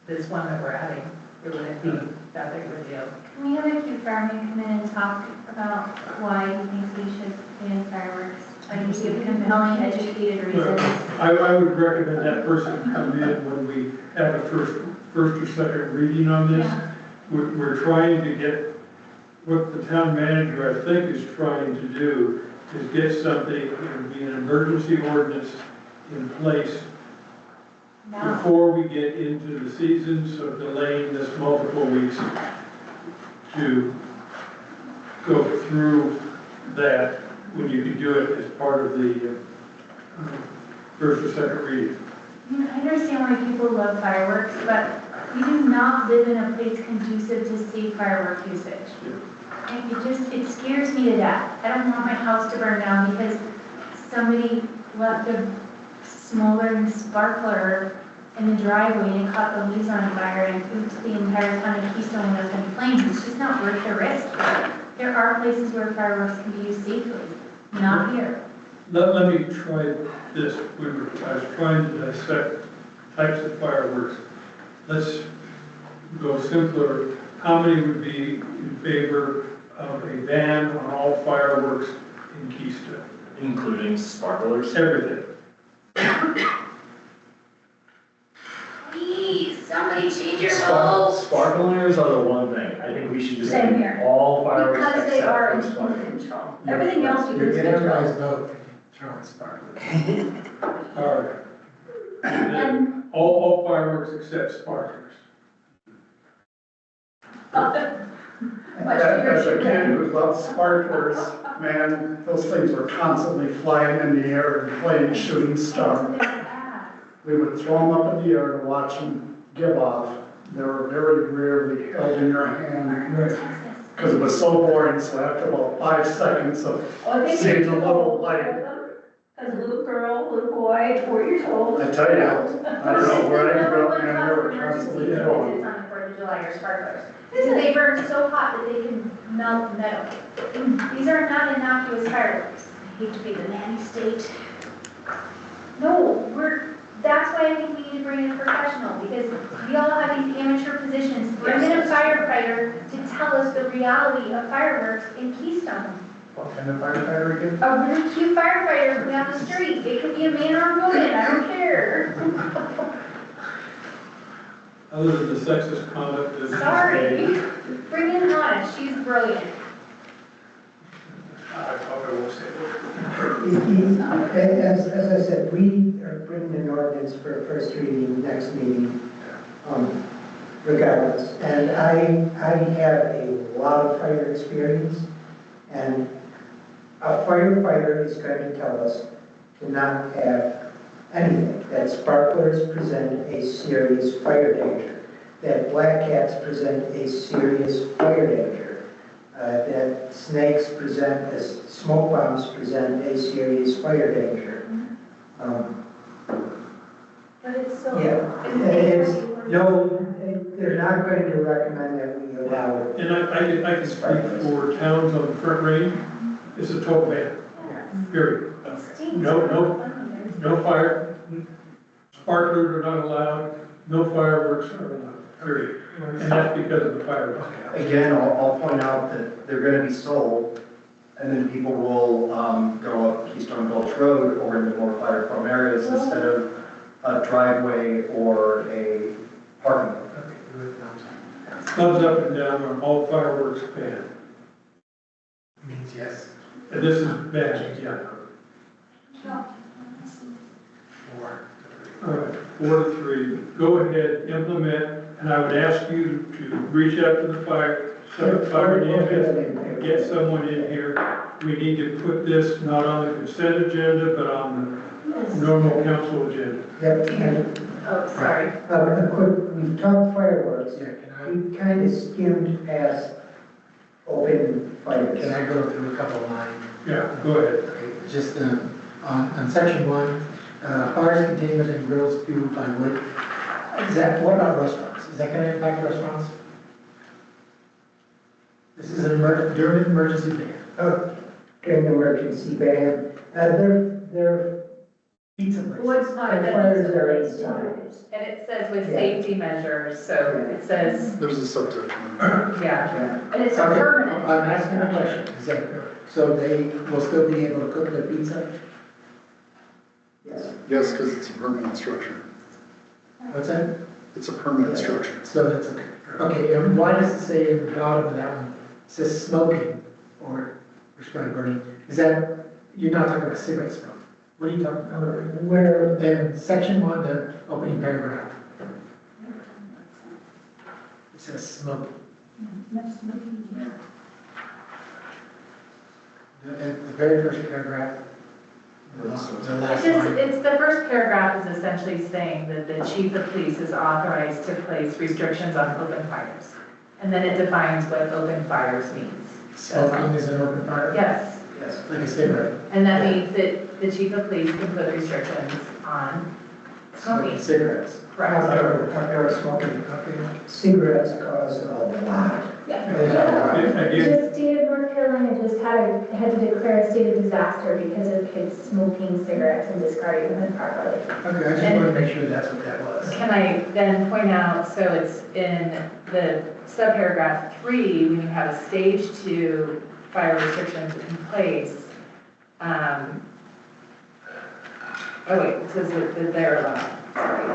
Speaker 13: this one that we're adding. It wouldn't be that big of a deal.
Speaker 4: Can we have a Keith Farman come in and talk about why he thinks we should ban fireworks? Like, give compelling, educated reasons.
Speaker 1: I would recommend that person come in when we have a first or second reading on this.
Speaker 4: Yeah.
Speaker 1: We're trying to get, what the town manager, I think, is trying to do, is get something, it would be an emergency ordinance in place
Speaker 4: now.
Speaker 1: before we get into the seasons of delaying this multiple weeks, to go through that when you can do it as part of the first or second reading.
Speaker 4: I understand why people love fireworks, but we do not live in a place conducive to safe firework usage. And it scares me to death. I don't want my house to burn down because somebody left a smoldering sparkler in the driveway and it caught the leaves on fire and pooped the entire town of Keystone when it was in flames. It's just not worth the risk. There are places where fireworks can be used safely, not here.
Speaker 1: Let me try this. I was trying to dissect types of fireworks. Let's go simpler. How many would be in favor of a ban on all fireworks in Keystone?
Speaker 9: Including sparklers?
Speaker 1: Everything.
Speaker 4: Please, somebody change your vote.
Speaker 9: Sparklers are the one thing. I think we should just
Speaker 3: Same
Speaker 9: do
Speaker 3: here.
Speaker 9: all fireworks
Speaker 3: Because they are in
Speaker 9: except for sparklers.
Speaker 3: control. Everything else you
Speaker 16: You're
Speaker 3: can
Speaker 16: gonna
Speaker 3: control.
Speaker 16: everybody's vote, throwing sparklers.
Speaker 1: All right. And then all fireworks except sparklers.
Speaker 7: As a kid who loved sparklers, man, those things were constantly flying in the air and playing shooting star. We would throw them up in the air to watch them give off. They were very rarely held in your hand because it was so boring. So after about 5 seconds of seeing the little light,
Speaker 3: As a little girl, little boy, 4 years old.
Speaker 7: I tell you, I don't know where I grew up, man, they were constantly throwing.
Speaker 4: On the 4th of July or sparklers. They burn so hot that they can melt metal. These are not innocuous fireworks. I hate to be the nanny state. No, that's why I think we need to bring in a professional, because we all have these amateur positions. Bring in a firefighter to tell us the reality of fireworks in Keystone.
Speaker 7: What kind of firefighter again?
Speaker 4: A really cute firefighter down the street. It could be a man or a woman, I don't care.
Speaker 1: Other than the sexist conduct that.
Speaker 4: Sorry. Bring in Hannah, she's brilliant.
Speaker 1: I probably won't say that.
Speaker 5: As I said, we are bringing an ordinance for a first reading next meeting, regardless. And I have a lot of fire experience, and a firefighter is going to tell us to not have anything, that sparklers present a serious fire danger, that black cats present a serious fire danger, that snakes present, as smoke bombs present a serious fire danger.
Speaker 4: But it's so.
Speaker 5: Yeah, it's, no, they're not going to recommend that we allow it.
Speaker 1: And I can speak for towns on the Front Range. It's a total ban, period. No fire, sparklers are not allowed, no fireworks are allowed, period. And that's because of the fireworks.
Speaker 8: Again, I'll point out that they're gonna be sold, and then people will go up Keystone Gulch Road or into more fire-prone areas instead of a driveway or a parking lot.
Speaker 1: Thumbs up and down on all fireworks banned.
Speaker 16: Means yes.
Speaker 1: And this is banned, yeah. All right, 4-3. Go ahead, implement, and I would ask you to reach out to the fire ambulance, and get someone in here. We need to put this not on the consent agenda, but on the normal council agenda.
Speaker 5: Yep, and,
Speaker 13: Oh, sorry.
Speaker 5: we've talked fireworks,
Speaker 16: Yeah,
Speaker 5: we kind of skimmed past open fires.
Speaker 16: can I go through a couple of lines?
Speaker 1: Yeah, go ahead.
Speaker 16: Okay, just on section 1, bars, containers, and grills fueled by wood. What about restaurants? Is that going to impact restaurants? This is during an emergency ban.
Speaker 5: Oh, during the emergency ban, they're
Speaker 16: Pizza places.
Speaker 13: Wood's not
Speaker 5: And
Speaker 13: a
Speaker 5: fires are
Speaker 13: necessary.
Speaker 5: inside.
Speaker 13: And it says with
Speaker 5: Yeah.
Speaker 13: safety measures, so it says,
Speaker 14: There's a subsection.
Speaker 13: yeah.
Speaker 4: And it's a
Speaker 16: Okay,
Speaker 4: permanent.
Speaker 16: I'm asking a question. Is that, so they will still be able to cook their pizza?
Speaker 5: Yes.
Speaker 14: Yes, because it's a permanent structure.
Speaker 16: What's that?
Speaker 14: It's a permanent structure.
Speaker 16: So that's okay. Okay, and why does it say in the bottom of that one, it says smoking or restrained burning? Is that, you're not talking about cigarette smoke? What are you talking about? Where, in section 1, the opening paragraph, it says smoke. The very first paragraph, the last line.
Speaker 13: It's the first paragraph is essentially saying that the chief of police is authorized to place restrictions on open fires. And then it defines what open fires means.
Speaker 16: Smoking is an open fire?
Speaker 13: Yes.
Speaker 16: Yes, like I said, right.
Speaker 13: And that means that the chief of police can put restrictions on smoking.
Speaker 5: Cigarettes.
Speaker 13: Correct.
Speaker 5: Or smoking. Cigarettes cause a lot.
Speaker 2: The state of North Carolina just had to declare a state of disaster because of kids smoking cigarettes and discarding them improperly.
Speaker 16: Okay, I just want to make sure that's what that was.
Speaker 13: Can I then point out, so it's in the subparagraph 3, when you have a stage 2 fire restrictions in place. Oh wait, it says that they're allowed, sorry.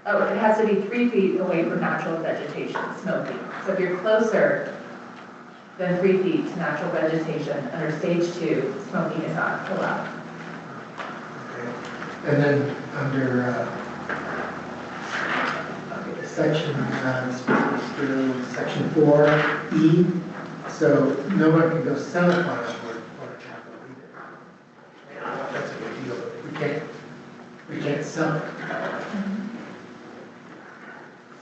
Speaker 13: Oh, it has to be 3 feet away from natural vegetation, smoking. So if you're closer than 3 feet to natural vegetation, under stage 2, smoking is not allowed.
Speaker 16: Okay. And then under section 4E, so no one can go sell a fire or a chapel either. That's a good deal. We can't sell it.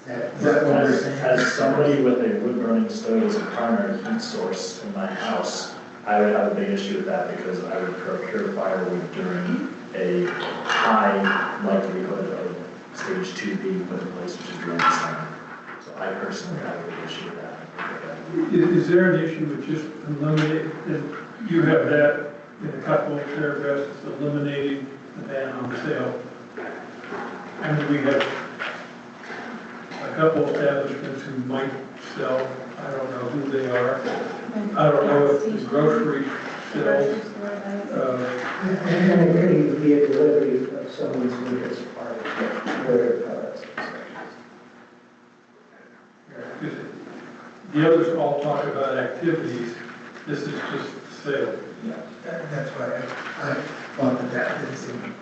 Speaker 16: Is that what we're saying?
Speaker 9: As somebody with a wood burning stove as a primary heat source in my house, I would have a big issue with that because I would procure firewood during a high likelihood of stage 2 being put in place, which is during the summer. So I personally have a big issue with that.
Speaker 1: Is there an issue with just eliminating, and you have that in a couple of paragraphs, eliminating the ban on sale? I mean, we have a couple establishments who might sell, I don't know who they are. I don't know if the grocery sells.
Speaker 5: And it could even be a delivery of someone's food as part of their products.
Speaker 1: The others all talk about activities. This is just sale.
Speaker 16: Yeah, that's why I thought that didn't seem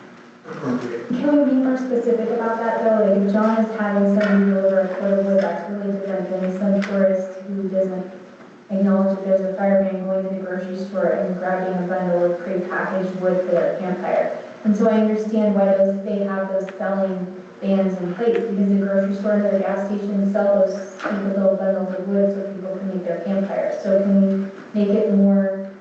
Speaker 16: appropriate.
Speaker 2: Can we be more specific about that though? Like if John is having somebody deliver a quart of wood, that's really different than some tourist who doesn't acknowledge that there's a fire ban going to the grocery store and grabbing a bundle of pre-packaged wood for their campfire. And so I understand why they have those selling bans in place, because the grocery store and the gas station sell those stupid little bundles of wood so people can make their campfires. So can we make it more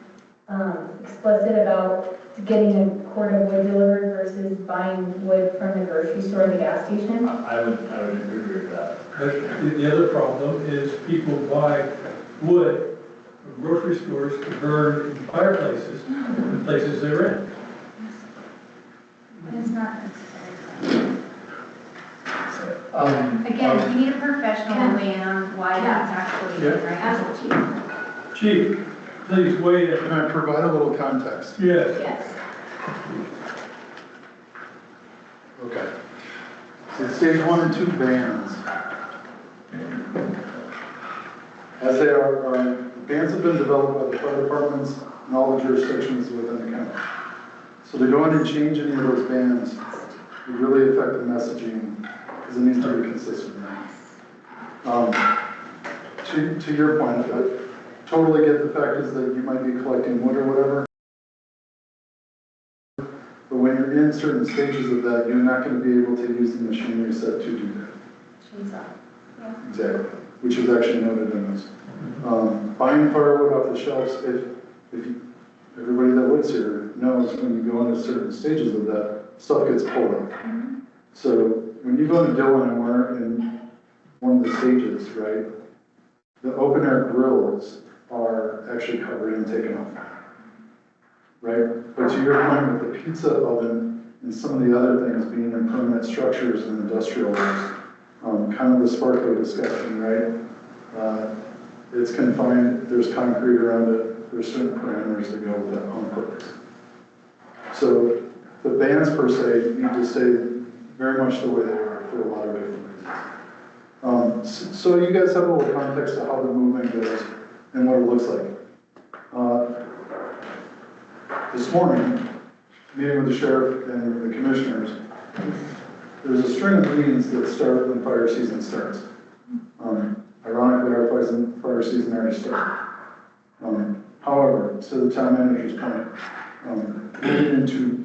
Speaker 2: explicit about getting a quart of wood delivered versus buying wood from the grocery store or the gas station?
Speaker 9: I would agree with that.
Speaker 1: But the other problem is people buy wood from grocery stores to burn in fireplaces, in places they're in.
Speaker 4: It's not necessary.
Speaker 7: Again,
Speaker 4: we need a professional weigh in on why that's actually
Speaker 1: Yeah.
Speaker 4: right.
Speaker 3: As a chief.
Speaker 1: Chief, please weigh in.
Speaker 14: Can I provide a little context?
Speaker 1: Yes.
Speaker 3: Yes.
Speaker 14: Okay. So stage 1 and 2 bans. As they are, bans have been developed by the fire departments and all the jurisdictions within the county. So to go in and change any of those bans would really affect the messaging because it needs to be consistent. To your point, I totally get the fact is that you might be collecting wood or whatever. But when you're in certain stages of that, you're not going to be able to use the machinery set to do that. Exactly, which is actually noted in this. Buying firewood off the shelves, everybody that lives here knows when you go into certain stages of that, stuff gets pulled up. So when you go into Dillon and we're in one of the stages, right, the open air grills are actually covered and taken off. Right? But to your point with the pizza oven and some of the other things being in permanent structures and industrial waste, kind of the sparkly discussion, right? It's confined, there's concrete around it, there's certain parameters that go with that on purpose. So the bans per se need to stay very much the way they are for a lot of different reasons. So you guys have a little context of how the movement goes and what it looks like. This morning, meeting with the sheriff and the commissioners, there's a string of meetings that start when fire season starts. Ironically, our fire season already started. However, to the town manager's point, moving into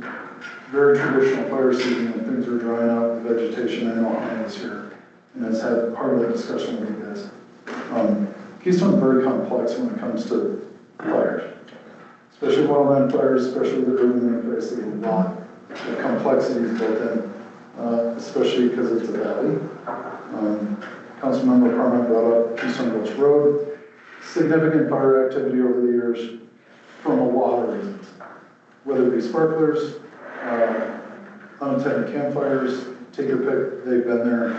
Speaker 14: very traditional fire season when things are drying out, the vegetation, I know Hannah is here, and has had part of that discussion with you guys. Keystone's very complex when it comes to fires, especially wildland fires, especially the urban interface. There's a lot of complexities built in, especially because it's a valley. Councilmember Carmen brought up Keystone Gulch Road. Significant fire activity over the years from a lot of reasons, whether it be sparklers, unattended campfires, take your pick, they've been there.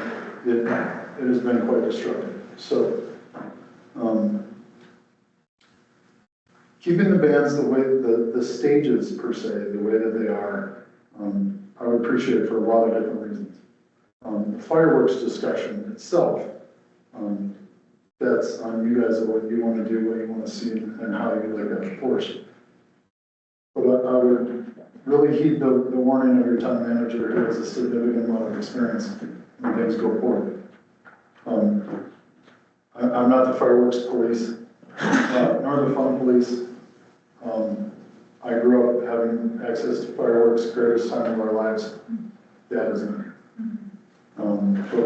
Speaker 14: It has been quite destructive. So, keeping the bands the way, the stages per se, the way that they are, I would appreciate it for a lot of different reasons. The fireworks discussion itself, that's on you guys of what you want to do, what you want to see, and how you like that enforced. But I would really heed the warning of your town manager who has a significant amount of experience when things go forward. I'm not the fireworks police, nor the fun police. I grew up having access to fireworks, greatest time of our lives. Dad isn't here, for a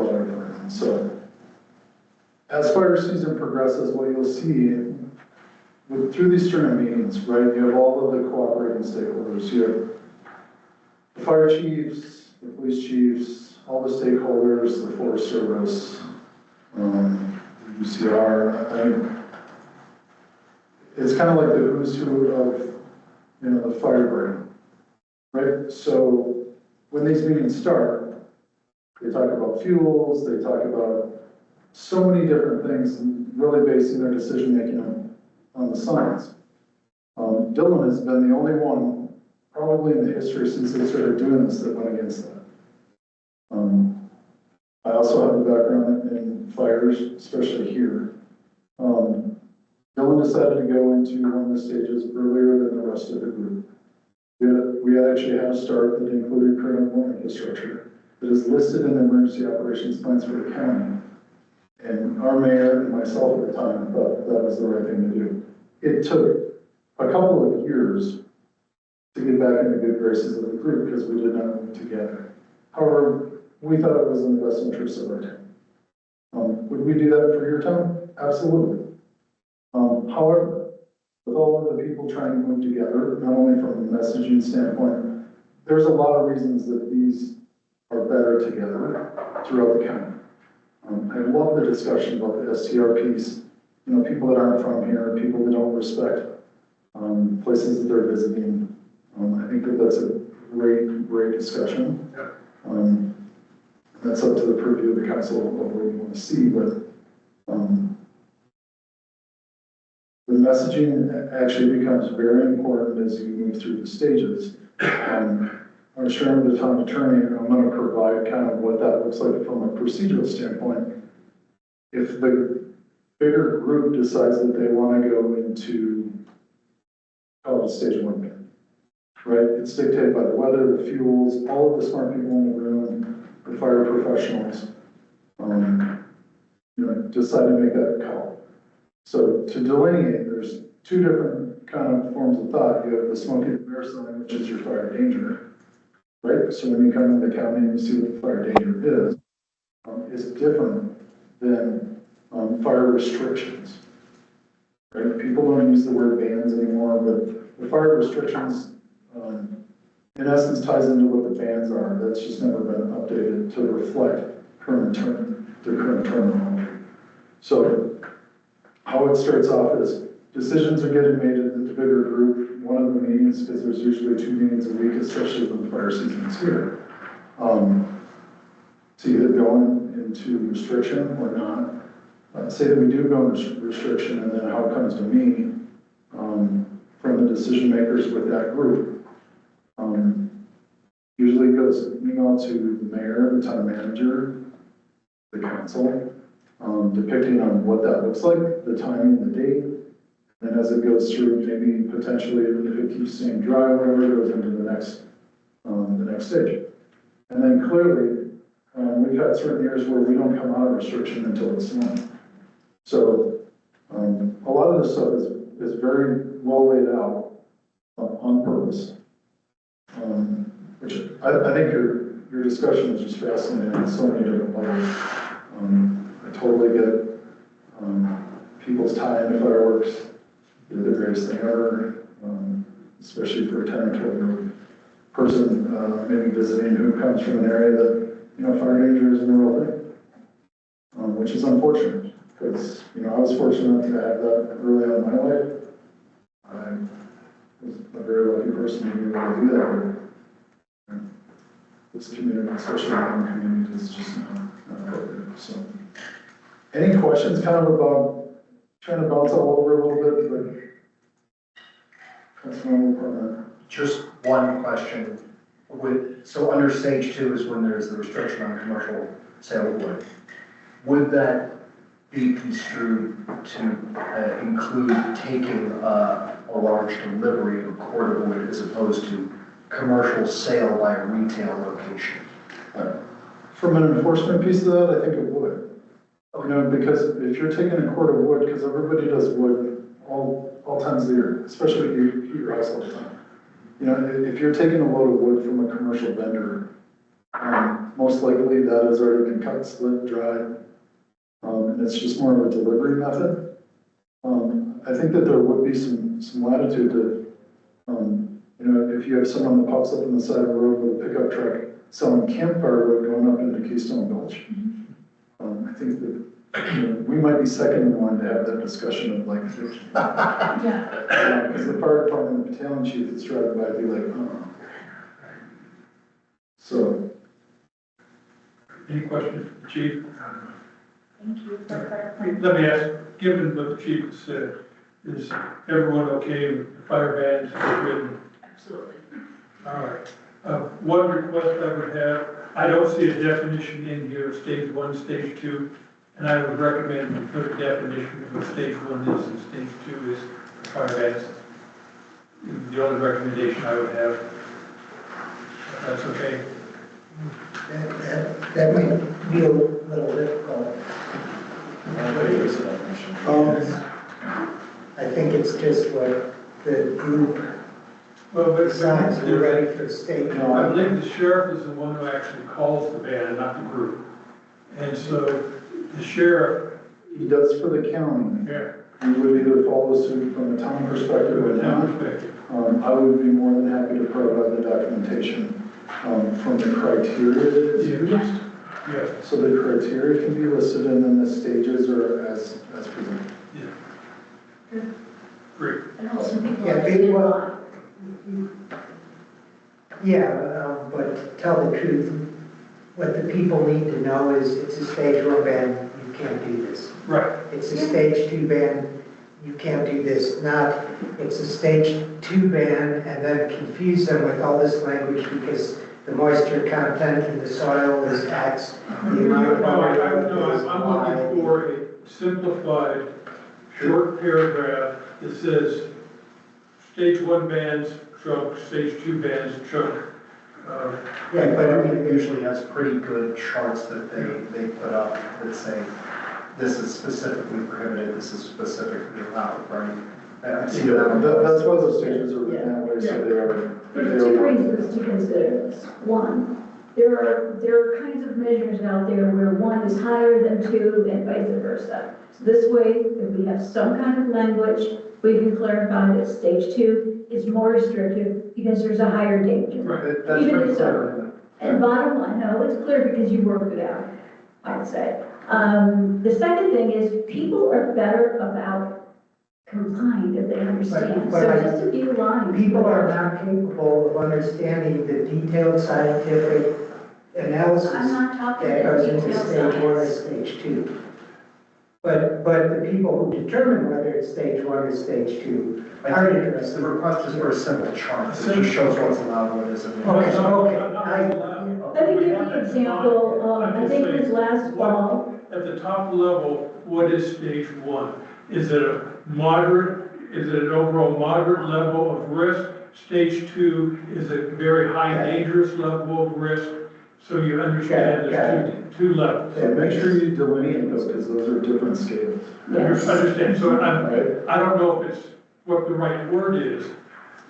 Speaker 14: lot of different reasons. So, as fire season progresses, what you'll see through these string of meetings, right, you have all of the cooperating stakeholders. You have the fire chiefs, the police chiefs, all the stakeholders, the Forest Service, UCR. It's kind of like the who's who of, the fire brigade, right? So when these meetings start, they talk about fuels, they talk about so many different things, and really basing their decision-making on the science. Dylan has been the only one, probably in the history since they started doing this, that went against that. I also have a background in fires, especially here. Dylan decided to go into one of the stages earlier than the rest of the group. We actually had a start that included critical infrastructure that is listed in the emergency operations plans for the county. And our mayor and myself at the time thought that was the right thing to do. It took a couple of years to get back into good graces of the group because we did not move together. However, we thought it was in the best interest of our town. Would we do that for your town? Absolutely. However, with all of the people trying to move together, not only from a messaging standpoint, there's a lot of reasons that these are better together throughout the county. I love the discussion about the STR piece. People that aren't from here, people that don't respect places that they're visiting. I think that that's a great discussion. That's up to the purview of the council of what you want to see, but the messaging actually becomes very important as you move through the stages. I'm sharing with the town attorney, and I'm going to provide kind of what that looks like from a procedural standpoint. If the bigger group decides that they want to go into stage 1, right? It's dictated by the weather, the fuels, all of the smart people in the room, the fire professionals, decide to make that call. So to delineate, there's two different kind of forms of thought. You have the smoky mirror sign, which is your fire danger, right? So when you come into the county and you see what fire danger is, it's different than fire restrictions, right? People don't use the word bans anymore, but the fire restrictions, in essence, ties into what the bans are. That's just never been updated to reflect the current terminology. So how it starts off is decisions are getting made in the bigger group. One of the meetings, because there's usually 2 meetings a week, especially when the fire season is here. To either go into restriction or not. Say that we do go into restriction, and then how it comes to me from the decision makers with that group. Usually it goes email to the mayor, the town manager, the council, depicting on what that looks like, the timing, the date, And as it goes through, maybe potentially, if it keeps staying dry, whatever, it goes into the next stage. And then clearly, we've had certain years where we don't come out of restriction until it's snowing. So, a lot of this stuff is very well laid out on purpose. Which I think your discussion is just fascinating on so many different levels. I totally get people's tie into fireworks. They're the greatest thing ever, especially for a 10 or 12-year-old person maybe visiting who comes from an area that, fire danger isn't a real thing, which is unfortunate because, I was fortunate to have that early on in my life. I was a very lucky person to be able to do that. But this community, especially in our community, is just not appropriate. So, any questions kind of about trying to bounce all over a little bit, but that's my little part.
Speaker 8: Just one question. So under stage 2 is when there's the restriction on commercial sale of wood. Would that be construed to include taking a large delivery of cord of wood as opposed to commercial sale by a retail location?
Speaker 14: From an enforcement piece of that, I think it would. Because if you're taking a cord of wood, because everybody does wood all times of the year, especially if you heat your house all the time. If you're taking a load of wood from a commercial vendor, most likely that has already been cut, split, dried, and it's just more of a delivery method. I think that there would be some latitude to, if you have someone that pops up on the side of the road with a pickup truck selling campfire wood going up into Keystone Gulch. I think that we might be second in line to have that discussion of like, because the fire department battalion chief that's driving by would be like, oh. So.
Speaker 1: Any questions for the chief?
Speaker 4: Thank you for clarifying.
Speaker 1: Let me ask, given what the chief said, is everyone okay with the fire bans as written?
Speaker 4: Absolutely.
Speaker 1: All right. One request I would have, I don't see a definition in here of stage 1, stage 2, and I would recommend we put a definition of what stage 1 is and stage 2 is for fire bans. The only recommendation I would have, if that's okay.
Speaker 5: That might be a little difficult. I think it's just what the group decides. We're ready for state.
Speaker 1: I believe the sheriff is the one who actually calls the ban, not the group. And so the sheriff.
Speaker 14: He does for the county.
Speaker 1: Yeah.
Speaker 14: He would either follow suit from a town perspective or not. I would be more than happy to provide the documentation from the criteria that is used.
Speaker 1: Yeah.
Speaker 14: So the criteria can be listed and then the stages are as presented.
Speaker 1: Yeah. Great.
Speaker 3: And also people
Speaker 5: Yeah,
Speaker 3: that did
Speaker 5: well, but to tell the truth, what the people need to know is it's a stage 1 ban, you can't do this.
Speaker 1: Right.
Speaker 5: It's a stage 2 ban, you can't do this. Not, it's a stage 2 ban and then confuse them with all this language because the moisture content in the soil is X. The amount of
Speaker 1: I'm looking for a simplified, short paragraph that says stage 1 bans, trunk, stage 2 bans, trunk.
Speaker 8: Yeah, but it usually has pretty good charts that they put up that say, this is specifically prohibited, this is specifically allowed, right?
Speaker 14: That's why those stages are written that way, so they are.
Speaker 3: There's 2 reasons to consider this. One, there are kinds of measures out there where 1 is higher than 2 and vice versa. So this way, if we have some kind of language, we can clarify that stage 2 is more restrictive because there's a higher danger.
Speaker 14: Right. That's
Speaker 3: Even
Speaker 14: pretty
Speaker 3: if
Speaker 14: clear.
Speaker 3: And bottom line, no, it's clear because you worked it out, I'd say. The second thing is people are better about complying if they understand.
Speaker 5: But
Speaker 3: So just a few lines.
Speaker 5: People are not capable of understanding the detailed scientific analysis
Speaker 3: I'm not talking
Speaker 5: that goes
Speaker 3: about
Speaker 5: into
Speaker 3: detailed
Speaker 5: stage 1 or
Speaker 3: science.
Speaker 5: stage 2. But the people who determine whether it's stage 1 or stage 2 are interested.
Speaker 8: The request is for a simple chart that just shows what's allowed, what isn't.
Speaker 5: Okay.
Speaker 3: Let me give you an example. I think it was last fall.
Speaker 1: At the top level, what is stage 1? Is it a moderate is it an overall moderate level of risk? Stage 2 is a very high dangerous level of risk. So you understand there's two levels.
Speaker 14: So make sure you delineate those, because those are different scales.
Speaker 1: Understand, so I don't know if it's what the right word is,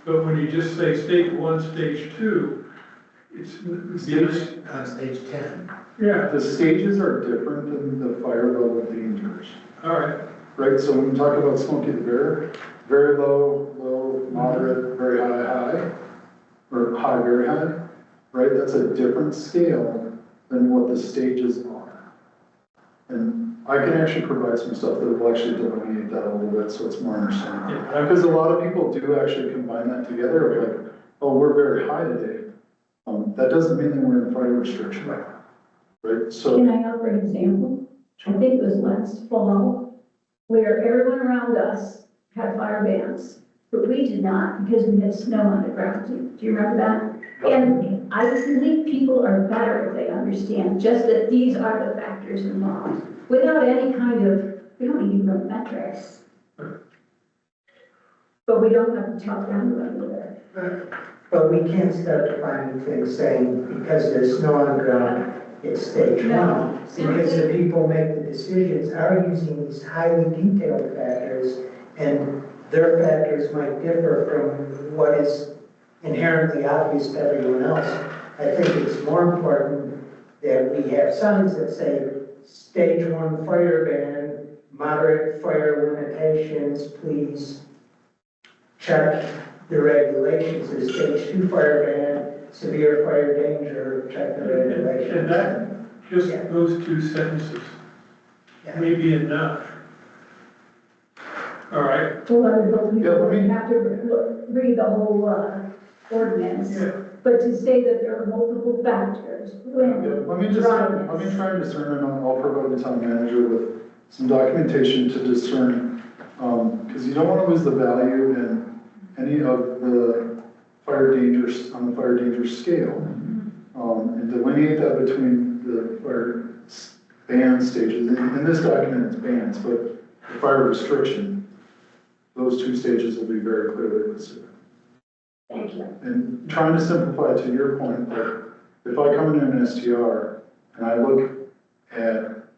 Speaker 1: but when you just say stage 1, stage 2, it's.
Speaker 16: On stage 10.
Speaker 1: Yeah,
Speaker 14: The stages are different than the fire level dangers,
Speaker 1: all right.
Speaker 14: right? So when we talk about Smokey the Bear, very low, low, moderate, very high, high, or high, very high, right? That's a different scale than what the stages are. And I can actually provide some stuff that will actually delineate that a little bit so it's more understandable. Because a lot of people do actually combine that together, like, oh, we're very high today. That doesn't mean that we're in fire restriction, right? So.
Speaker 3: Can I offer an example? I think it was last fall, where everyone around us had fire bans, but we did not because we had snow on the ground. Do you remember that? And I believe people are better if they understand just that these are the factors involved, without any kind of, we don't even know metrics. But we don't have to talk down about it.
Speaker 5: But we can't start defining things saying because there's snow on the ground, it's stage 1. Because the people make the decisions are using these highly detailed factors, and their factors might differ from what is inherently obvious to everyone else. I think it's more important that we have signs that say stage 1 fire ban, moderate fire limitations, please check the regulations. There's stage 2 fire ban, severe fire danger, check the regulations.
Speaker 1: And that, just those 2 sentences may be enough. All right.
Speaker 3: Well, I would hope you don't have to read the whole ordinance. But to say that there are multiple factors,
Speaker 14: Let me try and discern, and I'll provide the town manager with some documentation to discern, because you don't want to lose the value in any of the fire dangers on the fire danger scale, and delineate that between the fire ban stages. In this document, it's bans, but the fire restriction, those 2 stages will be very clearly listed.
Speaker 3: Thank you.
Speaker 14: And trying to simplify to your point, that if I come into an STR and I look at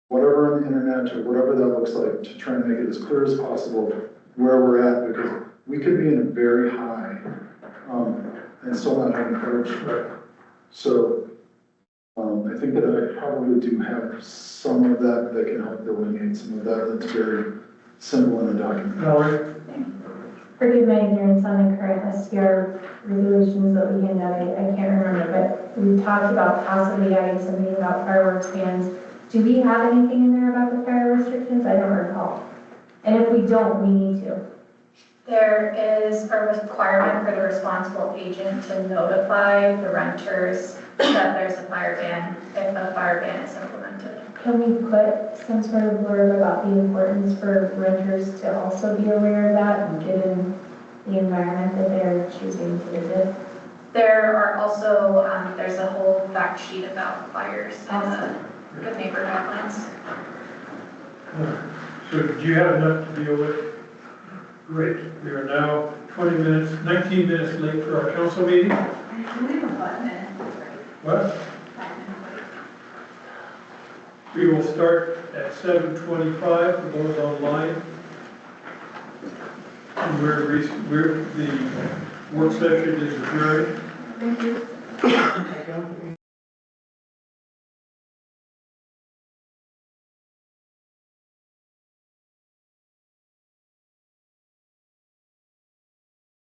Speaker 14: whatever on the internet or whatever that looks like to try and make it as clear as possible where we're at, because we could be in a very high and still not having coverage. So I think that I probably do have some of that that can help delineate some of that that's very simple in a document.
Speaker 2: Forgive my ignorance on the current STR regulations that we handed out, I can't remember, but we talked about possibly adding something about fireworks bans. Do we have anything in there about the fire restrictions? I don't recall. And if we don't, we need to.
Speaker 17: There is a requirement for the responsible agent to notify the renters that there's a fire ban if a fire ban is implemented.
Speaker 2: Can we put some sort of blurb about the importance for renters to also be aware of that, given the environment that they're choosing to visit?
Speaker 17: There are also, there's a whole fact sheet about fires and the good neighbor guidelines.
Speaker 1: So do you have enough to deal with? Great. We are now 19 minutes late for our council meeting.
Speaker 13: We have a 5 minute.
Speaker 1: What?
Speaker 13: 5 minutes.
Speaker 1: We will start at 7:25 for those online. And the work session is adjourned.
Speaker 13: Thank you.